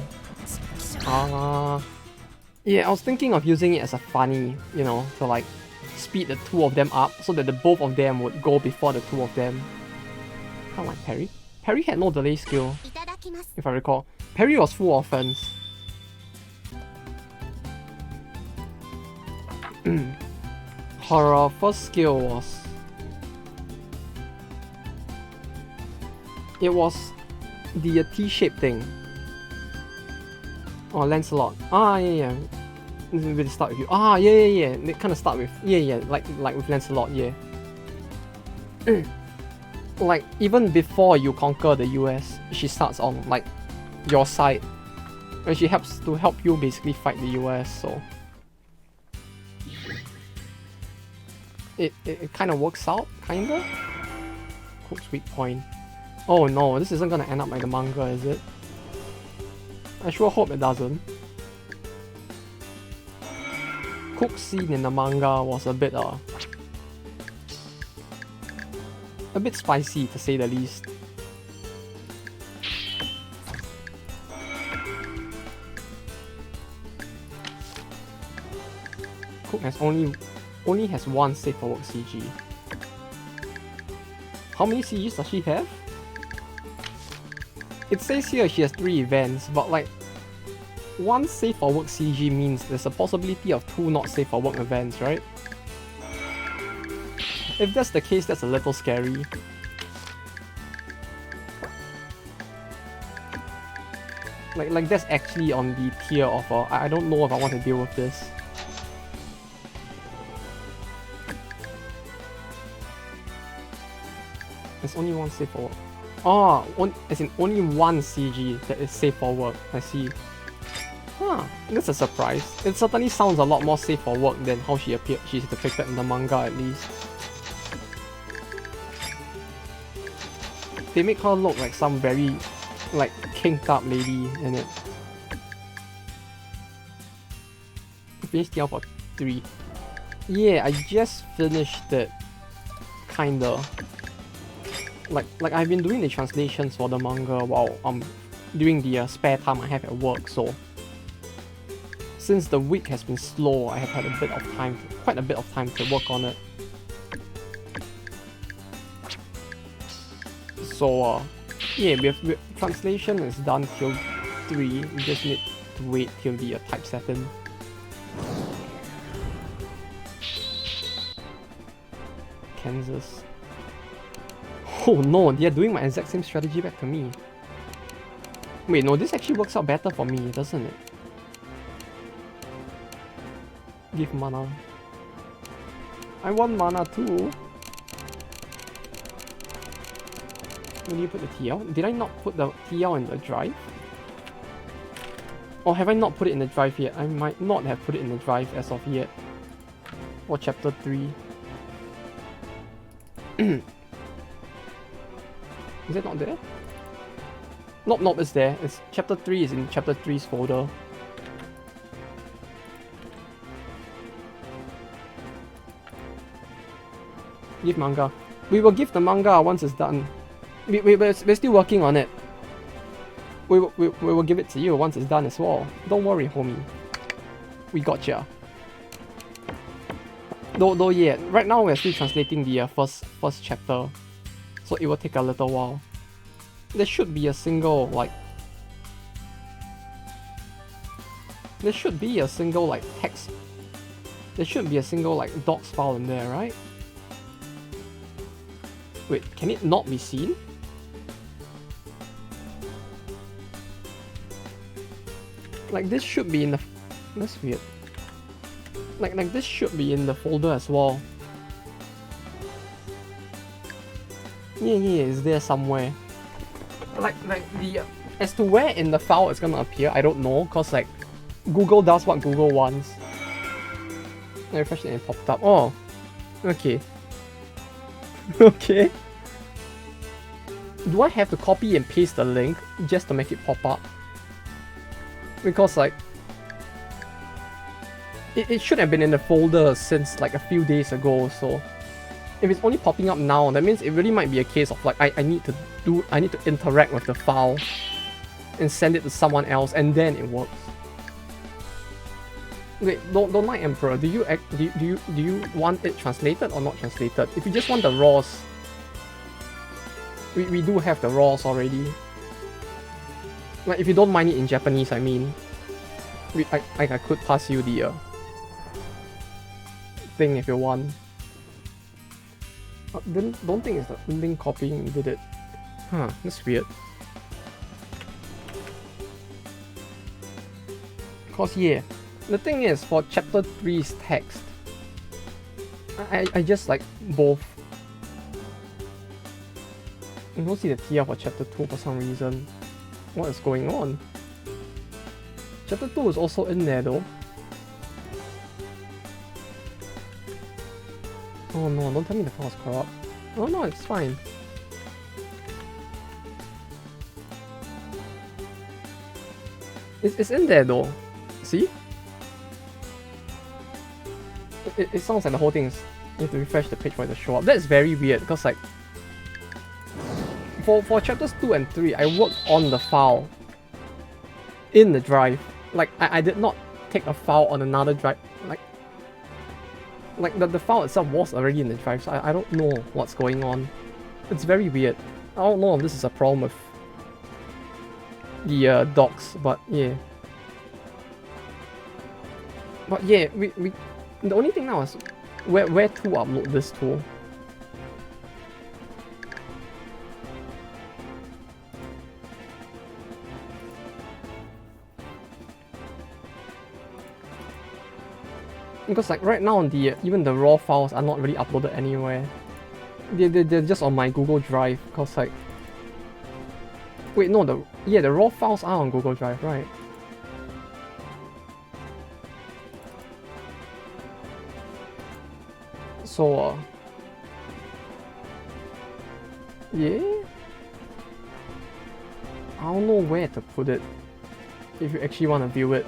Yeah, I was thinking of using it as a funny, you know, to like speed the two of them up so that the both of them would go before the two of them. Kind of like Perry. Perry had no delay skill, if I recall. Perry was full offense. Her first skill was... It was the T-shaped thing. Oh, Lancelot. Yeah. This will really start with you. Yeah. They kind of start with... Yeah, like with Lancelot, yeah. Like, even before you conquer the US, she starts on, like, your side. And she helps to help you basically fight the US, so... It kind of works out, kinda? Cook's weak point. Oh no, this isn't gonna end up like the manga, is it? I sure hope it doesn't. Cook's scene in the manga was a bit spicy, to say the least. Cook has only has one safe for work CG. How many CGs does she have? It says here she has 3 events, but like, one safe for work CG means there's a possibility of 2 not safe for work events, right? If that's the case, that's a little scary. Like that's actually on the tier of I don't know if I want to deal with this. There's only one safe for work. As in only one CG that is safe for work. I see. Huh, that's a surprise. It certainly sounds a lot more safe for work than how she's depicted in the manga, at least. They make her look like some very, like, kinked up lady in it. Finished the for 3. Yeah, I just finished it. Kinda. Like I've been doing the translations for the manga while during the spare time I have at work, so since the week has been slow, I have had quite a bit of time to work on it. So yeah, translation is done till 3. We just need to wait till the typesetting. Kansas. Oh no, they're doing my exact same strategy back to me. Wait, no, this actually works out better for me, doesn't it? Give mana. I want mana too. When do you put the TL? Did I not put the TL in the drive? Or have I not put it in the drive yet? I might not have put it in the drive as of yet. Or chapter 3. Is it not there? Nope, it's there. It's chapter 3 is in chapter 3's folder. Give manga. We will give the manga once it's done. We're still working on it. We will give it to you once it's done as well. Don't worry, homie. We gotcha. Though yeah, right now we're still translating the first chapter, so it will take a little while. There should be a single like text. There should be a single like docs file in there, right? Wait, can it not be seen? Like this should be in the. That's weird. Like this should be in the folder as well. Yeah, it's there somewhere. Like the as to where in the file it's gonna appear, I don't know, cause like Google does what Google wants. I refreshed it and it popped up. Oh, okay. Okay. Do I have to copy and paste the link just to make it pop up? Because like it should have been in the folder since like a few days ago, so if it's only popping up now, that means it really might be a case of like I need to interact with the file and send it to someone else and then it works. Wait, don't mind Emperor, do you want it translated or not translated? If you just want the raws, we do have the raws already. Like if you don't mind it in Japanese, I mean, I could pass you the thing if you want. Don't think it's the link copying did it. Huh, that's weird. Cause yeah, the thing is for chapter 3's text, I just like both. I don't see the TR for chapter 2 for some reason. What is going on? Chapter 2 is also in there though. Oh no, don't tell me the file is corrupt. Oh no, it's fine. It's in there though. See? It sounds like the whole thing is... You have to refresh the page for it to show up. That's very weird because like... For chapters 2 and 3, I worked on the file in the drive. Like, I did not take a file on another drive. Like the file itself was already in the drive, so I don't know what's going on. It's very weird. I don't know if this is a problem with the docs, but yeah. But yeah, we the only thing now is where to upload this to. Because like right now the even the raw files are not really uploaded anywhere. They're just on my Google Drive. Cause like, wait, no, the raw files are on Google Drive, right? So yeah, I don't know where to put it if you actually want to view it.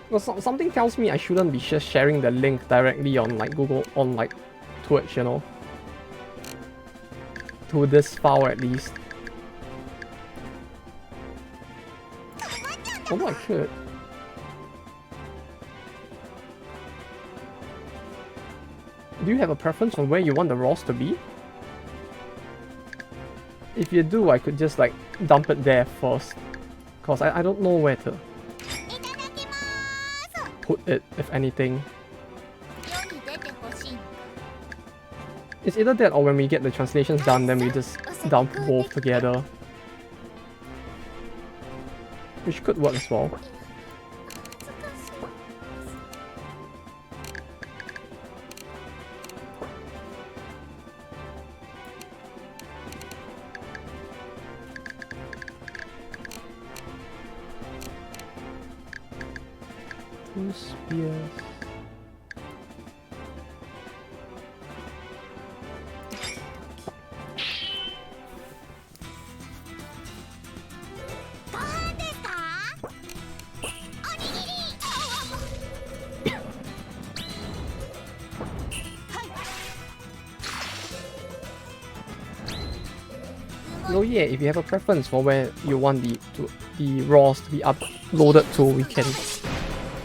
Well, something tells me I shouldn't be just sharing the link directly on like Google, on like Twitch, you know. To this file at least. Oh, I should. Do you have a preference on where you want the raws to be? If you do, I could just like dump it there first. Cause I don't know where to put it, if anything. It's either that or when we get the translations done, then we just dump both together. Which could work as well. Two spears. No, yeah, if you have a preference for where you want the raws to be uploaded to, we can.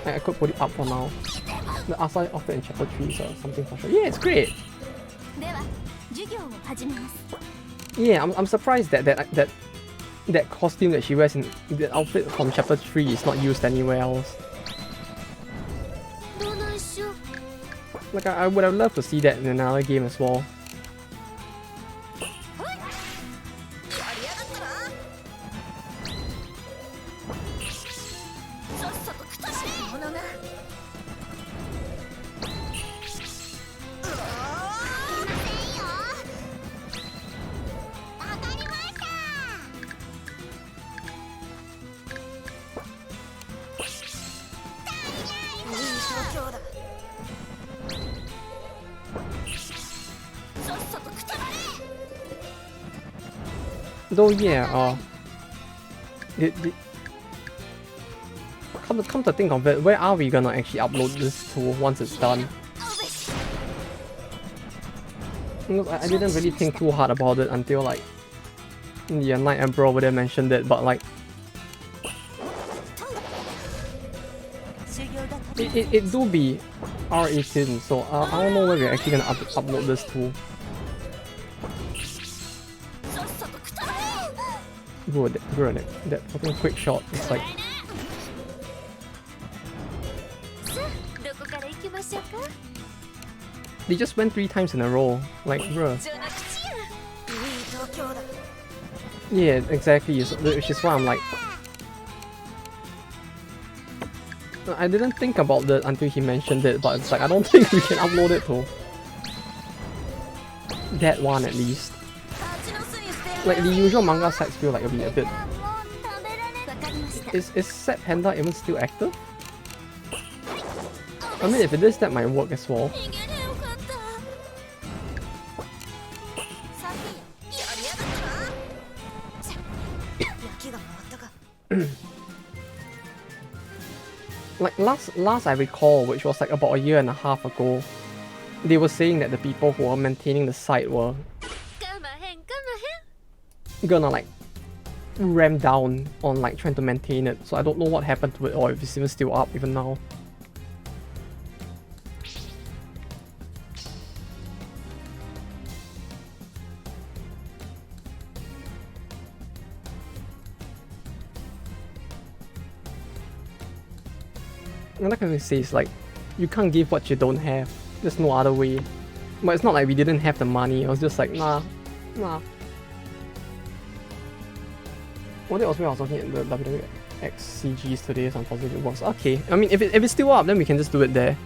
I could put it up for now. The Asai offered in chapter 3 or something for sure. Yeah, it's great. では授業を始めます Yeah, I'm surprised that costume that she wears in the outfit from chapter 3 is not used anywhere else. どないしよ Like I would have loved to see that in another game as well. さっさとくたしものがすいませんよわかりましたいい状況ださっさとくたばれ Though yeah, come to think of it, where are we gonna actually upload this to once it's done? Because I didn't really think too hard about it until like the Night Emperor over there mentioned it, but like it do be R18, so I don't know where we're actually gonna upload this to. Bro, that fucking quick shot, it's like どこから行きましょうか they just went 3 times in a row. Like, bruh. じゃなくちやいい状況だ Yeah, exactly. Which is why I'm like, I didn't think about that until he mentioned it, but it's like I don't think we can upload it to that one at least. 蜂の巣にしてやる Like the usual manga sites feel like it'll be a bit. もう食べられわかりました Is Set Panda even still active? I mean, if it is, that might work as well. 逃げてよかったさてやりやがったなちゃ焼きが回ったか Like last I recall, which was like about a year and a half ago, they were saying that the people who were maintaining the site were かまへんかまへん gonna like ramp down on like trying to maintain it. So I don't know what happened to it or if it's even still up even now. Another thing we say is like, you can't give what you don't have. There's no other way. But it's not like we didn't have the money. I was just like, nah. Well, that was when I was looking at the WWX CGs today, so unfortunately it works. Okay, I mean, if it's still up, then we can just do it there.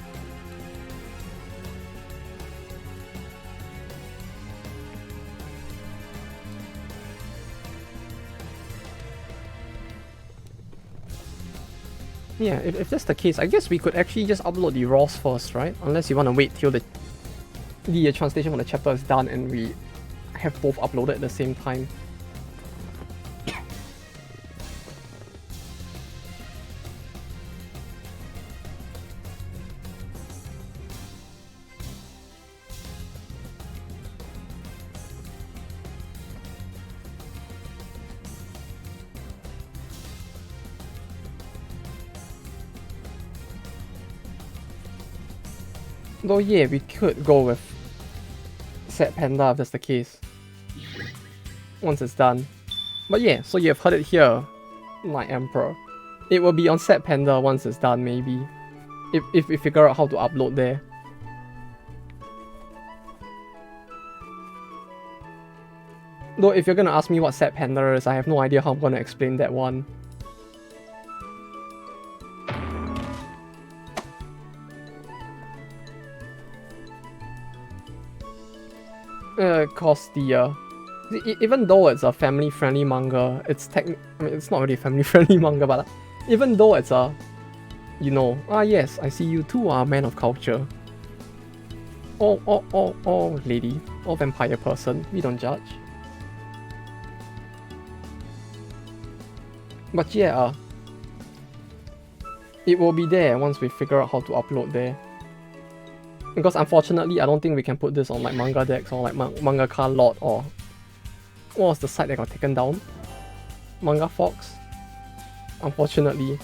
Yeah, if that's the case, I guess we could actually just upload the raws first, right? Unless you want to wait till the translation of the chapter is done and we have both uploaded at the same time. Though yeah, we could go with Set Panda if that's the case. Once it's done. But yeah, so you've heard it here, Night Emperor. It will be on Set Panda once it's done, maybe. If we figure out how to upload there. Though if you're gonna ask me what Set Panda is, I have no idea how I'm gonna explain that one. Cause even though it's a family-friendly manga, I mean, it's not really a family-friendly manga, but even though it's a, you know, yes, I see you too are a man of culture. Or lady, or vampire person, we don't judge. But yeah, it will be there once we figure out how to upload there. Because unfortunately, I don't think we can put this on like Manga Dex or like Mangaka Lot or what was the site that got taken down? Manga Fox? Unfortunately.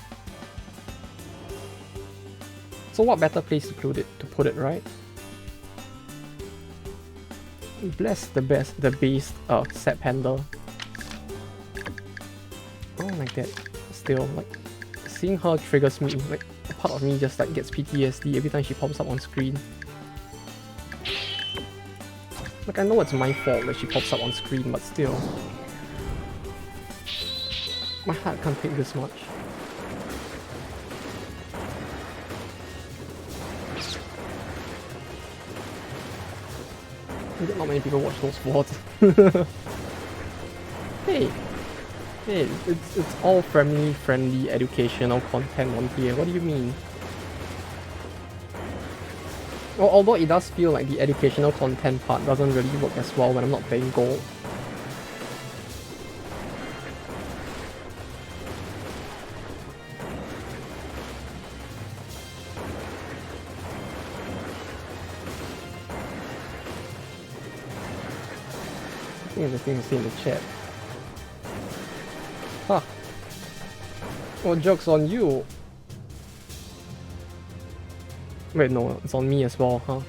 So what better place to put it, right? Bless the base set panda. I don't like that. Still, like, seeing her triggers me. Like, a part of me just like gets PTSD every time she pops up on screen. Like, I know it's my fault that she pops up on screen, but still. My heart can't take this much. Not many people watch those VODs. Hey, it's all family-friendly educational content on here. What do you mean? Well, although it does feel like the educational content part doesn't really work as well when I'm not playing gold. Interesting to see in the chat. Huh. Well, joke's on you. Wait, no, it's on me as well, huh?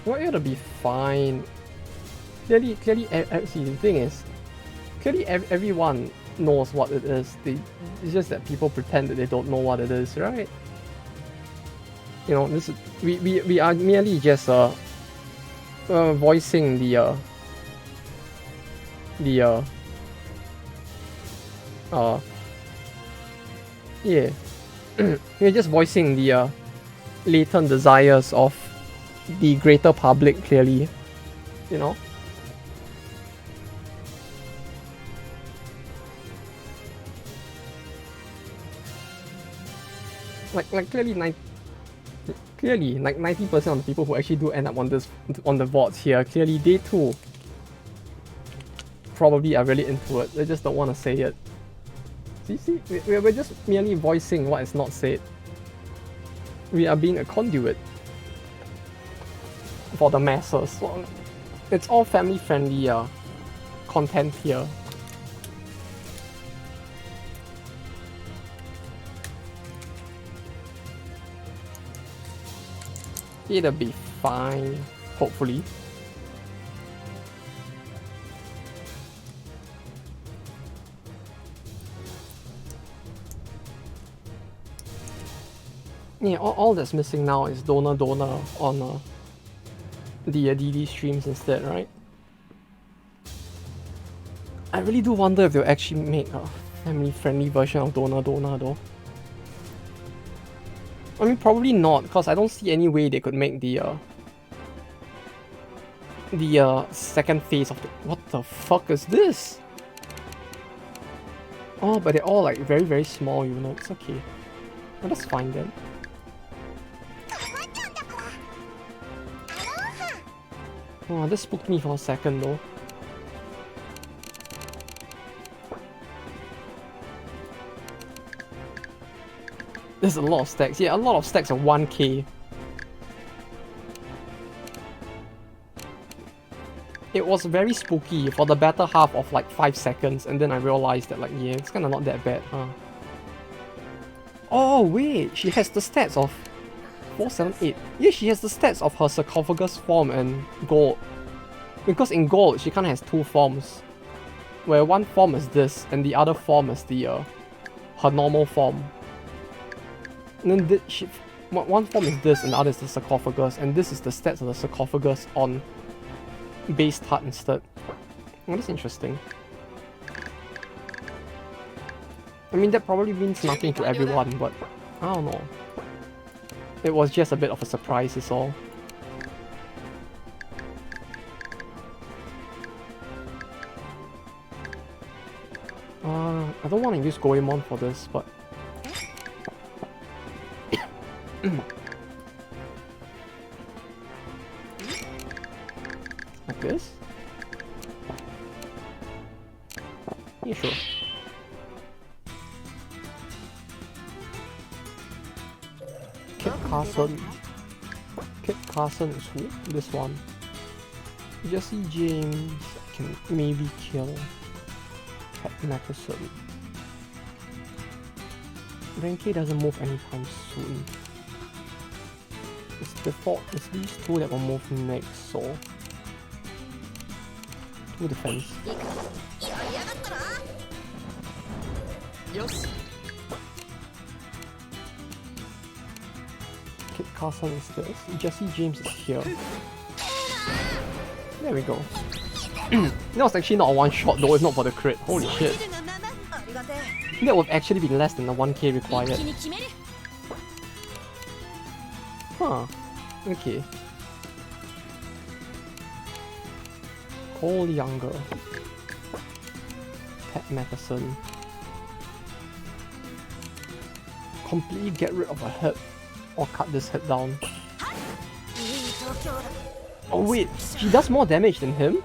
Well, it'll be fine. Clearly, see, the thing is, clearly everyone knows what it is. It's just that people pretend that they don't know what it is, right? You know, this is, we are merely just voicing the yeah, we're just voicing the latent desires of the greater public, clearly, you know. Like clearly, like 90% of the people who actually do end up on the VODs here, clearly they too probably are really into it. They just don't want to say it. See, we're just merely voicing what is not said. We are being a conduit for the masses. So it's all family-friendly content here. It'll be fine, hopefully. Yeah, all that's missing now is donor on the DD streams instead, right? I really do wonder if they'll actually make a family-friendly version of donor though. I mean, probably not, because I don't see any way they could make the second phase of the... What the fuck is this? Oh, but they're all like very, very small units. Okay. Well, that's fine then. Oh, this spooked me for a second though. There's a lot of stacks. Yeah, a lot of stacks of 1k. It was very spooky for the better half of like 5 seconds, and then I realized that like, yeah, it's kinda not that bad, huh? Oh wait, she has the stats of 478. Yeah, she has the stats of her sarcophagus form and gold. Because in gold, she kinda has 2 forms. Where one form is this, and the other form is the her normal form. And then one form is this, and the other is the sarcophagus, and this is the stats of the sarcophagus on base tart instead. Oh, that's interesting. I mean, that probably means nothing to everyone, but I don't know. It was just a bit of a surprise, is all. I don't want to use Goemon for this, but... like this? Yeah, sure. Kit Carson. Kit Carson is who? This one. Jesse James can maybe kill Pat Matheson. Renke doesn't move anytime soon. It's these two that will move next, so 2 defense. Kit Carson is this. Jesse James is here. There we go. That was actually not a one shot though, if not for the crit. Holy shit. That would have actually been less than the 1k required. Huh. Okay. Cole Younger. Pat Matheson. Completely get rid of a hip or cut this hip down. Oh wait, she does more damage than him?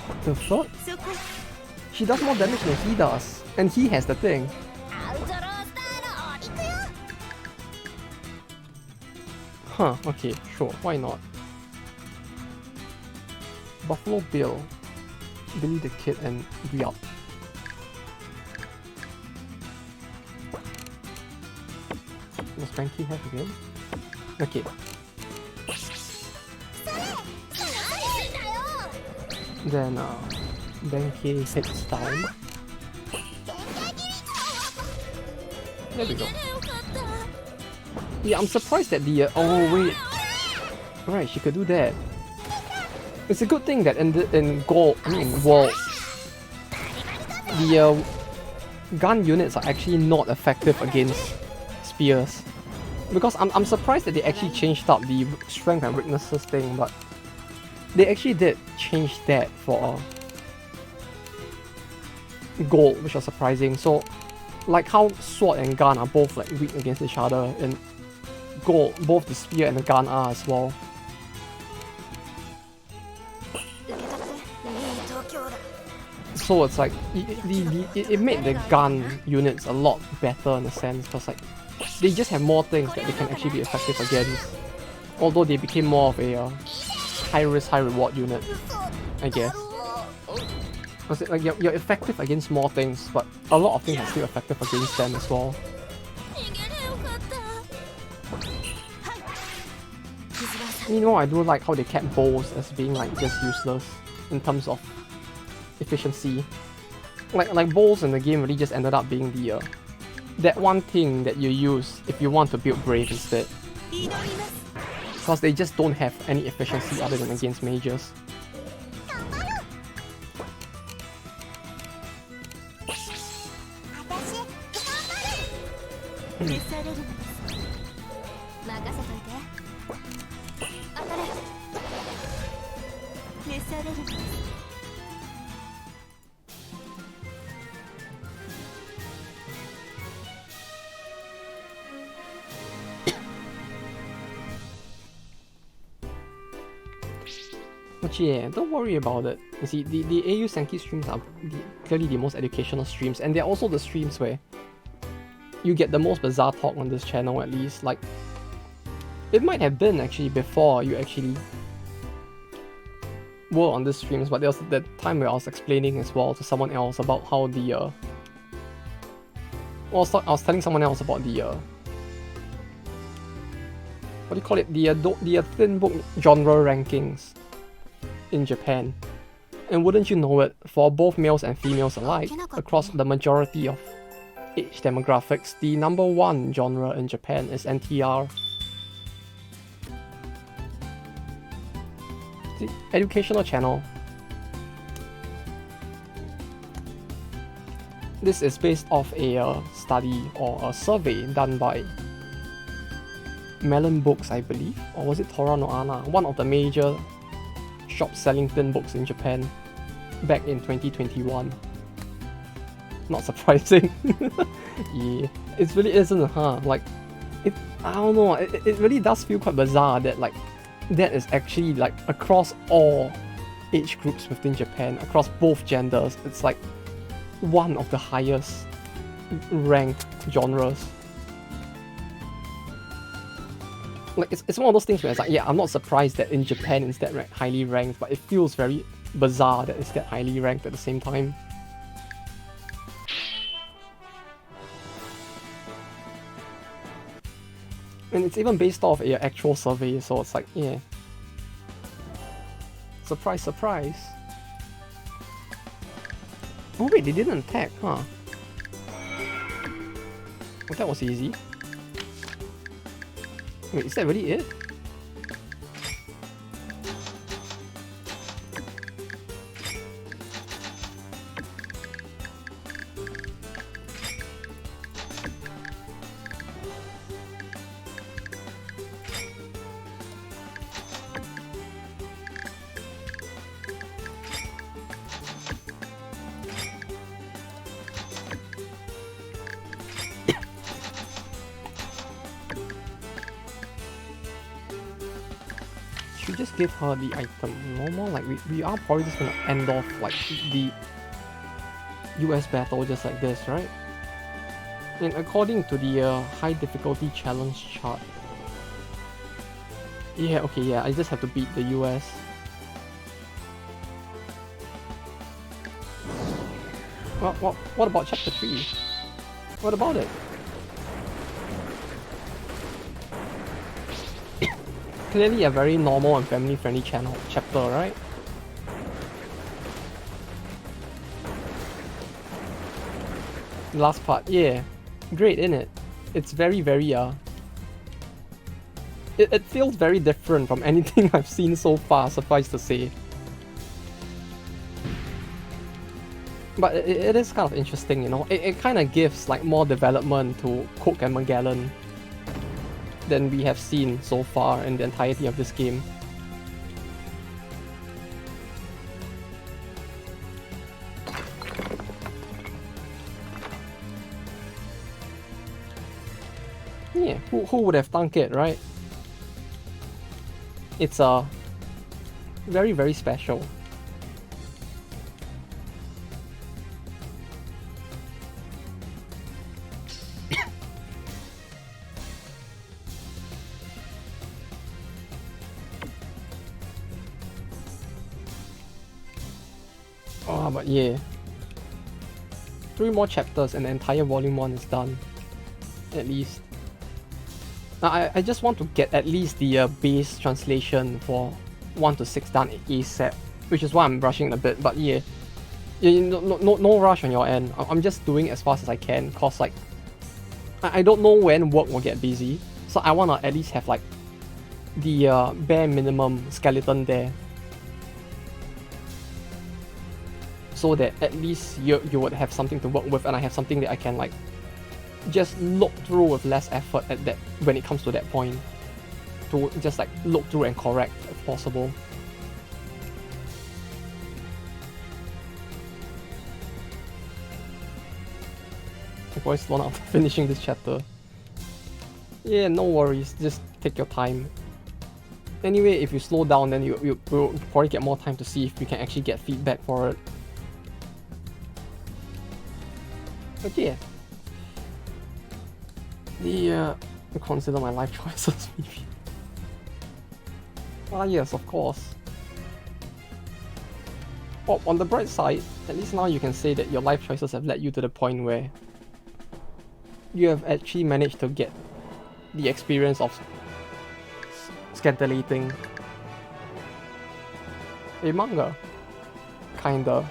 What the fuck? She does more damage than he does, and he has the thing. Huh, okay, sure, why not? Buffalo Bill, Billy the Kid, and Ryup. Does Frankie have again? Okay. Then Benkei hits down. There we go. Yeah, I'm surprised that the oh wait. Right, she could do that. It's a good thing that in World, the gun units are actually not effective against spears. Because I'm surprised that they actually changed up the strength and weaknesses thing, but they actually did change that for gold, which was surprising. So, like how sword and gun are both like weak against each other, in gold, both the spear and the gun are as well. So it's like it made the gun units a lot better in a sense, because like they just have more things that they can actually be effective against. Although they became more of a high risk, high reward unit, I guess. Because like you're effective against more things, but a lot of things are still effective against them as well. You know, I do like how they kept bows as being like just useless in terms of efficiency. Like bowls in the game really just ended up being the that one thing that you use if you want to build Brave instead. Because they just don't have any efficiency other than against mages. But yeah, don't worry about it. You see, the Eiyu Senki streams are clearly the most educational streams, and they're also the streams where you get the most bizarre talk on this channel, at least. Like, it might have been actually before you actually were on these streams, but there was that time where I was explaining as well to someone else about how the well, I was telling someone else about the what do you call it? The thin book genre rankings in Japan. And wouldn't you know it, for both males and females alike, across the majority of age demographics, the #1 genre in Japan is NTR. The educational channel. This is based off a study or a survey done by Melon Books, I believe, or was it Tora no Ana, one of the major shops selling thin books in Japan back in 2021. Not surprising. Yeah, it really isn't, huh? Like, I don't know, it really does feel quite bizarre that like that is actually like across all age groups within Japan, across both genders, it's like one of the highest ranked genres. Like it's one of those things where it's like, yeah, I'm not surprised that in Japan it's that highly ranked, but it feels very bizarre that it's that highly ranked at the same time. And it's even based off an actual survey, so it's like, yeah. Surprise, surprise. Oh wait, they didn't attack, huh? Oh, that was easy. Wait, is that really it? Should just give her the item. No more like we are probably just gonna end off like the US battle just like this, right? And according to the high difficulty challenge chart. Yeah, okay, yeah, I just have to beat the US. What about chapter 3? What about it? Clearly a very normal and family-friendly chapter, right? Last part, yeah. Great, innit? It's very, it feels very different from anything I've seen so far, suffice to say. But it is kind of interesting, you know? It kind of gives like more development to Cook and Magellan than we have seen so far in the entirety of this game. Yeah, who would have thunk it, right? It's very, very special. Oh, but yeah. 3 more chapters and the entire volume 1 is done. At least. I just want to get at least the base translation for 1 to 6 done ASAP, which is why I'm rushing a bit, but yeah. No rush on your end. I'm just doing as fast as I can, cause like, I don't know when work will get busy, so I wanna at least have like the bare minimum skeleton there. So that at least you would have something to work with, and I have something that I can like just look through with less effort at that when it comes to that point, to just like look through and correct if possible. My voice blown out finishing this chapter. Yeah, no worries, just take your time. Anyway, if you slow down, then you'll probably get more time to see if you can actually get feedback for it. But yeah, consider my life choices maybe. Ah yes, of course. Well, on the bright side, at least now you can say that your life choices have led you to the point where you have actually managed to get the experience of scintillating a manga. Kinda.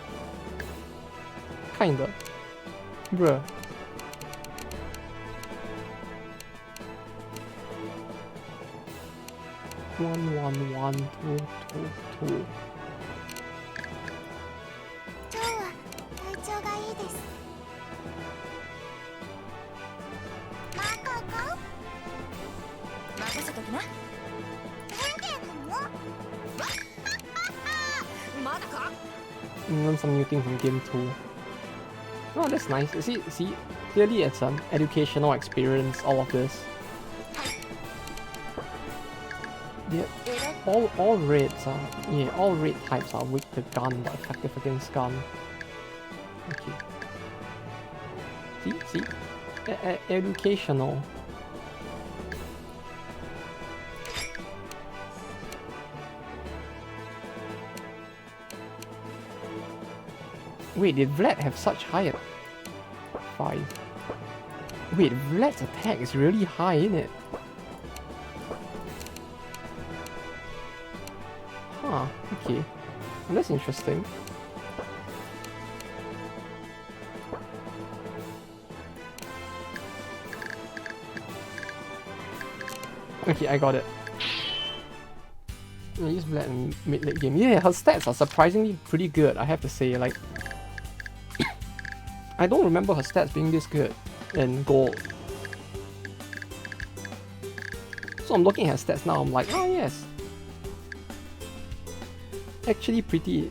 Bruh. One, 2, 2. 今日は体調がいいです。マカ君？任せときな。変形君も？まだか？ Learn some new things from game 2. Oh, that's nice. See, clearly it's an educational experience, all of this. Yeah, all raids are, yeah, all raid types are weak to gun but effective against gun. Okay. See? Educational. Wait, did Vlad have such high 5? Wait, Vlad's attack is really high, isn't it? Huh, okay. Well, that's interesting. Okay, I got it. I use Vlad in mid-late game. Yeah, her stats are surprisingly pretty good, I have to say. Like, I don't remember her stats being this good in gold. So I'm looking at her stats now, I'm like, oh yes. Actually pretty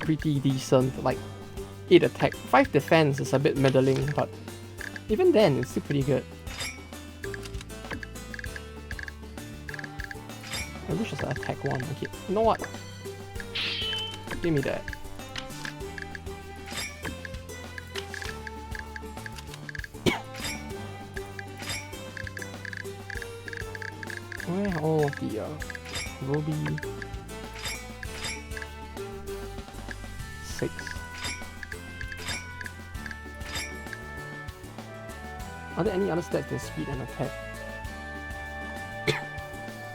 decent. Like 8 attack, 5 defense is a bit middling, but even then it's still pretty good. I wish it's an attack one. Okay, you know what? Give me that. Where are all of the Ruby 6? Are there any other stats than speed and attack?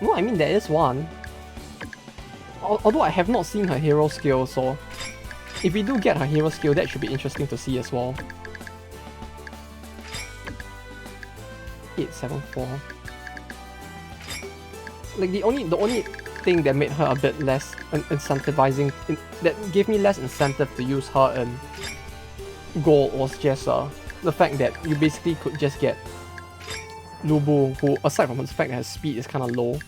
No, I mean there is one. Although I have not seen her hero skill, so if we do get her hero skill, that should be interesting to see as well. 874. Like the only thing that made her a bit less incentivizing, that gave me less incentive to use her in gold was just the fact that you basically could just get Lubu, who aside from the fact that her speed is kind of low,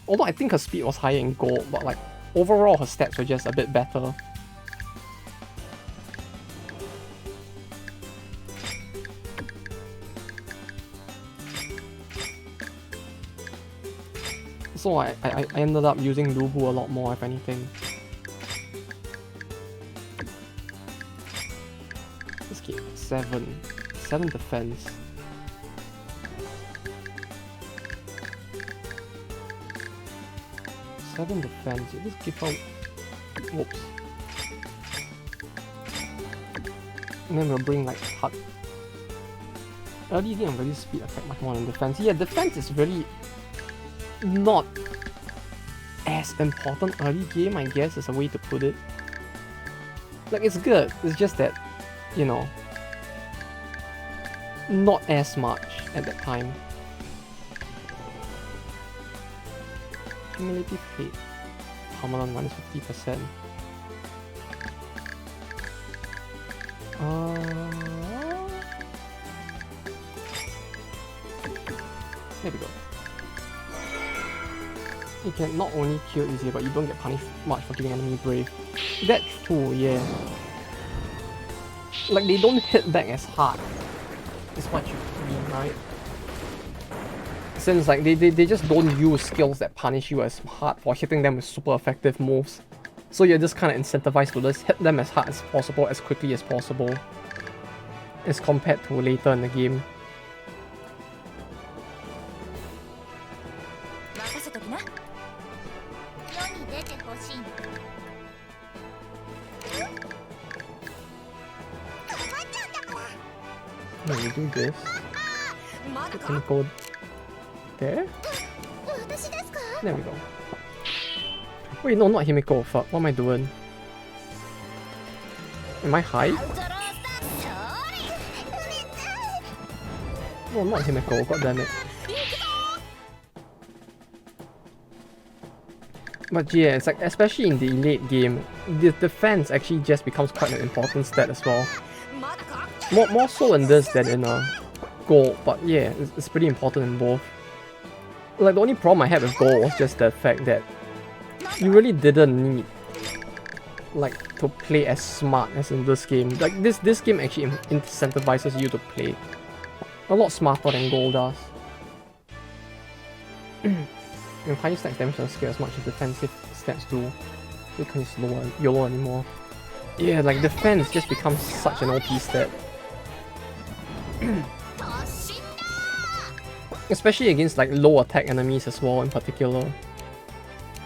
although I think her speed was higher in gold, but like overall her stats were just a bit better. So I ended up using Lubu a lot more, if anything. Let's get 7 defense. Just give her. Whoops. And then we'll bring like hard. Early game, I'm really speed attack much more than defense. Yeah, defense is really not as important early game, I guess, is a way to put it. Like, it's good, it's just that, you know, not as much at that time. Cumulative hit. Permanent minus 50%. There we go. You can not only kill easier, but you don't get punished much for giving enemy brave. That's true, yeah. Like, they don't hit back as hard. Is what you mean, right? Since like they just don't use skills that punish you as hard for hitting them with super effective moves. So you're just kind of incentivized to just hit them as hard as possible, as quickly as possible, as compared to later in the game. Let me do this. Can go there? There we go. Wait, no, not Himiko. Fuck, what am I doing? Am I high? No, not Himiko. God damn it. But yeah, it's like, especially in the late game, the defense actually just becomes quite an important stat as well. More so in this than in gold, but yeah, it's pretty important in both. Like, the only problem I had with gold was just the fact that you really didn't need like to play as smart as in this game. Like this game actually incentivizes you to play a lot smarter than gold does. And higher stacks damage doesn't scale as much as defensive stats do. You can't use YOLO anymore. Yeah, like defense just becomes such an OP stat. Especially against like low attack enemies as well in particular.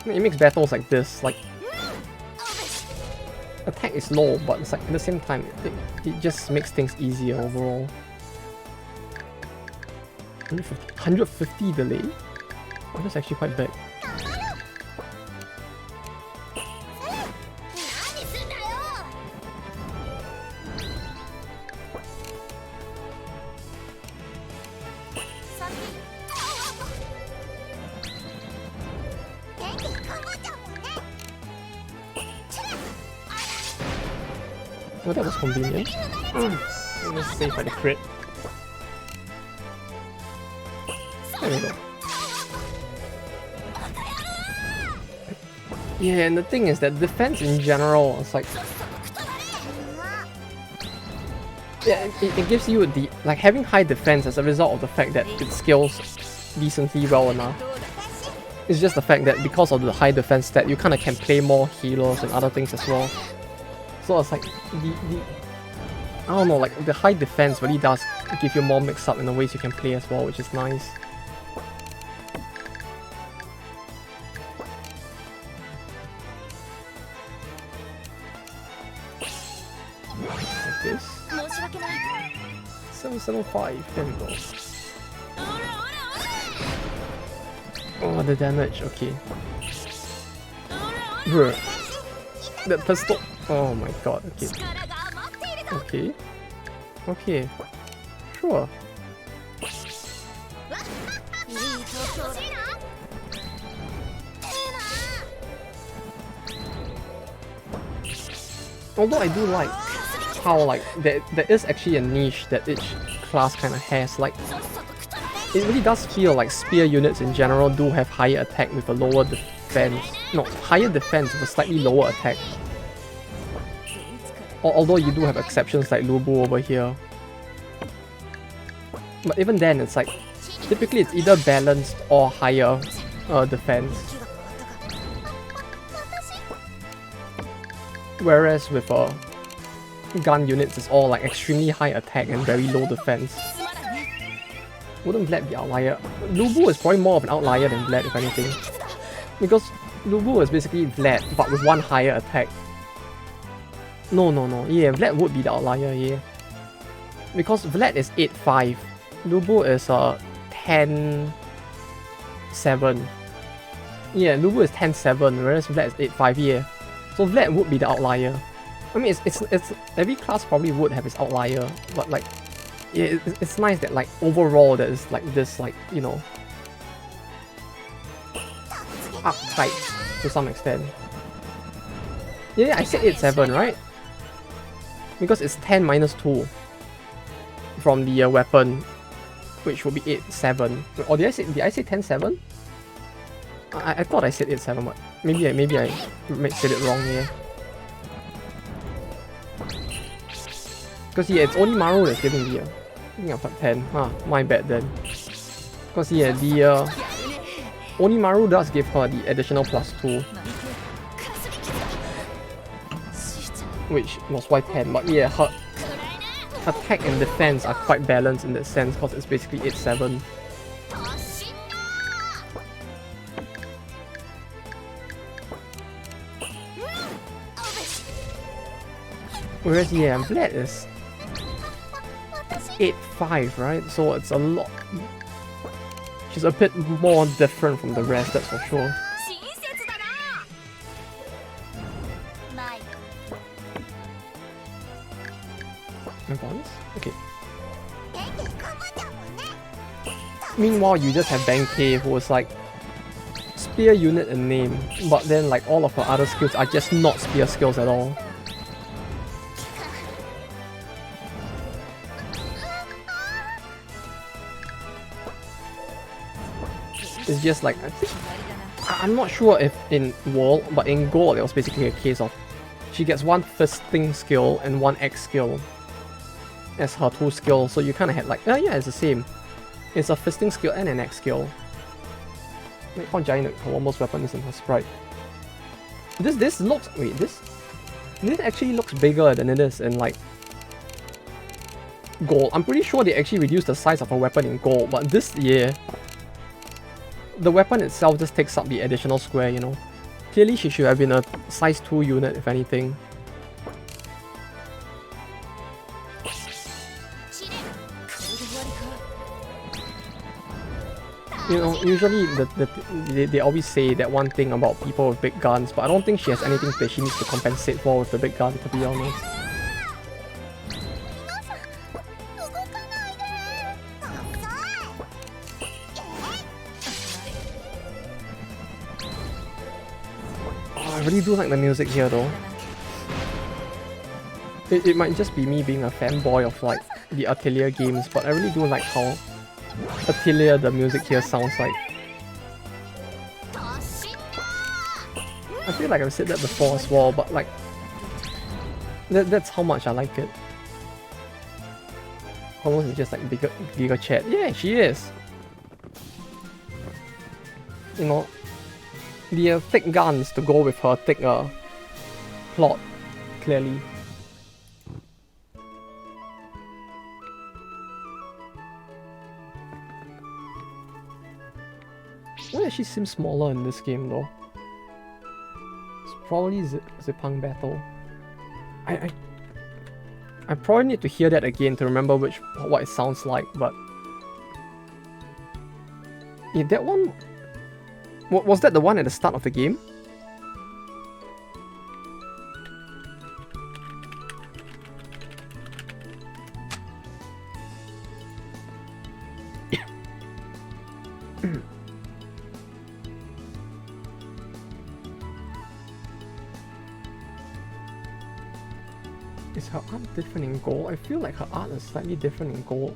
It makes battles like this, like attack is low, but it's like at the same time it just makes things easier overall. 150 delay? Oh, that's actually quite big. Oh, that was convenient. Let's save by the crit. There we go. Yeah, and the thing is that defense in general is like... Yeah, it gives you the... like having high defense as a result of the fact that it scales decently well enough. It's just the fact that because of the high defense stat, you kind of can play more healers and other things as well. So it's like I don't know, like the high defense really does give you more mix up in the ways you can play as well, which is nice. Like this. 775, there we go. Oh, the damage, okay. Bruh. That pistol. Oh my god, okay. Okay. Okay. Sure. Although I do like how like there is actually a niche that each class kind of has, like it really does feel like spear units in general do have higher attack with a lower defense. No, higher defense with a slightly lower attack. Although you do have exceptions like Lubu over here. But even then, it's like, typically it's either balanced or higher defense. Whereas with gun units, it's all like extremely high attack and very low defense. Wouldn't Vlad be outlier? Lubu is probably more of an outlier than Vlad if anything. Because Lubu is basically Vlad, but with one higher attack. No, yeah, Vlad would be the outlier, yeah. Because Vlad is 8-5, Lubu is 10-7. Yeah, Lubu is 10-7, whereas Vlad is 8-5, yeah. So Vlad would be the outlier. I mean, it's every class probably would have its outlier, but like, yeah, it's nice that like overall there's like this like, you know, uptight to some extent. Yeah, I said 8-7, right? Because it's 10 minus 2 from the weapon, which would be 8-7. Or did I say 10-7? I thought I said 8-7, but maybe I said it wrong here. Because yeah, it's only Maru that's giving the giving up at 10. My bad then. Because yeah, the only Maru does give her the additional +2. Which was why 10, but yeah, her attack and defense are quite balanced in that sense because it's basically 8-7. Whereas yeah, Vlad is 8-5, right? So it's a lot. She's a bit more different from the rest, that's for sure. Advance? Okay. Meanwhile, you just have Benkei, who is like spear unit in name, but then like all of her other skills are just not spear skills at all. It's just like, I'm not sure if in World, but in Gold it was basically a case of she gets one fisting skill and one X skill as her 2 skills, so you kind of had like, yeah, it's the same. It's a fisting skill and an X skill. Wait, how giant her almost weapon is in her sprite. This looks, wait, this actually looks bigger than it is in like gold. I'm pretty sure they actually reduced the size of a weapon in gold, but this year, the weapon itself just takes up the additional square, you know. Clearly she should have been a size 2 unit if anything. You know, usually they always say that one thing about people with big guns, but I don't think she has anything that she needs to compensate for with the big gun, to be honest. Oh, I really do like the music here though. It might just be me being a fanboy of like the Atelier games, but I really do like how Atelier the music here sounds like. I feel like I've said that before as well, but like that's how much I like it. Almost just like bigger chat. Yeah, she is. You know, the thick guns to go with her thick plot, clearly. Why does she seem smaller in this game though? It's probably Zipang battle. I probably need to hear that again to remember what it sounds like, but yeah, that one was that the one at the start of the game? Is her art different in gold? I feel like her art is slightly different in gold.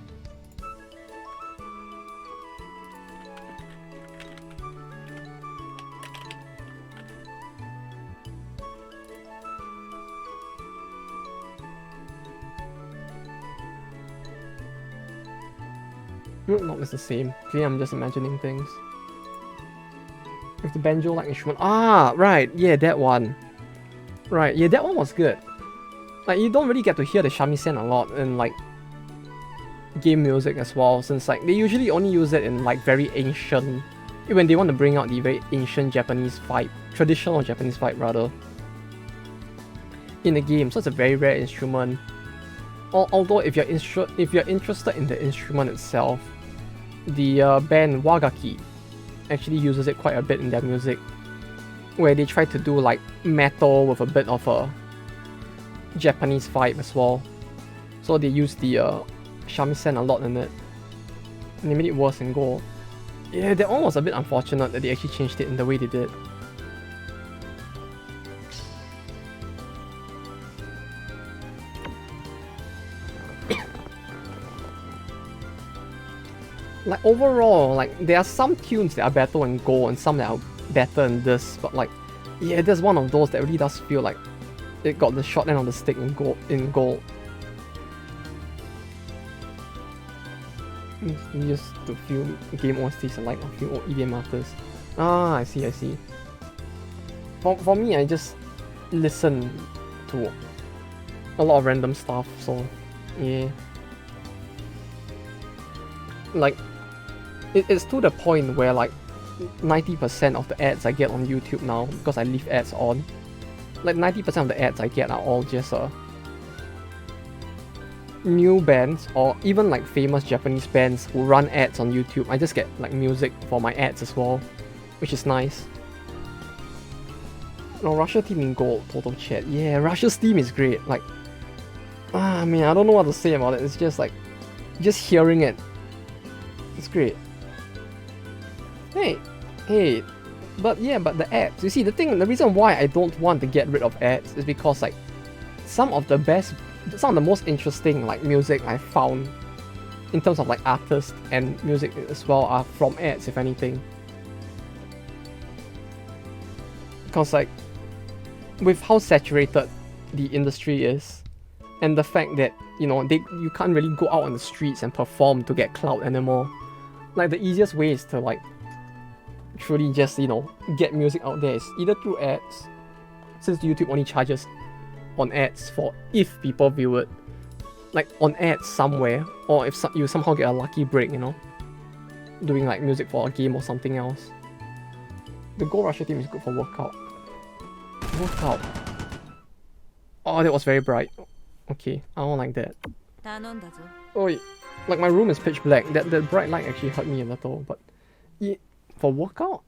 No, it's the same. Clearly I'm just imagining things. With the banjo-like instrument. Ah, right. Yeah, that one. Right. Yeah, that one was good. Like, you don't really get to hear the shamisen a lot in, like, game music as well, since, like, they usually only use it in, like, very ancient... when they want to bring out the very ancient Japanese vibe, traditional Japanese vibe, rather, in the game, so it's a very rare instrument. Although, if you're interested in the instrument itself, the band Wacky actually uses it quite a bit in their music, where they try to do, like, metal with a bit of a Japanese vibe as well. So they used the shamisen a lot in it, and they made it worse in gold. Yeah, that one was a bit unfortunate that they actually changed it in the way they did. Like, overall, like, there are some tunes that are better in gold and some that are better in this, but like, yeah, there's one of those that really does feel like it got the short end of the stick in gold. You just to feel game OSTs alike a few EDM artists. Ah, I see. For me, I just listen to a lot of random stuff, so yeah. Like, it's to the point where like 90% of the ads I get on YouTube now, because I leave ads on, like 90% of the ads I get are all just new bands or even like famous Japanese bands who run ads on YouTube. I just get like music for my ads as well, which is nice. No, Russia team in gold, total chat. Yeah, Russia's team is great. Like, I mean, I don't know what to say about it. It's just like, just hearing it, it's great. Hey, but the ads. You see, the reason why I don't want to get rid of ads is because like some of the most interesting like music I found in terms of like artists and music as well are from ads, if anything. Because like, with how saturated the industry is, and the fact that, you know, you can't really go out on the streets and perform to get clout anymore. Like, the easiest way is to like truly just, you know, get music out there is either through ads, since YouTube only charges on ads for if people view it, like on ads somewhere, or if you somehow get a lucky break, you know, doing like music for a game or something else. The Go Rusher theme is good for workout. Workout. Oh, that was very bright. Okay, I don't like that. 頼んだぞ。 Oh, wait. Like my room is pitch black. That bright light actually hurt me a little, but yeah, for workout.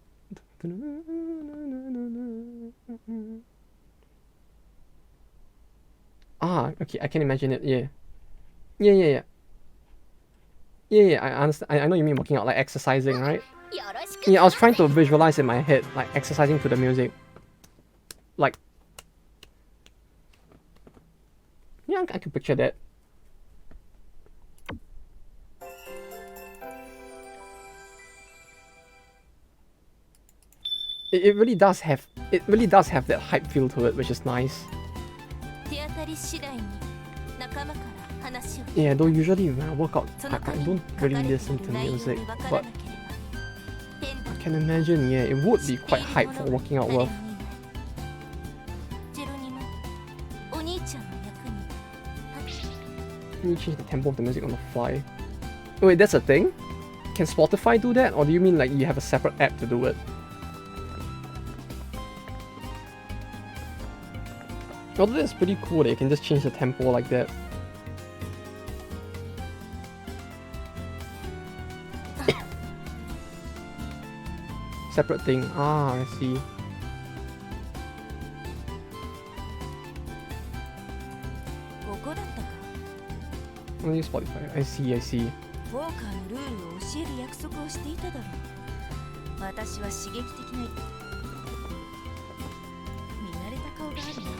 Ah, okay, I can imagine it. Yeah, yeah. I understand. I know you mean working out, like exercising, right? Yeah, I was trying to visualize in my head, like exercising to the music. Like, yeah, I can picture that. It really does have that hype feel to it, which is nice. Yeah, though usually when I work out, I don't really listen to music, but I can imagine, yeah, it would be quite hype for working out with. You change the tempo of the music on the fly. Oh, wait, that's a thing? Can Spotify do that, or do you mean like you have a separate app to do it? Although that's pretty cool that you can just change the tempo like that. Separate thing. Ah, I see. Only Spotify. I see. ウォーカーのルールを教える約束をしていただろう。私は刺激的な見慣れた顔があるな。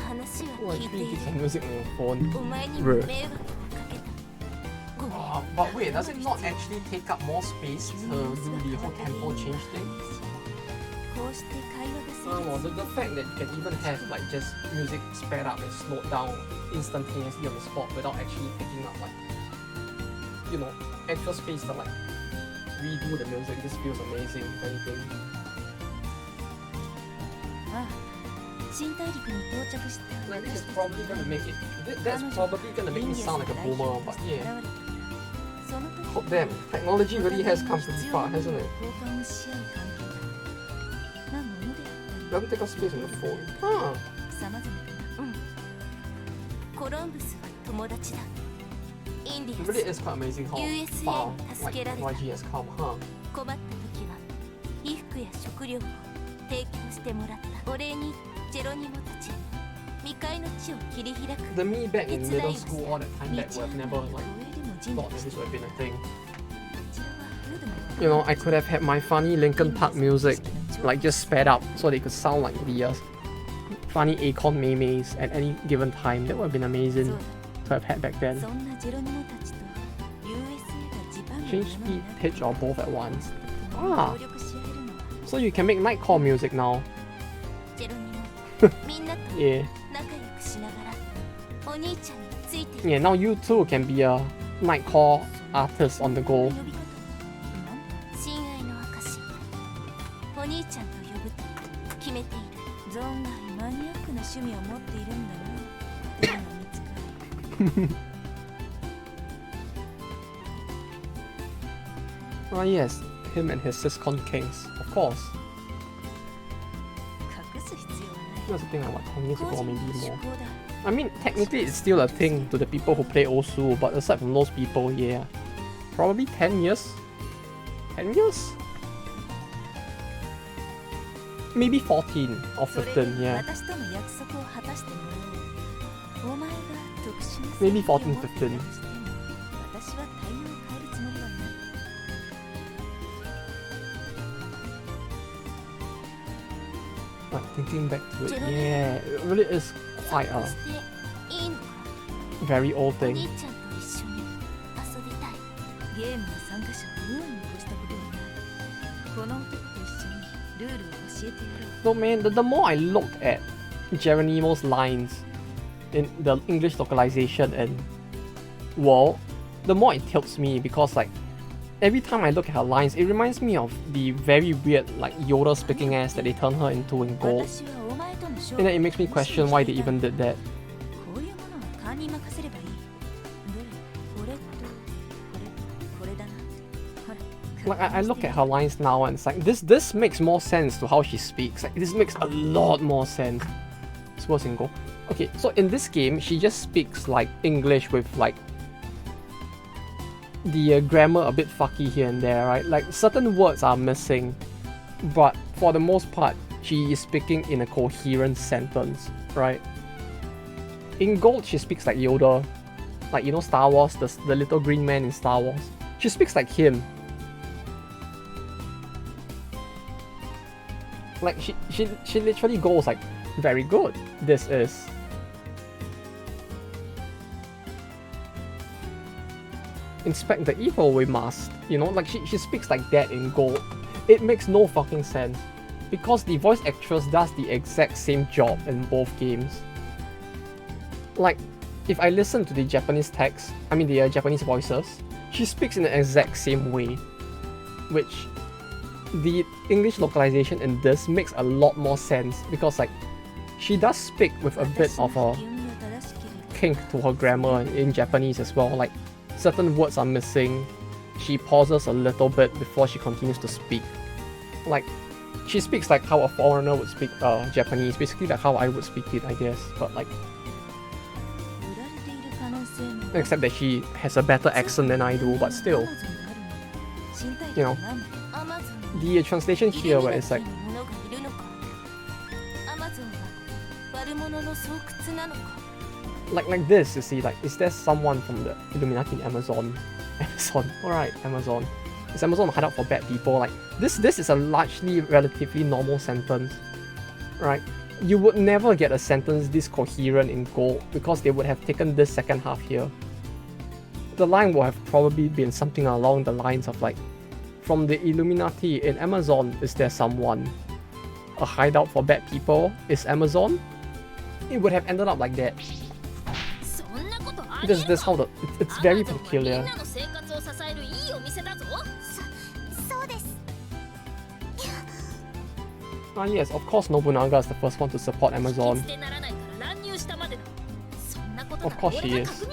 話は Oh, 聞いて actually いる。 keep some music on your phone. お前にも Bruh. 迷惑をかけた。ごめん。 But wait, does it not actually take up more space to do the whole tempo change thing? こうして会話が成 Well, 立 the fact that you can even have like just music sped up and slowed down instantaneously on the spot without actually taking up like, you know, extra space to like redo the music, this feels amazing, if anything. ああ、新大陸に到着した。 Like, this is probably gonna make it, that's probably gonna make me sound like a boomer, but yeah. その時 Oh, damn, technology really has come pretty far, hasn't it? 交換をし合う関係だ。なものであったり Doesn't take up space on the phone. Huh. さまざまだな。コロンブスは友達だ。インデ It ィア really ス is quite amazing how USA far like 助けられた。 technology has come, huh? 困った時は衣服や食料を提供してもらった。お礼にジェロニモたち未開の地を切り開く。 The me back in middle school all that time back would have never like 上でも人 thought 類 that し this て would have been a thing. こちらはフードも You know, I could have had my funny Linkin Park music like just sped up so they could sound like the funny Acorn memes at any given time. That would have been amazing to have had back then. そんなジェロニモたちと USA がジパン Change speed, pitch, or both at once. 協力し合えるのは So you can make nightcore music now. ジェロニモみんなと Yeah. 仲良くしながらお兄ちゃんについて Yeah, now you too can be a nightcore artist on the go. 親愛の証お兄ちゃんと呼ぶと決めている。存外マニアックな趣味を持っているんだな。手が見つかる。 Ah yes, him and his Syscon Kings, of course. 隠す必要はない。 That's the thing I like 10 years 個 ago, 人 maybe の趣 more. 向だ。 I mean, technically it's still a thing to the people who play Osu, but aside from those people, yeah. Probably 10 years? 10 years? Maybe 14 or 15, yeah. 私との約束を果たしてもらう。お前が特殊な Maybe 14, 15. 私は対応を変えるつもりはない。 Like thinking back to it, yeah, it really is quite a していいのか。 very old お thing. 兄ちゃんと一緒に遊びたい。ゲームの参加者を無に越したことはない。この男と一緒にルールを教えてやろう。 So man, the more I look at Geronimo's lines in the English localization and WoW, the more it tilts me because like every time I look at her lines, it reminds me of the very weird like Yoda speaking ass that they turn her into in Gold. 私はお前との勝 And 負 then it makes me question why they even did that. こういうものは勘に任せればいい。Like I look at her lines now and it's like this makes more sense to how she speaks. Like this makes a lot more sense. Suppose in Go. Okay, so in this game she just speaks like English with like the grammar a bit fucky here and there, right? Like certain words are missing, but for the most part she is speaking in a coherent sentence, right? In Gold she speaks like Yoda, like, you know, Star Wars, the little green man in Star Wars. She speaks like him. Like she literally goes like, very good, this is. Inspect the evil we must. You know, like she speaks like that in Gold. It makes no fucking sense. Because the voice actress does the exact same job in both games. Like, if I listen to the Japanese text, I mean the Japanese voices, she speaks in the exact same way. Which, the English localization in this makes a lot more sense. Because like, she does speak with a bit of a kink to her grammar in Japanese as well. Like, certain words are missing. She pauses a little bit before she continues to speak. Like, she speaks like how a foreigner would speak Japanese, basically like how I would speak it, I guess. But like, except that she has a better accent than I do, but still, you know, the translation here where it's like, like this, you see, like, is there someone from the Illuminati in Amazon? Alright, Amazon. Is Amazon a hideout for bad people? Like, this is a largely relatively normal sentence, right? You would never get a sentence this coherent in Gold because they would have taken this second half here. The line would have probably been something along the lines of like, from the Illuminati in Amazon, is there someone? A hideout for bad people? Is Amazon? It would have ended up like that. This how it's very peculiar. Ah yes, of course Nobunaga is the first one to support Amazon. Of course she is.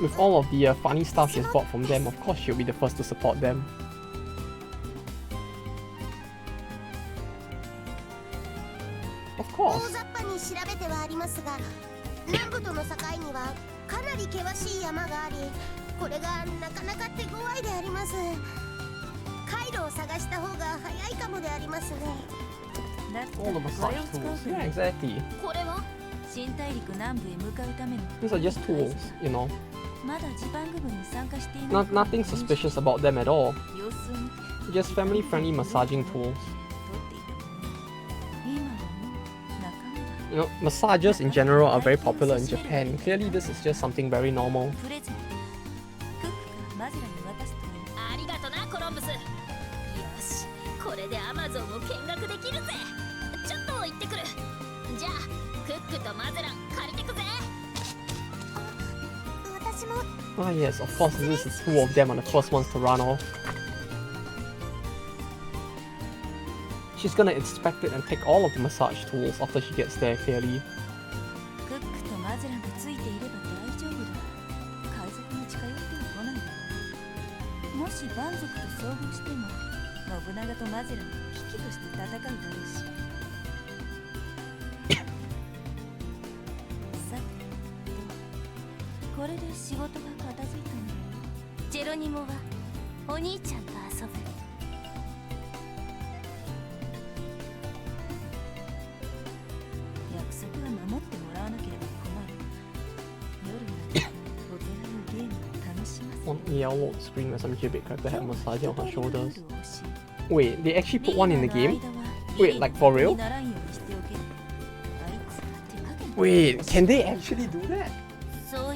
With all of the funny stuff she's bought from them, of course she'll be the first to support them. Of course. All the massage tools, yeah, exactly. These are just tools, you know. Nothing suspicious about them at all. Just family-friendly massaging tools. You know, massages in general are very popular in Japan. Clearly this is just something very normal. Ah yes, of course this is two of them are the first ones to run off. She's gonna inspect it and take all of the massage tools after she gets there, clearly. On a yellow screen where some J-bait character had massage on her shoulders. Wait, they actually put one in the game? Wait, like for real? Wait, can they actually do that? Or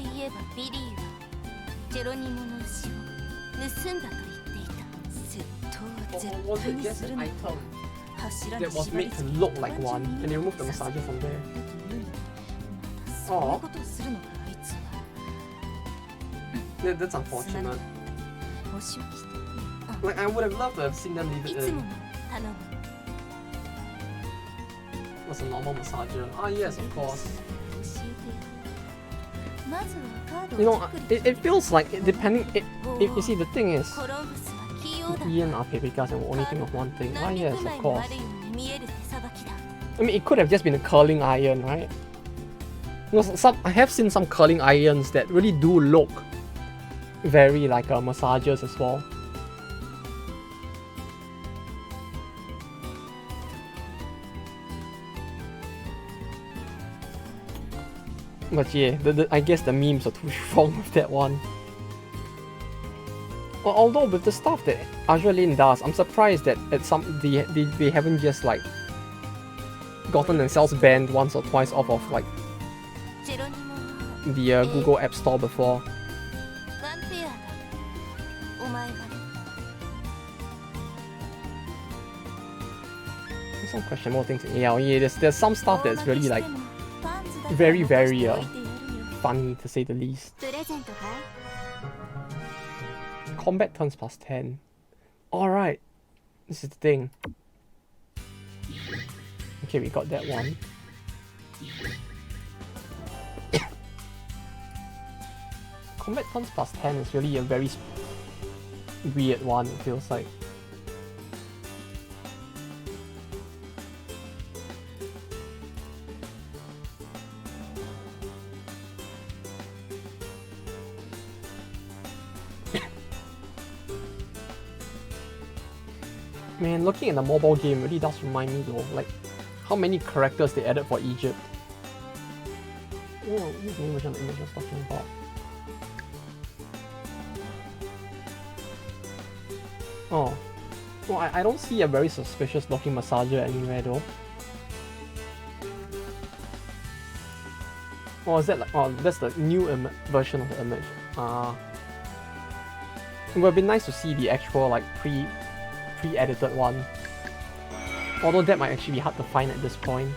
was it just an item that was made to look like one and they removed the massager from there? Oh. That's unfortunate. Like, I would have loved to have seen them leave it in. It was a normal massager. Ah yes, of course. You know, it feels like, depending, you see, the thing is, Ian are paprikas and will only think of one thing. Ah yes, of course. I mean, it could have just been a curling iron, right? Because I have seen some curling irons that really do look very like massagers as well. But yeah, I guess the memes are too strong with that one. Well, although with the stuff that Azraelin does, I'm surprised that at they haven't just like gotten themselves banned once or twice off of like the Google App Store before. There's some questionable things in AL. Yeah, there's some stuff that's really like very funny to say the least. Combat turns +10. Alright, this is the thing. Okay, we got that one. Combat turns +10 is really a very weird one, it feels like. Man, looking at the mobile game really does remind me though, like how many characters they added for Egypt. Oh, this is the version of the image I was talking about. Oh. Well, I don't see a very suspicious looking massager anywhere though. Oh, is that like, oh, that's the new version of the image. It would have been nice to see the actual like pre-edited one. Although that might actually be hard to find at this point.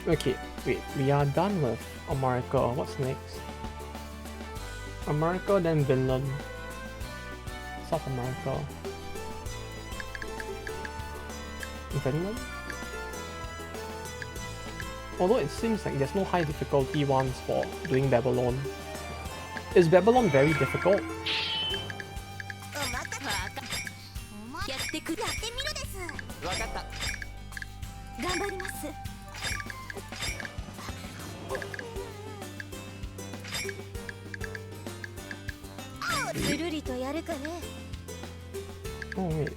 Okay, wait, we are done with America. What's next? America, then Vinland. South America. Vinland? Although it seems like there's no high difficulty ones for doing Babylon. Is Babylon very difficult? Oh wait.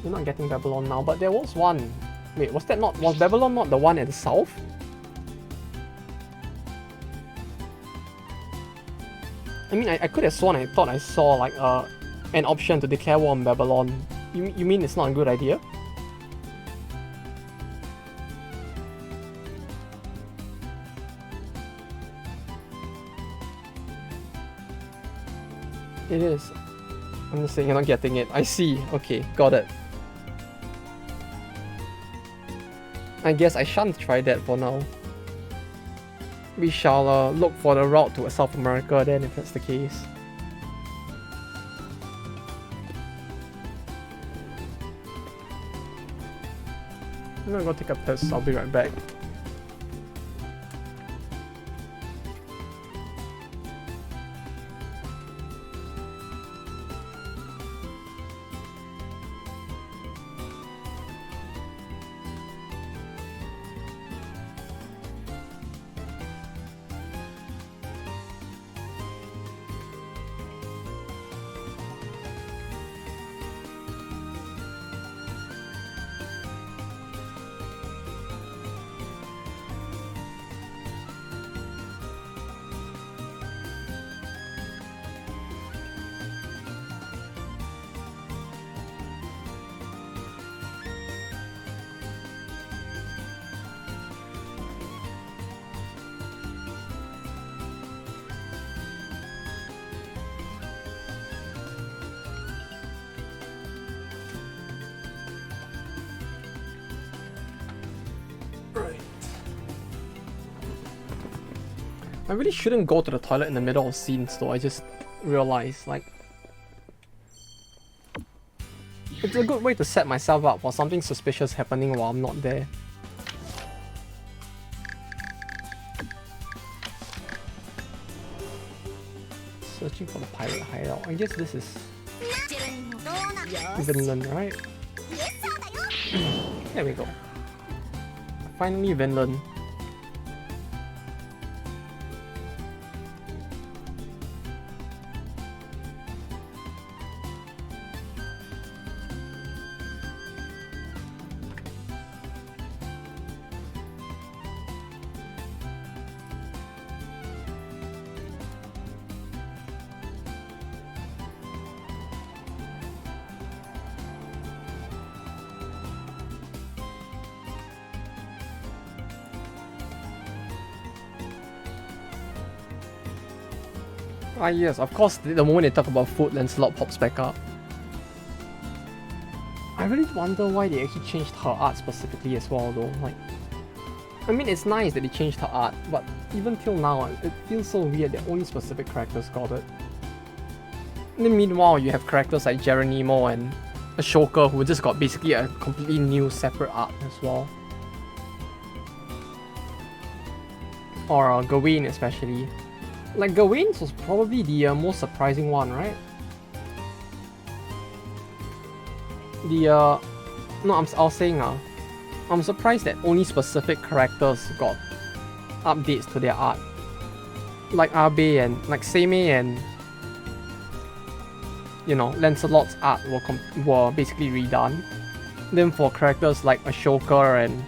You're not getting Babylon now, but there was one. Wait, was Babylon not the one at the south? I mean, I could have sworn I thought I saw like an option to declare war on Babylon. You mean it's not a good idea? It is. I'm just saying you're not getting it. I see. Okay, got it. I guess I shan't try that for now. We shall look for the route to South America then, if that's the case. I'm gonna go take a piss. I'll be right back. I really shouldn't go to the toilet in the middle of scenes though, I just realized, like... It's a good way to set myself up for something suspicious happening while I'm not there. Searching for the pirate hideout. I guess this is ジェルニーもどうなよ Vinland, right? イエスサーだよ There we go. Finally Vinland. Ah yes, of course, the moment they talk about food, Lancelot pops back up. I really wonder why they actually changed her art specifically as well though. Like, I mean, it's nice that they changed her art, but even till now, it feels so weird that only specific characters got it. And then meanwhile, you have characters like Geronimo and Ashoka who just got basically a completely new separate art as well. Or Gawain especially. Like, Gawain's was probably the most surprising one, right? I was saying, I'm surprised that only specific characters got updates to their art. Like Abe and, like Seimei and, you know, Lancelot's art were basically redone. Then for characters like Ashoka and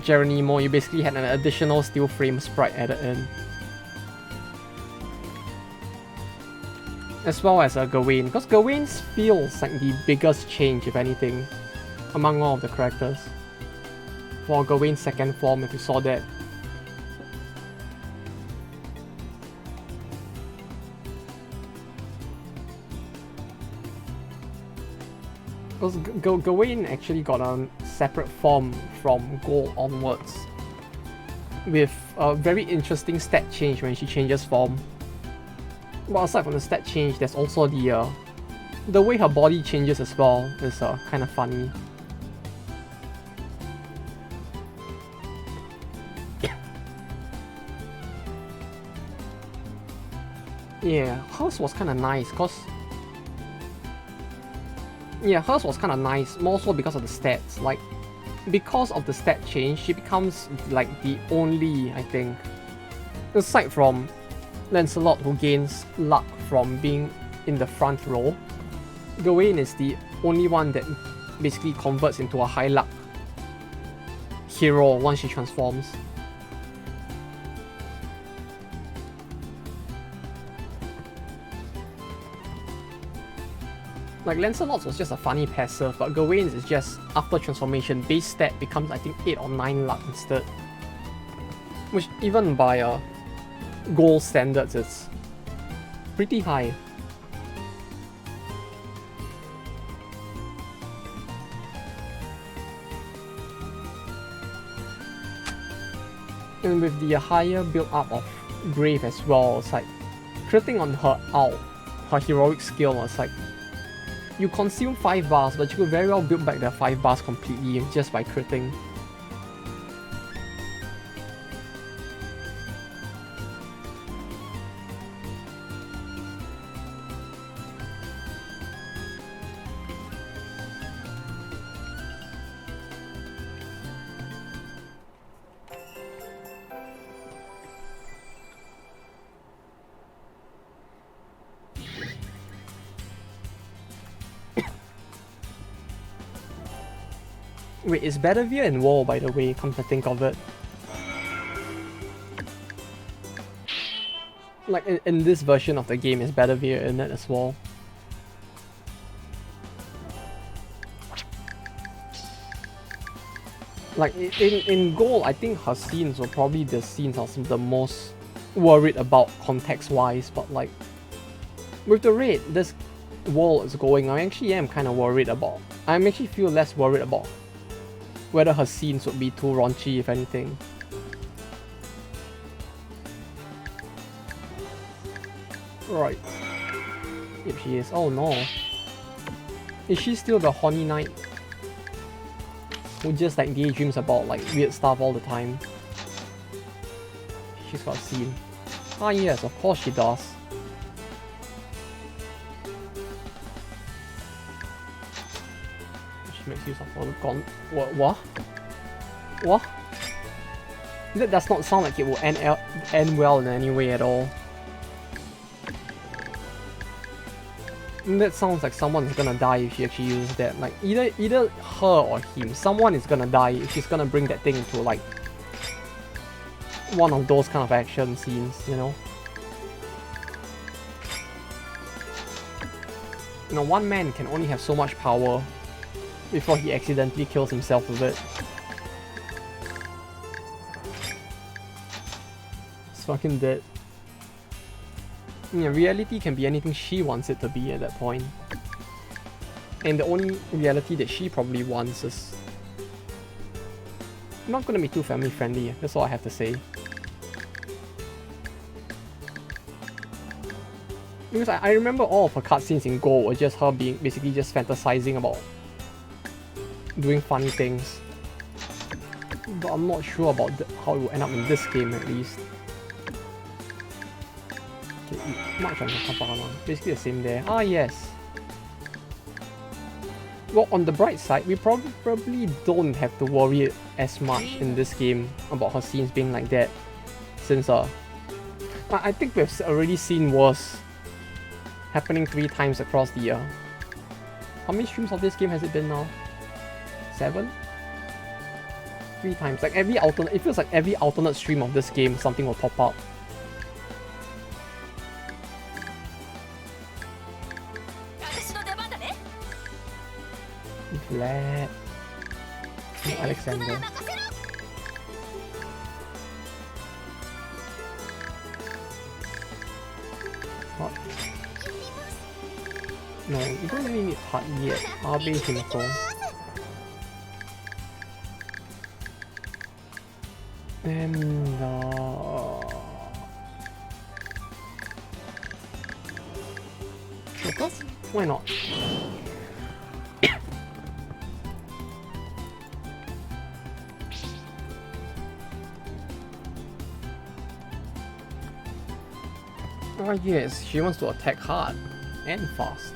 Geronimo, you basically had an additional steel frame sprite added in. As well as Gawain, because Gawain feels like the biggest change, if anything, among all of the characters. For Gawain's second form, if you saw that. Because Gawain actually got a separate form from Gold onwards, with a very interesting stat change when she changes form. But aside from the stat change, there's also the way her body changes as well is kind of funny. Yeah, hers was kind of nice, cause hers was kind of nice, more so because of the stats. Like, because of the stat change, she becomes like the only, I think, aside from Lancelot, who gains luck from being in the front row, Gawain is the only one that basically converts into a high luck hero once she transforms. Like, Lancelot's was just a funny passive, but Gawain's is just, after transformation, base stat becomes I think 8 or 9 luck instead. Which, even by Gold standards, it's pretty high. And with the higher build up of Brave as well, it's like critting on her heroic skill, it's like you consume 5 bars, but you could very well build back the 5 bars completely just by critting. Wait, is Bedivere in WoW, by the way, come to think of it? Like, in this version of the game, is Bedivere in it as well? Like, in Gold, I think her scenes were probably the scenes I was the most worried about context-wise, but like, with the rate this world is going, I actually am kind of worried about. I actually feel less worried about whether her scenes would be too raunchy, if anything. Right. Yep, she is. Oh no. Is she still the horny knight who just like daydreams about like weird stuff all the time? She's got a scene. Ah yes, of course she does. makes use of gone. What? What? That does not sound like it will end well in any way at all. That sounds like someone is gonna die if she actually uses that. Like either her or him, someone is gonna die if she's gonna bring that thing into like one of those kind of action scenes, you know? You know, one man can only have so much power before he accidentally kills himself with it. It's fucking dead. Yeah, reality can be anything she wants it to be at that point. And the only reality that she probably wants is not gonna be too family friendly, that's all I have to say. Because I remember all of her cutscenes in Go were just her being basically just fantasizing about doing funny things. But I'm not sure about how it will end up in this game at least. Much on Kapana. Basically the same there. Ah, yes. Well, on the bright side, we probably don't have to worry as much in this game about her scenes being like that. Since, I think we've already seen worse happening 3 times across the year. How many streams of this game has it been now? 7? 3 times. Like every alternate, it feels like every alternate stream of this game, something will pop up. Flat. No, Alexander. What? No, you don't really need hard yet. I'll be Himiko. And okay. Why not? Oh yes, she wants to attack hard and fast.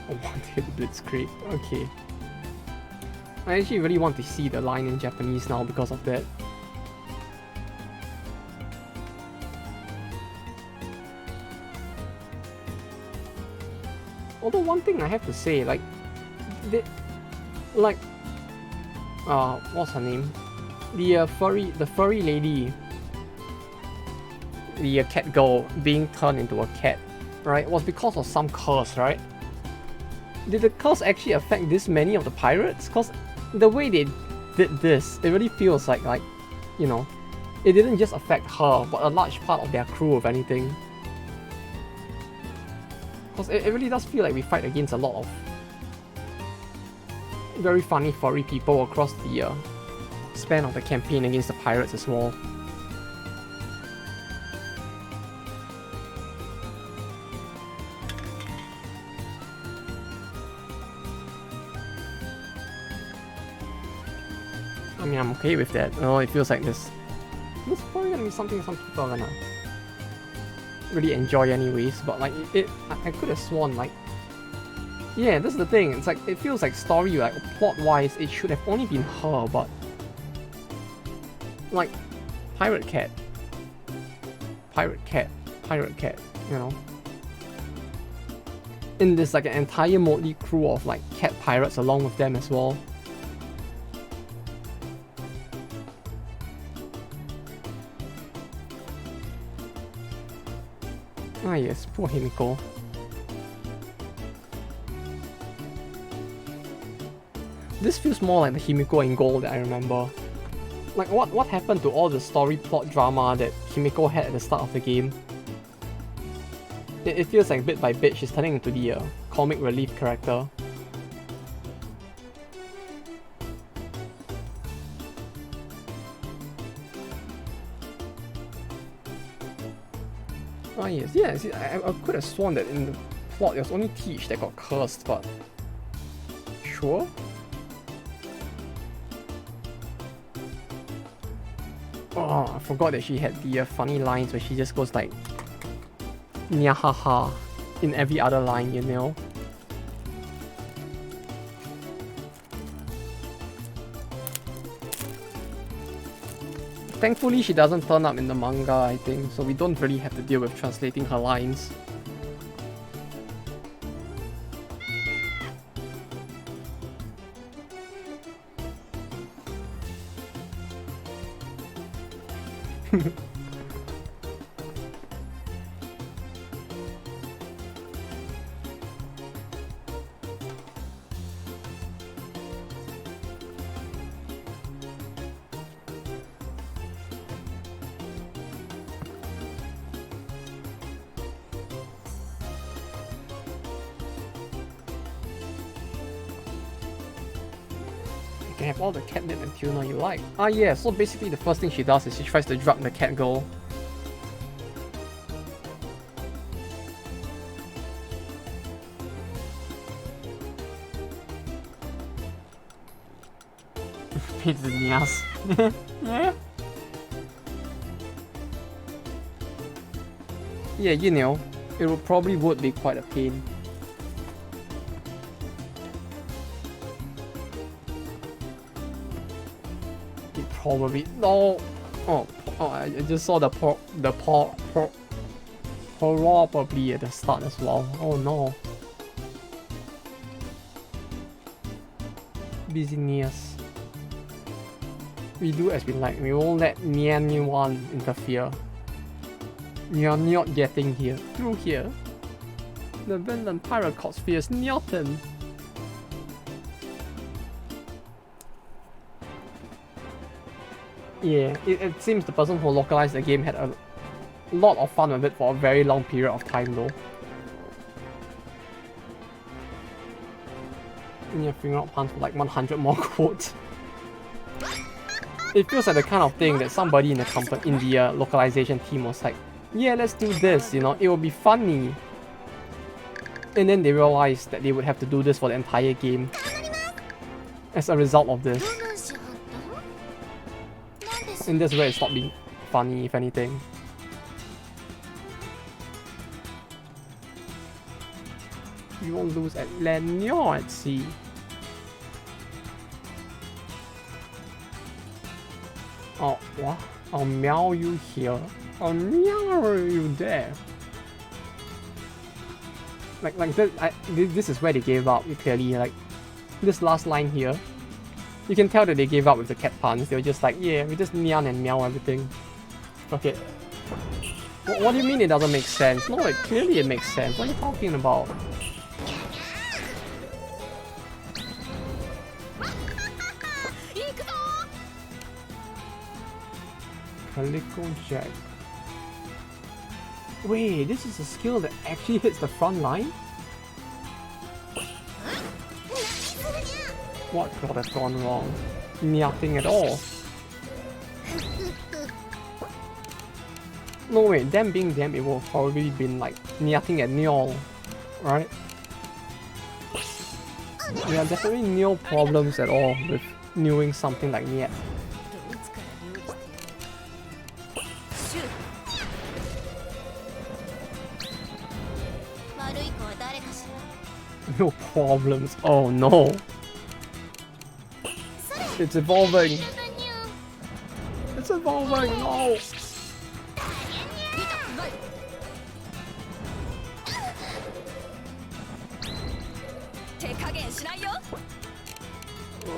I want to hit the Blitzkrieg. Okay. I actually really want to see the line in Japanese now because of that. Although one thing I have to say, like, what's her name? The furry lady, the cat girl being turned into a cat, right? Was because of some curse, right? Did the curse actually affect this many of the pirates? Cause the way they did this, it really feels like, you know, it didn't just affect her, but a large part of their crew, if anything. Cause it really does feel like we fight against a lot of very funny furry people across the span of the campaign against the pirates as well. I mean, I'm okay with that. Oh, it feels like this is probably gonna be something some people are gonna really enjoy anyways, but like I could have sworn, like, yeah, this is the thing, it's like, it feels like story, like, plot-wise, it should have only been her, but like, pirate cat, you know? And there's like an entire motley crew of like cat pirates along with them as well. Ah yes, poor Himiko. This feels more like the Himiko in Gold that I remember. Like, what happened to all the story plot drama that Himiko had at the start of the game? It feels like bit by bit she's turning into the comic relief character. Oh yes, yeah, see, I could have sworn that in the plot it was only Teach that got cursed, but sure? Oh, I forgot that she had the funny lines where she just goes like, "Nyahaha," in every other line, you know. Thankfully, she doesn't turn up in the manga, I think, so we don't really have to deal with translating her lines. You can have all the catnip and tuna you like. Ah yeah, so basically the first thing she does is she tries to drug the cat girl. It's the Nias. Yeah. Yeah, you know, it probably would be quite a pain. It probably no. Oh, I just saw the probably at the start as well. Oh no. Busyness. We do as we like. We won't let anyone interfere. You're not getting here. Through here. The Vinland pirate called Sphere's Newton. Yeah, it seems the person who localized the game had a lot of fun with it for a very long period of time though. And you're figuring out puns for like 100 more quotes. It feels like the kind of thing that somebody in the company, in the localization team was like, yeah, let's do this, you know, it will be funny. And then they realized that they would have to do this for the entire game as a result of this. And that's where it stopped being funny, if anything. You won't lose at Lanyon at sea. Oh, what? I'll meow you here. I'll meow you there. Like this is where they gave up, clearly. Like, this last line here. You can tell that they gave up with the cat puns. They were just like, yeah, we just nyan and meow everything. Fuck it. What do you mean it doesn't make sense? No, clearly it makes sense. What are you talking about? Calico Jack. Wait, this is a skill that actually hits the front line? What could have gone wrong? Nothing at all. No wait, them being them, it would have probably been like nothing at Nyol, right? There are definitely no problems at all with knowing something like Nyet. No problems. Oh no. It's evolving. It's evolving. No.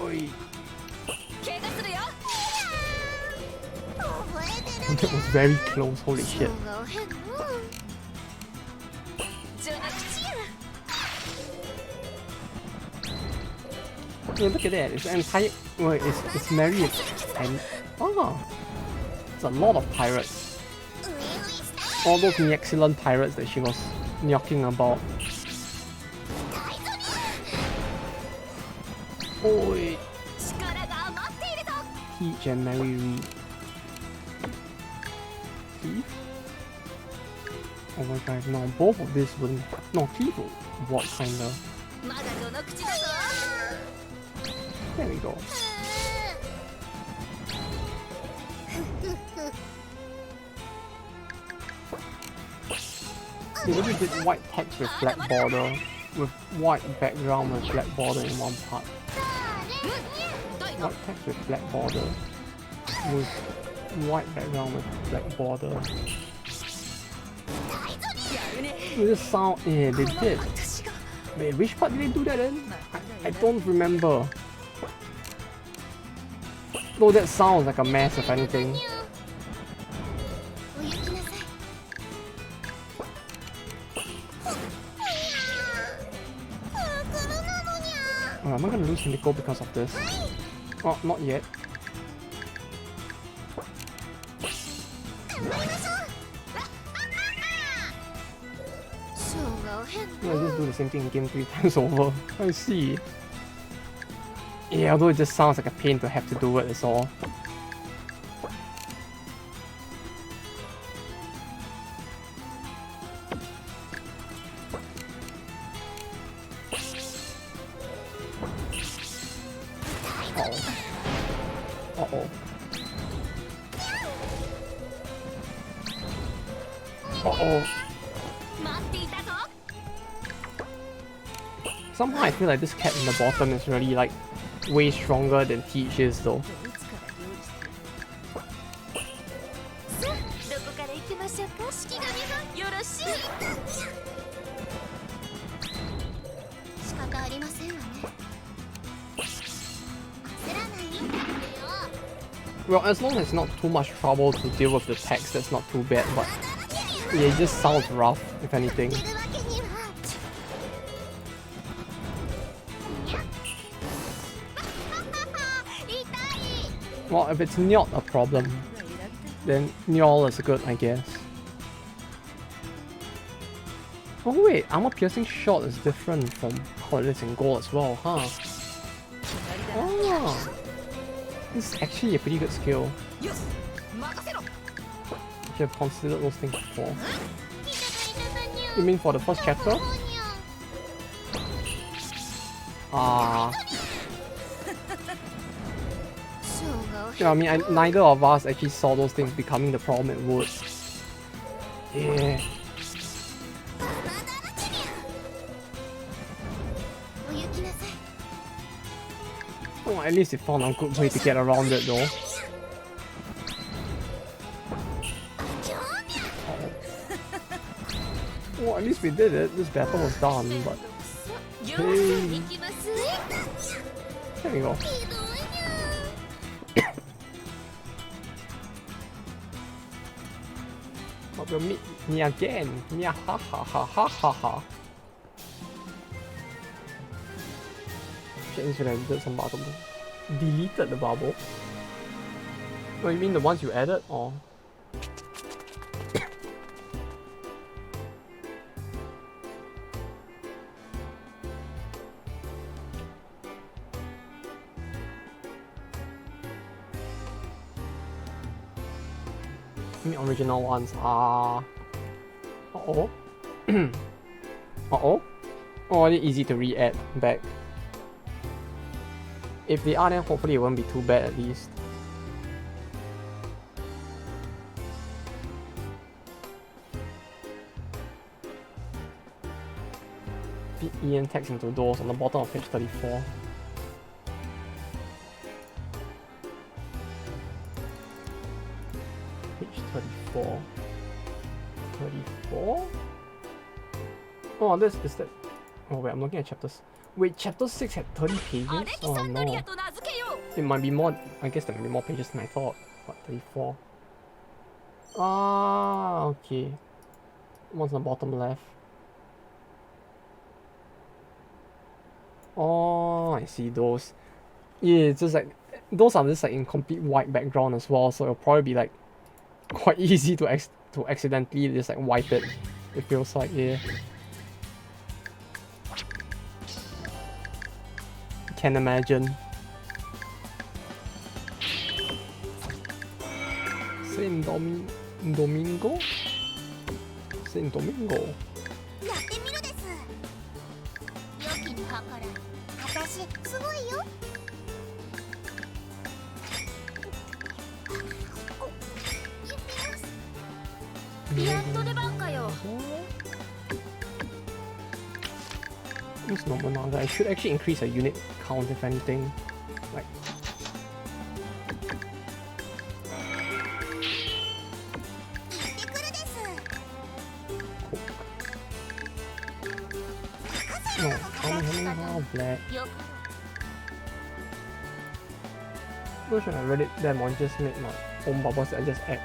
Oi. That was very close. Holy shit. Yeah, look at that. It's an entire. Well, it's married and it's a lot of pirates. All those excellent pirates that she was knocking about. Oi. Peach and Mary Reed. Thief? Oh my god, no, both of these wouldn't. No, Thief. What kind of? There we go. They really did white text with black border, with white background with black border in one part. White text with black border, with white background with black border. This sound, yeah, they did. Wait, which part did they do that in? I don't remember. Though that sounds like a mess if anything. Oh, am I gonna lose Nico because of this? Oh, not yet. I just do the same thing in game 3 times over. I see. Yeah, although it just sounds like a pain to have to do it, that's all. Uh-oh. Uh-oh. Somehow I feel like this cat in the bottom is really like way stronger than Teach is though. Well, as long as it's not too much trouble to deal with the text, that's not too bad, but yeah, it just sounds rough, if anything. Well, if it's not a problem, then Nyol is good, I guess. Oh wait, armor piercing shot is different from how it is in gold as well, huh? Oh, this is actually a pretty good skill. I should have considered those things before. You mean for the first chapter? Yeah, I mean, neither of us actually saw those things becoming the problem it would. Yeah. Oh, at least they found a good way to get around it though. Well, at least we did it. This battle was done, but... Hey. There we go. But we'll meet me again. Mia ha ha ha ha ha ha. Shit, should have did some bubble. Deleted the bubble. Oh, you mean the ones you added? Or? The original ones are... Uh-oh. Uh-oh. Oh, it's easy to re-add back. If they are, then hopefully it won't be too bad at least. Feed Ian text into doors on the bottom of page 34. Page 34. 34? Oh, this is that. Oh wait, I'm looking at chapters. Wait, chapter 6 had 30 pages? Oh no. It might be more, I guess there might be more pages than I thought. What, 34? Ah, okay. One's on the bottom left. Oh, I see those. Yeah, it's just like, those are just like in complete white background as well, so it'll probably be like quite easy to accidentally just like wipe it. It feels like, yeah. Can imagine. Saint Domingo? Saint Domingo. It's Nobunaga. I should actually increase a unit count if anything. Like. No, how black. Why should I read it them or just make my own bubbles that I just add?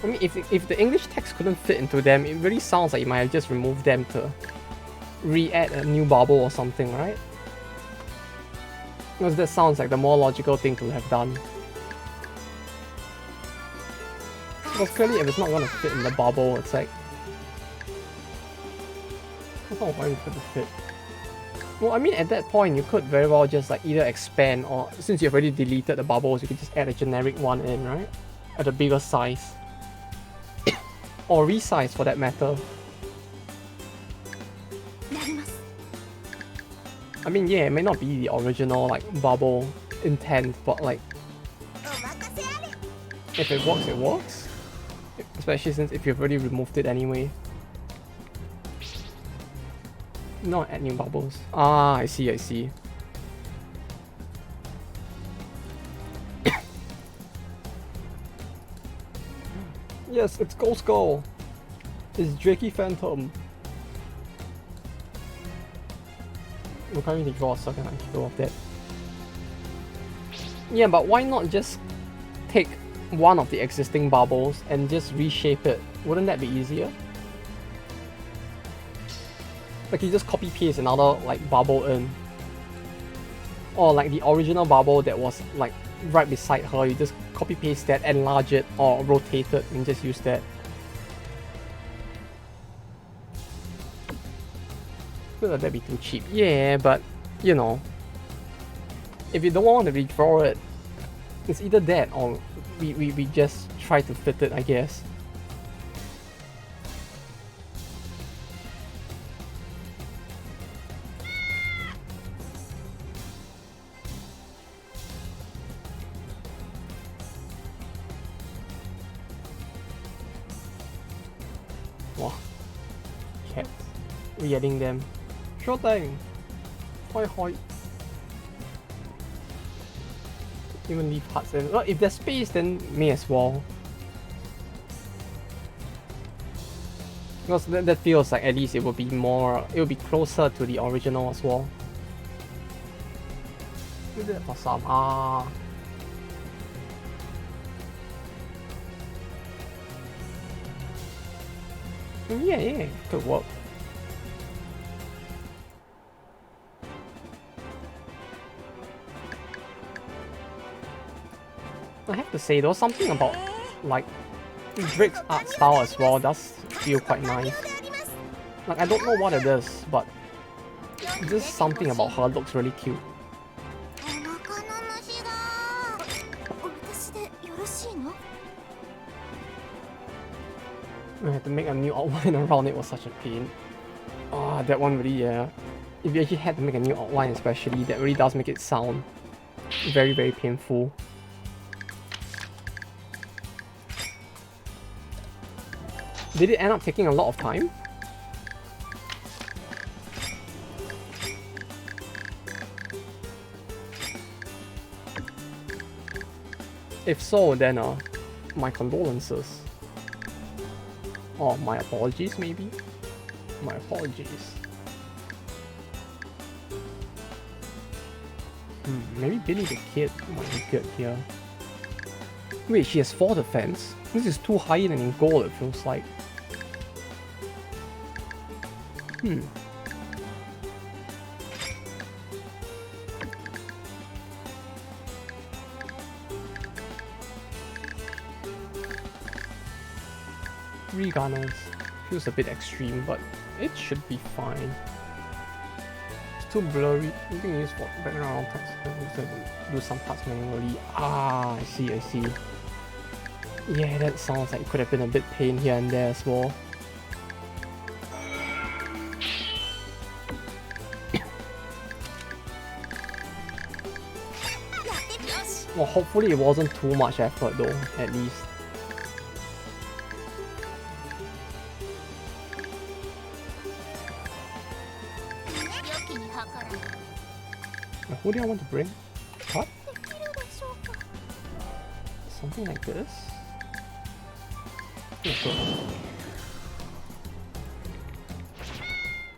I mean, if the English text couldn't fit into them, it really sounds like you might have just removed them to re-add a new bubble or something, right? Because that sounds like the more logical thing to have done. Because clearly if it's not gonna fit in the bubble, it's like... That's not why you could fit. Well, I mean, at that point, you could very well just like either expand or, since you've already deleted the bubbles, you could just add a generic one in, right? At a bigger size. Or resize for that matter. I mean, yeah, it may not be the original like bubble intent, but like if it works, it works. Especially since if you've already removed it anyway. Not add new bubbles. Ah, I see, I see. Yes, it's Ghost Skull. It's Drakey Phantom. We can't really draw a second angle of that. Yeah, but why not just take one of the existing bubbles and just reshape it? Wouldn't that be easier? Like you just copy paste another like bubble in. Or like the original bubble that was like right beside her, you just copy paste that, enlarge it or rotate it and just use that. Would that be too cheap? Yeah, but you know, if you don't want to redraw it, it's either that or we just try to fit it, I guess. Wow. Cats. Re-adding them. Sure thing. Hoi hoi. Even leave hearts in. Well, if there's space, then may as well. Because that feels like at least it will be more, it will be closer to the original as well. Do that for some. Ah. Yeah, could work. I have to say though, something about like Drake's art style as well does feel quite nice. Like I don't know what it is, but just something about her looks really cute. I had to make a new outline around it was such a pain. Ah, that one really, yeah. If you actually had to make a new outline especially, that really does make it sound very, very painful. Did it end up taking a lot of time? If so, then my condolences. Or my apologies, maybe? My apologies. Maybe Billy the Kid might be good here. Wait, she has 4 defense? This is too high than in gold, it feels like. Three gunners. Feels a bit extreme, but it should be fine. It's too blurry. You can use for background text to do some parts manually. Ah, I see, I see. Yeah, that sounds like it could have been a bit pain here and there as well. Well, hopefully it wasn't too much effort though, at least. Now, who do I want to bring? What? Something like this? Okay.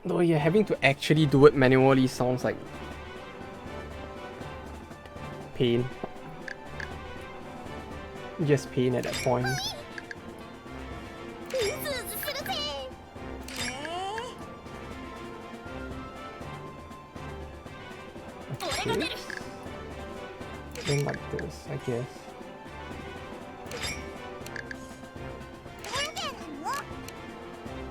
Though yeah, having to actually do it manually sounds like pain. Just pain at that point. Okay. Then like this, I guess.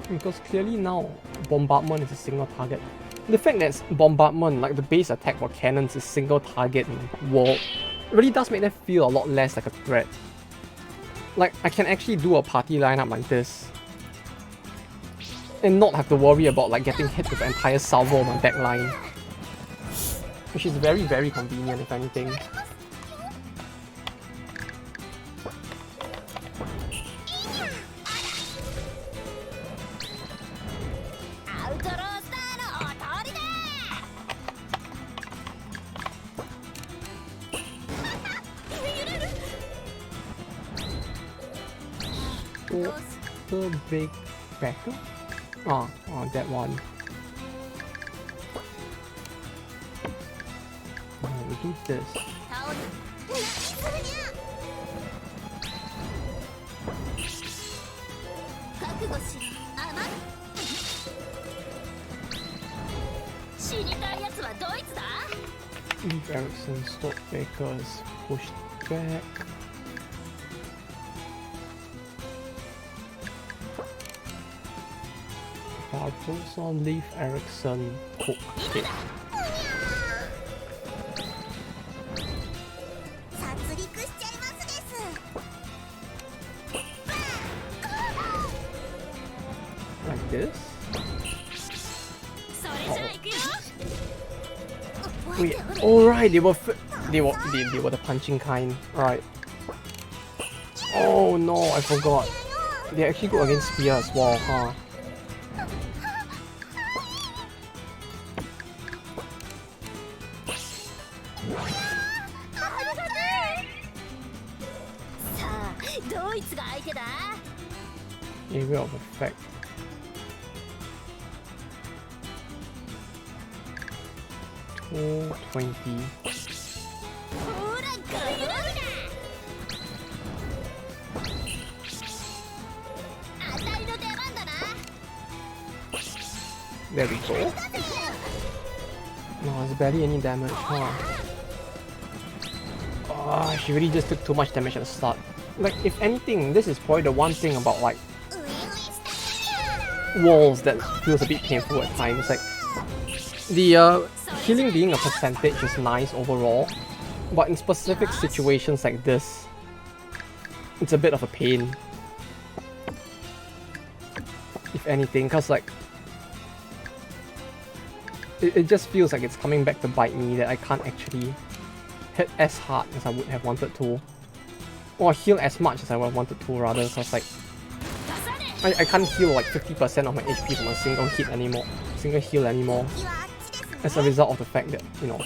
Because clearly now, bombardment is a single target. The fact that bombardment, like the base attack for cannons, is single target in World, really does make them feel a lot less like a threat. Like, I can actually do a party lineup like this and not have to worry about like getting hit with an entire salvo on my back line. Which is very, very convenient if anything. The big backer? Oh, that one. We do this. Leave Erickson, stop Bakers, push back. Bartels on Leaf Erickson, hook. Okay. Like this. Wait, alright, they were the punching kind, right? Oh no, I forgot. They actually go against spear as well, huh? Area of effect. $220. There we go. No, there's barely any damage, huh? Oh, she really just took too much damage at the start. Like, if anything, this is probably the one thing about, like, walls that feels a bit painful at times. Like, the healing being a percentage is nice overall, but in specific situations like this, it's a bit of a pain. If anything, because, like, it just feels like it's coming back to bite me, that I can't actually hit as hard as I would have wanted to. Or heal as much as I would have wanted to, rather, because, like, I can't heal like 50% of my HP from a single hit anymore, single heal anymore, as a result of the fact that, you know,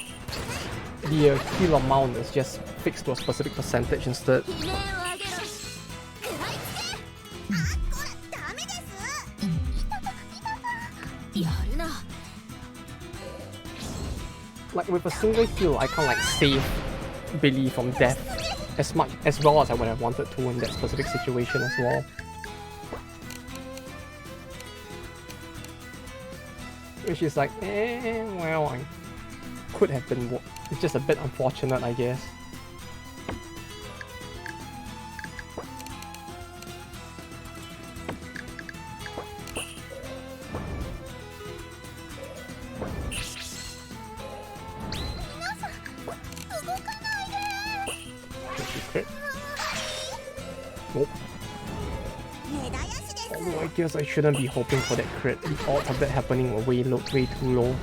the heal amount is just fixed to a specific percentage instead. Like with a single heal, I can't like save Billy from death as well as I would have wanted to in that specific situation as well. Which is like, well, I could have been. It's just a bit unfortunate, I guess. Nope. Although I guess I shouldn't be hoping for that crit. The odds of that happening were way too low.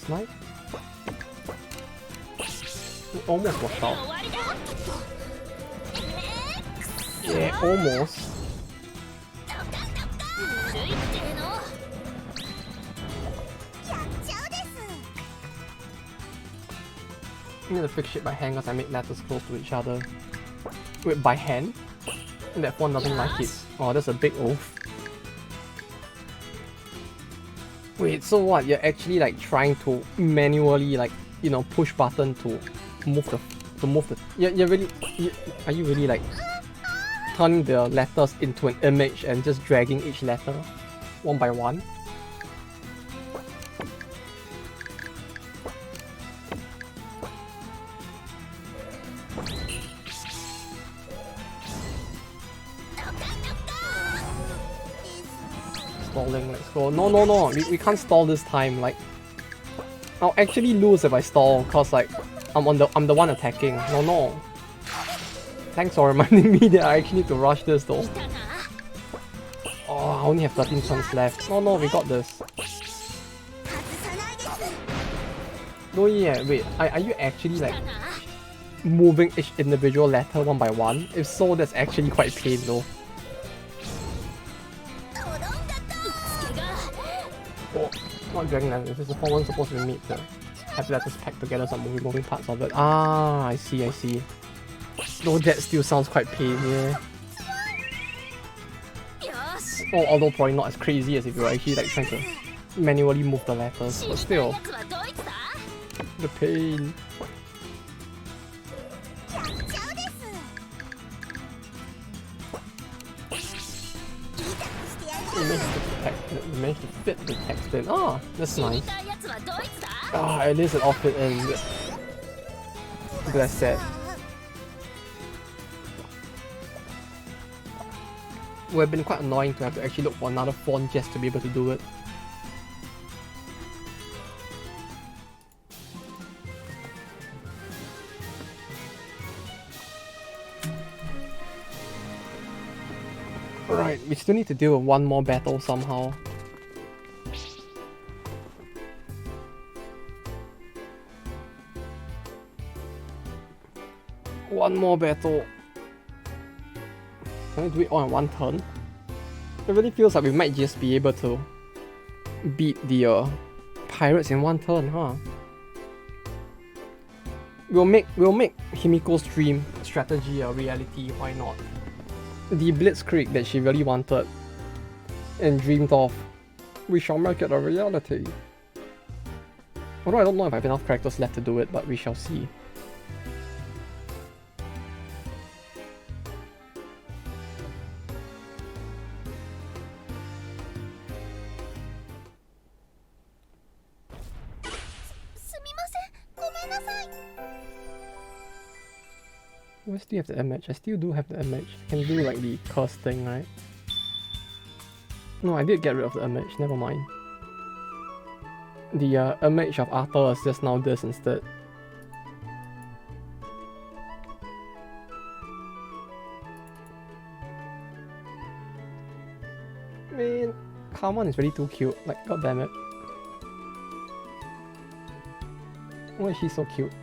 Snipe? It almost washed out. Yeah, almost. I need to fix shit by hand because I make letters close to each other. Wait, by hand? And that phone doesn't like it. Oh, that's a big oath. Wait, so what? You're actually like trying to manually like, you know, push button to move the you're really are you really like turning the letters into an image and just dragging each letter one by one? Stalling, let's go. No, we can't stall this time. Like, I'll actually lose if I stall, cause like I'm the one attacking. No. Thanks for reminding me that I actually need to rush this though. Oh, I only have 13 turns left. No, we got this. No, yeah, wait. Are you actually like moving each individual letter one by one? If so, that's actually quite pain though. Oh, not dragging them. If it's the 4-1 supposed to be made to have letters packed together some moving parts of it. Ah, I see. Though that still sounds quite pain, yeah. Oh, although probably not as crazy as if you were actually like trying to manually move the letters, but still. The pain. You managed to fit the text in. Ah, that's nice. Ah, at least it all fit in. That's sad. It would have been quite annoying to have to actually look for another font just to be able to do it. Right, we still need to deal with one more battle somehow. One more battle. Can we do it all in one turn? It really feels like we might just be able to beat the pirates in one turn, huh? We'll make Himiko's dream strategy a reality, why not? The blitzkrieg that she really wanted and dreamed of, we shall make it a reality. Although I don't know if I have enough characters left to do it, but we shall see. I still have the image. I still do have the image. I can do like the curse thing, right? No, I did get rid of the image. Never mind. The image of Arthur is just now this instead. Man, Carmen is really too cute. Like, god damn it. Why is she so cute?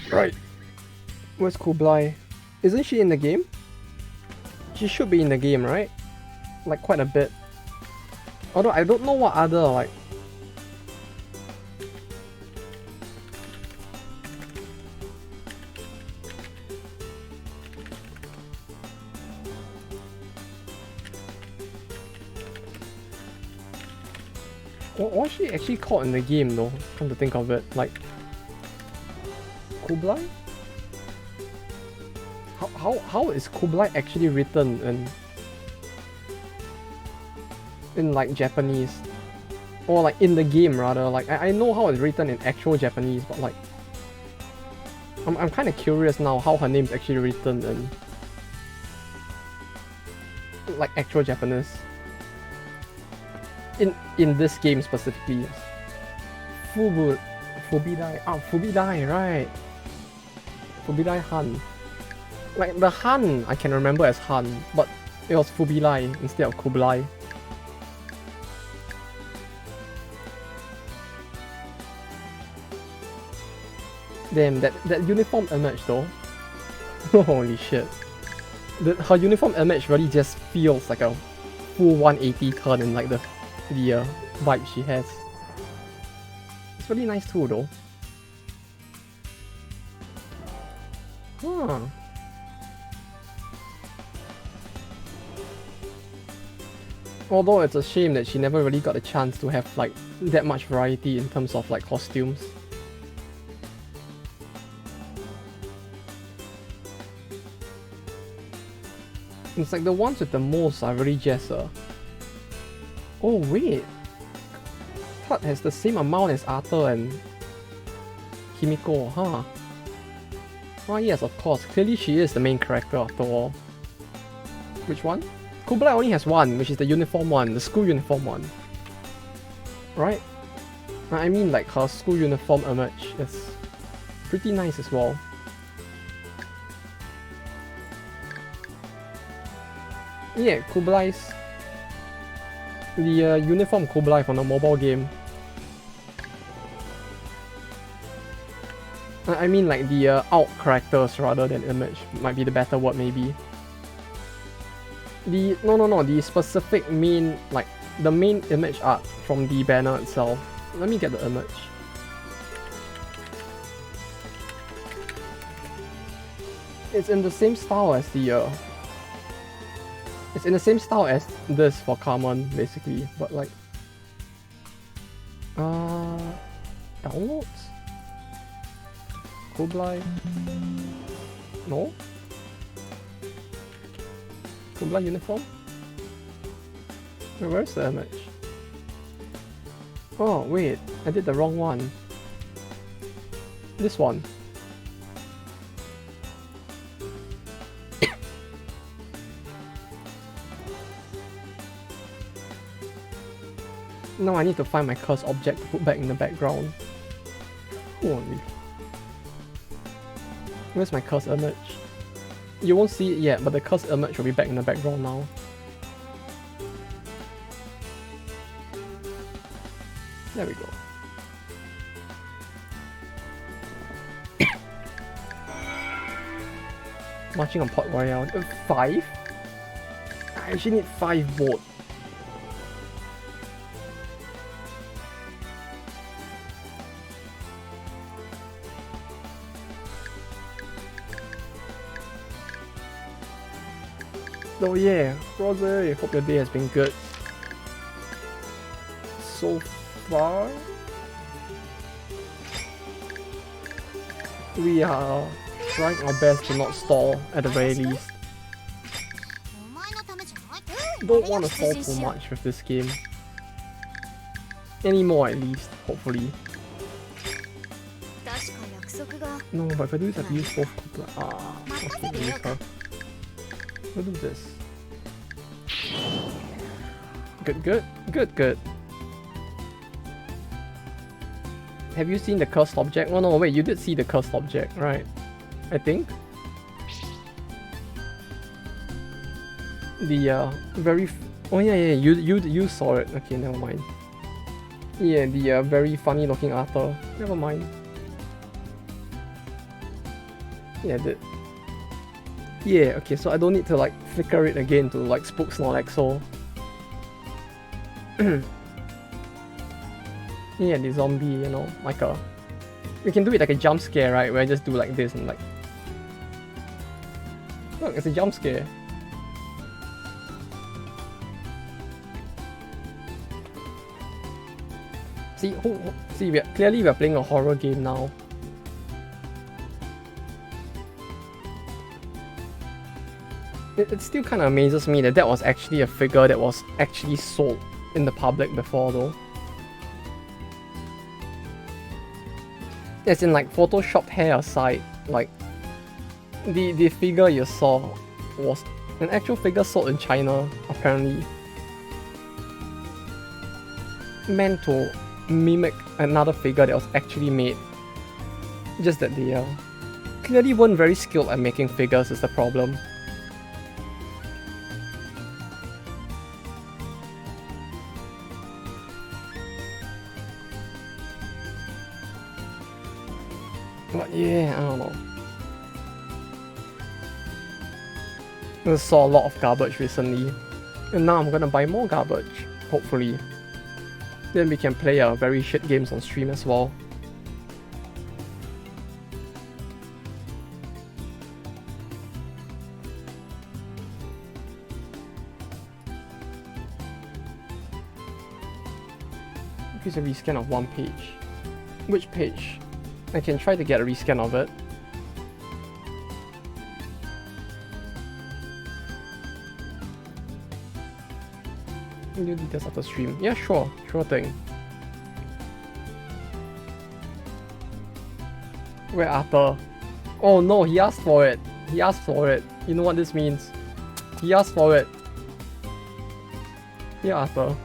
Right. Where's Kublai? Isn't she in the game? She should be in the game, right? Like quite a bit. Although I don't know what other like... What was she actually called in the game though? Come to think of it, like... Kublai? How is Kublai actually written in like Japanese? Or like in the game rather, like I know how it's written in actual Japanese, but like I'm kind of curious now how her name's actually written in like actual Japanese. In this game specifically. Fubidai. Ah, Fubidai, right. Fubidai Han. Like the Han I can remember as Han, but it was Fubilai instead of Kublai. Damn, that uniform image though. Holy shit. Her uniform image really just feels like a full 180 turn in like the vibe she has. It's really nice too though. Huh. Although it's a shame that she never really got a chance to have like that much variety in terms of like costumes. It's like the ones with the most are really just oh wait, Tut has the same amount as Arthur and Kimiko, huh? Oh yes, of course, clearly she is the main character after all. Which one? Kublai only has one, which is the uniform one, the school uniform one. Right? I mean like her school uniform image is pretty nice as well. Yeah, Kublai's... the uniform Kublai from the mobile game. I mean like the out characters rather than image might be the better word maybe. The specific main, like the main image art from the banner itself. Let me get the image. It's in the same style as the it's in the same style as this for Carmen basically, but like downloads? Kublai? No? Kublai uniform? Where's the image? Oh wait, I did the wrong one. This one. Now I need to find my cursed object to put back in the background. Holy. Where's my cursed image? You won't see it yet, but the cursed image will be back in the background now. There we go. Marching on Port Royale. 5? I actually need 5 votes. Oh yeah, Rose, hope your day has been good. So far, we are trying our best to not stall at the very least. Don't want to stall too much with this game. Anymore at least, hopefully. No, but if I do this, I have to use both couple. Okay, use her. We'll do this. Good. Have you seen the cursed object? Oh no, wait, you did see the cursed object, right? I think. The oh yeah, you saw it. Okay, never mind. Yeah, the very funny looking Arthur. Never mind. Yeah, I did. Yeah, okay, so I don't need to like flicker it again to like spook Snorlaxo. Yeah, the zombie, you know, like a... We can do it like a jump scare, right? Where I just do like this and like... Look, it's a jump scare. See, clearly we're playing a horror game now. It still kind of amazes me that that was actually a figure that was actually sold in the public before though. As in like photoshopped hair aside, like the figure you saw was an actual figure sold in China apparently. Meant to mimic another figure that was actually made. Just that they clearly weren't very skilled at making figures is the problem. Yeah, I don't know. I saw a lot of garbage recently, and now I'm gonna buy more garbage, hopefully. Then we can play very shit games on stream as well. Here's a rescan of one page. Which page? I can try to get a rescan of it. New details after stream. Yeah, sure thing. Where Arthur? Oh no, he asked for it. He asked for it. You know what this means? He asked for it. Yeah, Arthur.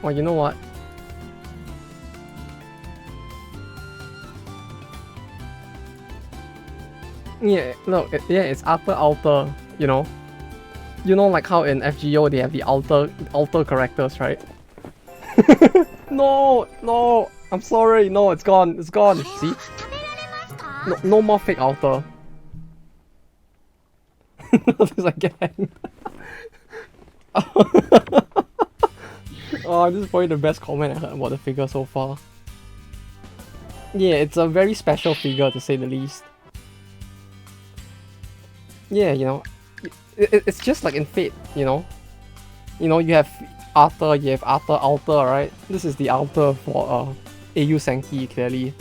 Oh, you know what? Yeah, no, it's Upper Alter, you know? You know, like how in FGO they have the alter characters, right? No, I'm sorry, no, it's gone, see? No more fake alter. Notice again. Oh, this is probably the best comment I heard about the figure so far. Yeah, it's a very special figure to say the least. Yeah, you know, it's just like in Fate, you know? You know, you have Arthur, you have Arthur Alter, right? This is the Alter for Eiyu Senki, clearly.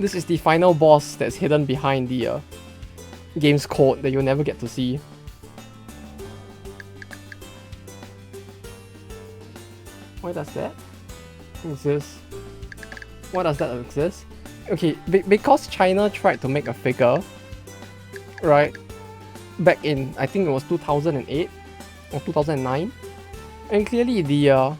This is the final boss that's hidden behind the game's code that you'll never get to see. Why does that exist? Why does that exist? Okay, because China tried to make a figure, right? Back in, I think it was 2008 or 2009. And clearly the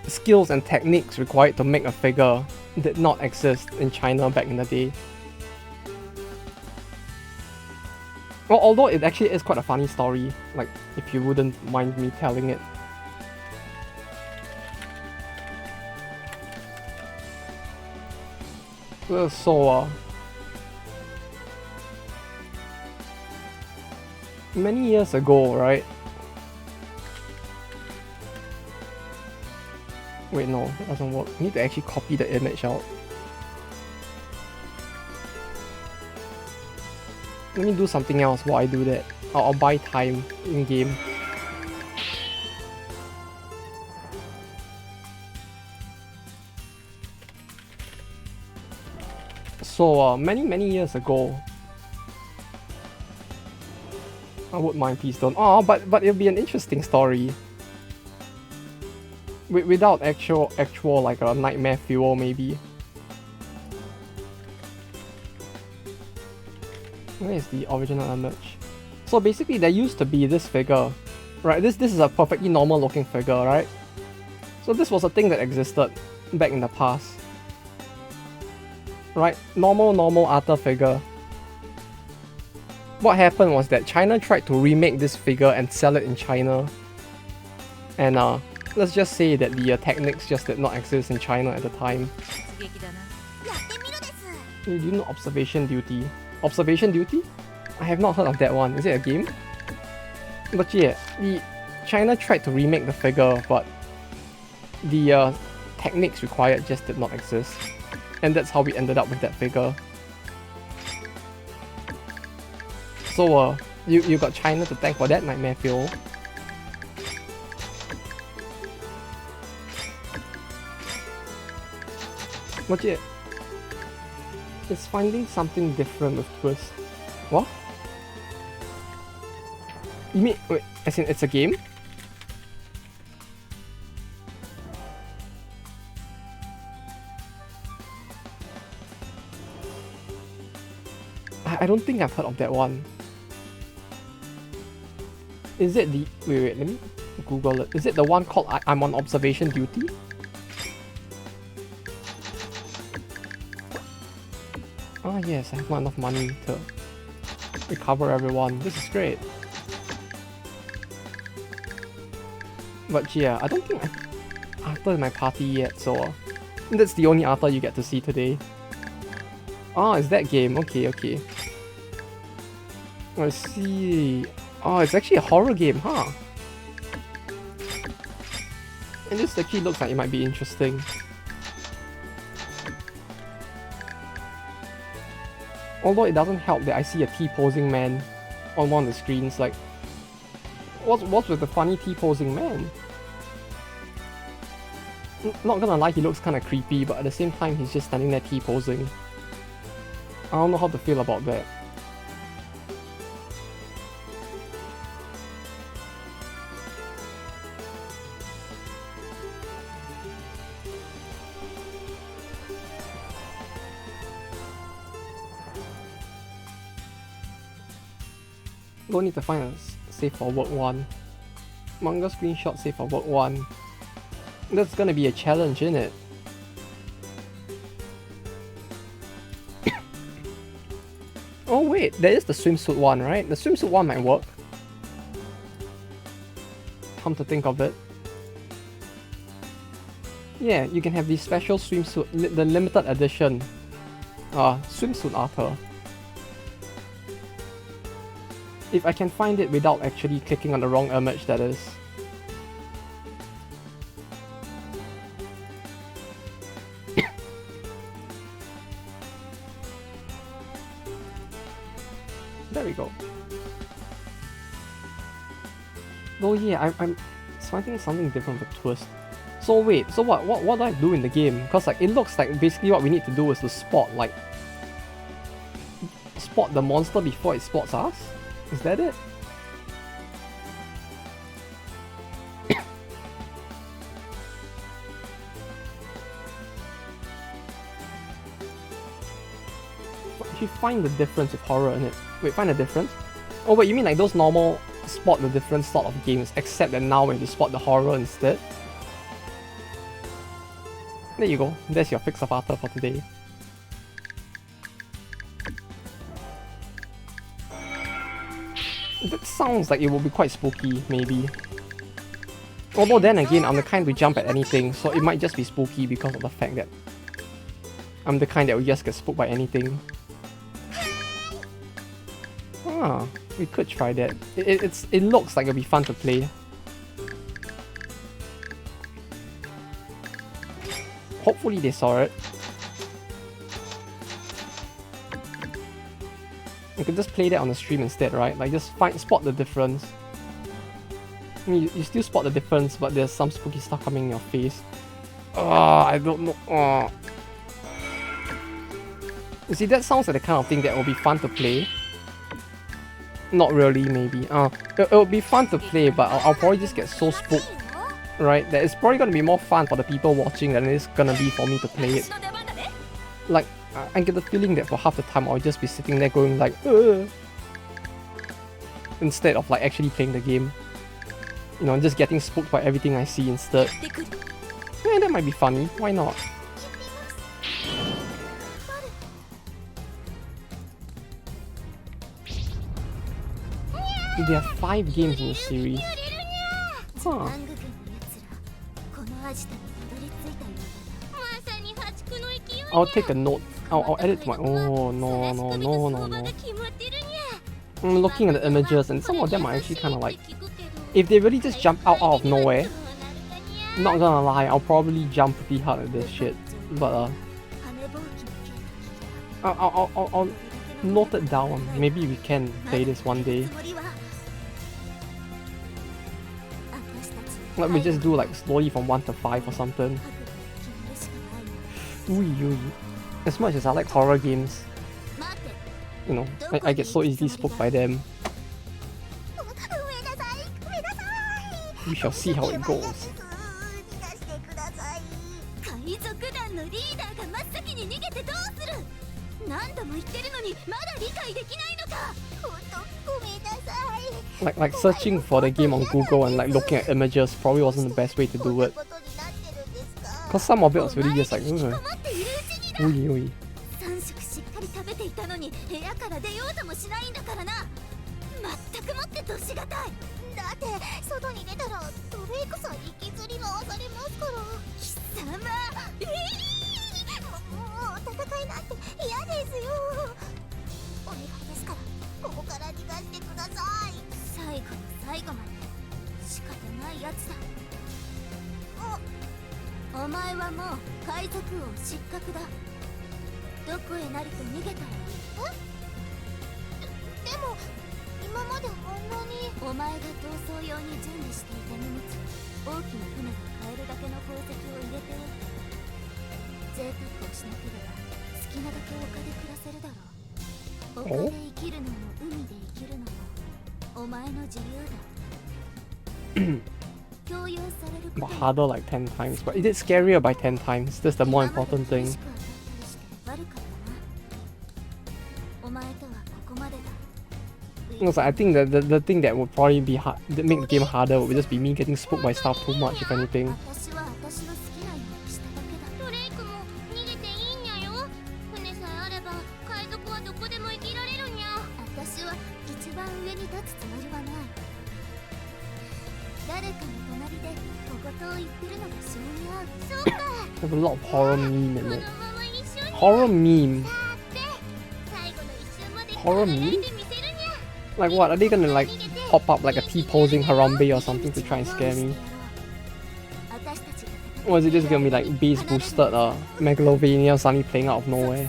skills and techniques required to make a figure did not exist in China back in the day. Well, although it actually is quite a funny story, like, if you wouldn't mind me telling it. So, many years ago, right? Wait, no, that doesn't work. I need to actually copy the image out. Let me do something else while I do that. I'll buy time in game. So, many years ago, I wouldn't mind, please don't. Oh, but it'll be an interesting story. Without actual like a nightmare fuel, maybe. Where is the original image? So basically, there used to be this figure, right? This is a perfectly normal looking figure, right? So this was a thing that existed back in the past, right? Normal Arthur figure. What happened was that China tried to remake this figure and sell it in China, and let's just say that the techniques just did not exist in China at the time. Do you know Observation Duty? Observation Duty? I have not heard of that one. Is it a game? But yeah, China tried to remake the figure, but the techniques required just did not exist. And that's how we ended up with that figure. So you got China to thank for that, Nightmare Fuel. But yeah, it's finding something different with Twist. What? You mean, wait, as in it's a game? I don't think I've heard of that one. Is it the... Wait, let me Google it. Is it the one called I'm on Observation Duty? Ah yes, I have not enough money to recover everyone. This is great. But yeah, I don't think Arthur is my party yet, so that's the only Arthur you get to see today. Ah, it's that game. Okay, okay. I see. Oh, it's actually a horror game, huh? And this actually looks like it might be interesting. Although it doesn't help that I see a T-posing man on one of the screens. Like, what's with the funny T-posing man? Not gonna lie, he looks kind of creepy, but at the same time, he's just standing there T-posing. I don't know how to feel about that. Don't need to find a save for work 1. Manga screenshot save for work 1. That's gonna be a challenge, isn't it? Oh wait, there is the swimsuit one, right? The swimsuit one might work. Come to think of it. Yeah, you can have the special swimsuit, the limited edition swimsuit Arthur. If I can find it without actually clicking on the wrong image, that is. There we go. Oh yeah, I'm finding something different with twist. So wait, so what do I do in the game? Because like it looks like basically what we need to do is to spot the monster before it spots us. Is that it? If you find the difference with horror in it. Wait, find the difference? Oh wait, you mean like those normal spot the difference sort of games, except that now when you spot the horror instead? There you go. There's your fix of Arthur for today. That sounds like it will be quite spooky, maybe. Although then again, I'm the kind to jump at anything, so it might just be spooky because of the fact that I'm the kind that will just get spooked by anything. Ah, we could try that. It looks like it'll be fun to play. Hopefully they saw it. You can just play that on the stream instead, right? Like just spot the difference. I mean, you still spot the difference, but there's some spooky stuff coming in your face. I don't know. You see, that sounds like the kind of thing that will be fun to play. Not really, maybe. It'll be fun to play, but I'll probably just get so spooked, right? That it's probably gonna be more fun for the people watching than it's gonna be for me to play it. Like, I get the feeling that for half the time I'll just be sitting there going like, ugh, instead of like actually playing the game. You know, just getting spooked by everything I see instead. Yeah, that might be funny. Why not? There are 5 games in the series. Huh. I'll take a note. I'll add it to my... Oh, no. I'm looking at the images and some of them are actually kind of like... If they really just jump out of nowhere, not gonna lie, I'll probably jump pretty hard at this shit. But I'll note it down. Maybe we can play this one day. Let me just do like slowly from 1 to 5 or something. As much as I like horror games, you know, I get so easily spooked by them. We shall see how it goes. Like searching for the game on Google and like looking at images probably wasn't the best way to do it. Cause some of it was really just like, だって外に出たらドレイクさん引きずり回されますから。貴様、もう戦いなんて嫌ですよ。お願いですからここから逃がしてください。最後の最後まで仕方ないやつだ。お前はもう海賊王失格だ。どこへなると逃げたらいい？でも今までほんまにお前が逃走用に準備していた荷物、大きな船が買えるだけの宝石を入れておいた。贅沢をしなければ好きなだけ丘で暮らせるだろう。丘で生きるのも海で生きるのもお前の自由だ。共有されるこ But とに harder like 10 times. But it is scarier by 10 times. That's the more important thing. お前とはここまでだ。 Also, I think the thing that would probably be hard, that make the game harder would just be me getting spooked by stuff too much, if anything. 私は私の好きなようにしただけだ。ドレイクも逃げていいんやよ。船さえあれば海賊はどこでも生きられるんや。私は一番上に立つつもりはない。誰かの隣で小言を言ってるのが性に合う。そうか。 There's a lot of horror meme こ in の it. まま一緒に。 Horror meme? 最後の一瞬まで Horror 輝 meme? いてみせるにゃ。 Like what? Are they gonna like pop up like a T-posing Harambe or something to try and scare me? Or is it just gonna be like base boosted Megalovania suddenly playing out of nowhere?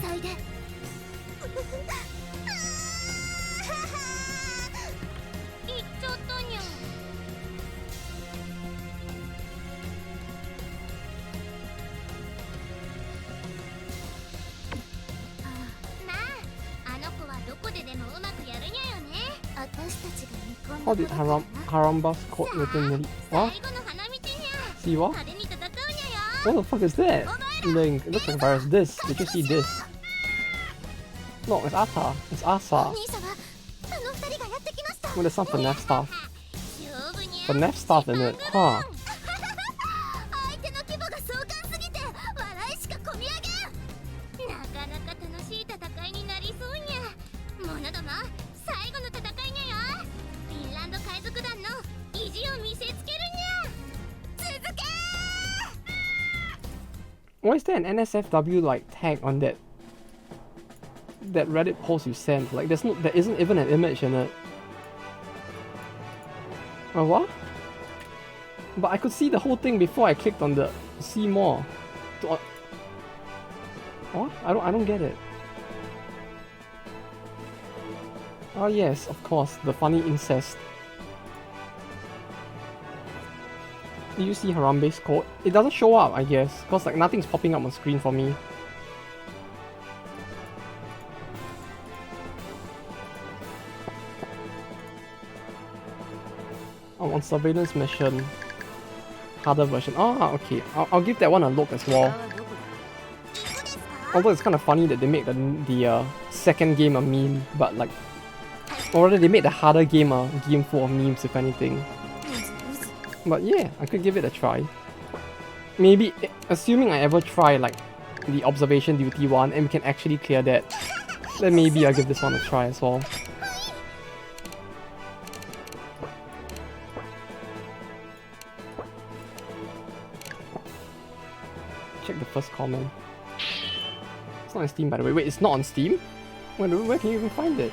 言っちゃったにゃ。まあ、あの子はどこででもうまくやるにゃよね。私たちが見込んだ How did Haramba's quote written really? What? 最後の花道にゃ。 See what? 派手に戦うにゃよ。 What the fuck is that? Link, it looks like a virus. This. Did you see this? No, it's Ata. It's Asa. 兄様、あの二人がやってきました。 Well, there's some FNAF stuff. 勝負にゃ。 FNAF stuff in it. Huh. 相手の規模が壮観すぎて笑いしかこみ上げん。なかなか楽しい戦いになりそうにゃ。者ども、最後の戦いにゃよ。フィンランド海賊団の意地を見せつけるにゃ。続け Why is there an NSFW like tag on that Reddit post you sent? Like there isn't even an image in it. What? But I could see the whole thing before I clicked on the see more. What? I don't get it. Oh yes, of course, the funny incest. Did you see Harambe's code? It doesn't show up, I guess, because like nothing's popping up on screen for me. I'm on surveillance mission. Harder version. Ah, okay. I'll give that one a look as well. Although it's kind of funny that they made the second game a meme, but like, or rather they made the harder game a game full of memes, if anything. But yeah, I could give it a try. Maybe, assuming I ever try like the observation duty one and we can actually clear that, then maybe I'll give this one a try as well. Check the first comment. It's not on Steam, by the way. Wait, it's not on Steam? Where can you even find it?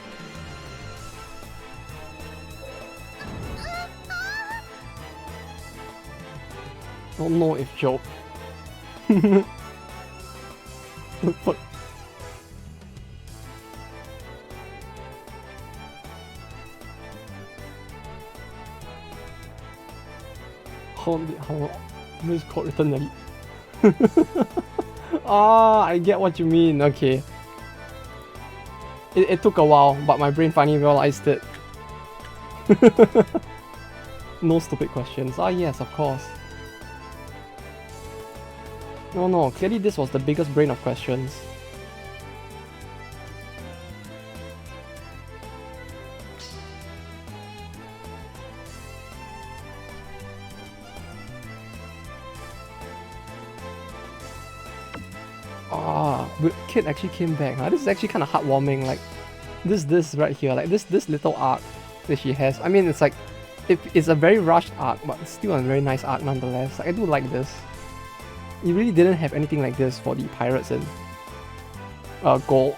Don't know if joke. Fuck. How is code written already? Ah, I get what you mean. Okay. It took a while, but my brain finally realized it. No stupid questions. Ah yes, of course. No, clearly this was the biggest brain of questions. Ah, but Kid actually came back. Huh? This is actually kind of heartwarming. Like this right here, like this little arc that she has. I mean, it's like it's a very rushed arc, but still a very nice arc nonetheless. Like, I do like this. You really didn't have anything like this for the Pirates and Gold.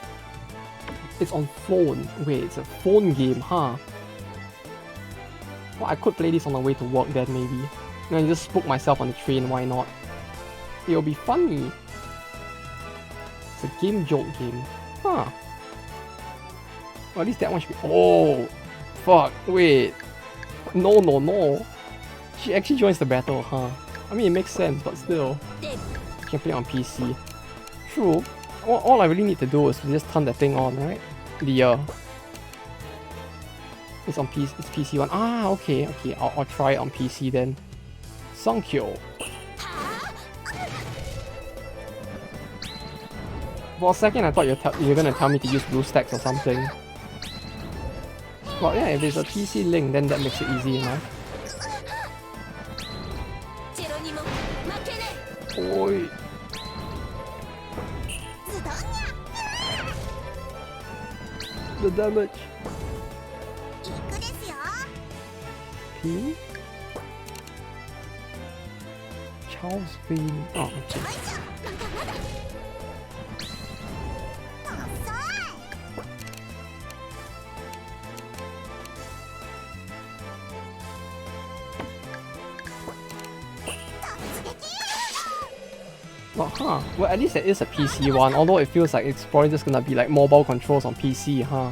It's on phone. Wait, it's a phone game, huh? Well, I could play this on the way to work then maybe. And I just spook myself on the train, why not? It'll be funny. It's a game joke game. Huh. Well, at least that one should be... Oh! Fuck, wait. No. She actually joins the battle, huh? I mean, it makes sense, but still. You can play on PC. True. All I really need to do is to just turn that thing on, right? It's on PC. It's PC one. Ah, okay. I'll try it on PC then. Sankyo. For a second, I thought you're gonna tell me to use BlueStacks or something. But yeah, if it's a PC link, then that makes it easy enough. Oi. The damage. P? Charles Vane. Oh, okay. Oh, huh. Well, at least there is a PC one, although it feels like it's probably just gonna be like mobile controls on PC, huh?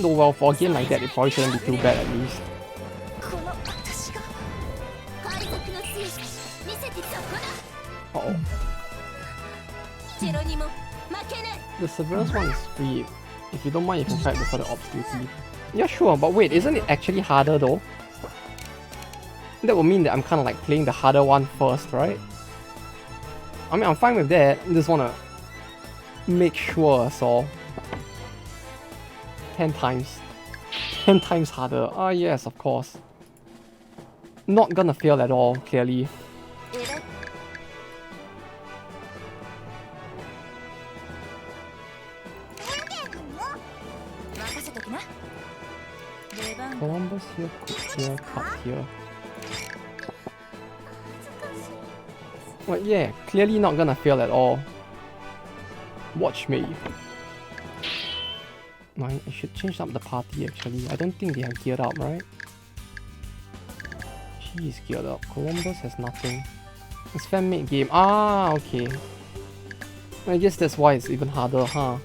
No, well, for a game like that, it probably shouldn't be too bad at least. Uh-oh. The Severance one is free. If you don't mind, you can try it before the Ops duty. Yeah, sure, but wait, isn't it actually harder though? That would mean that I'm kind of like playing the harder one first, right? I mean, I'm fine with that. I just wanna make sure, so 10 times. 10 times harder. Ah, yes, of course. Not gonna fail at all, clearly. Columbus here, Cook here, Cut here. Well, yeah, clearly not gonna fail at all. Watch me. No, I should change up the party actually. I don't think they have geared up, right? She's geared up. Columbus has nothing. It's fan-made game. Ah, okay. I guess that's why it's even harder, huh?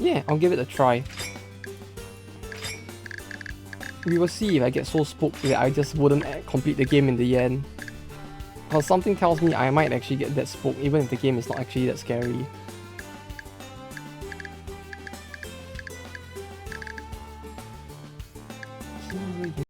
Yeah, I'll give it a try. We will see if I get so spooked that I just wouldn't complete the game in the end. Because something tells me I might actually get that spooked even if the game is not actually that scary.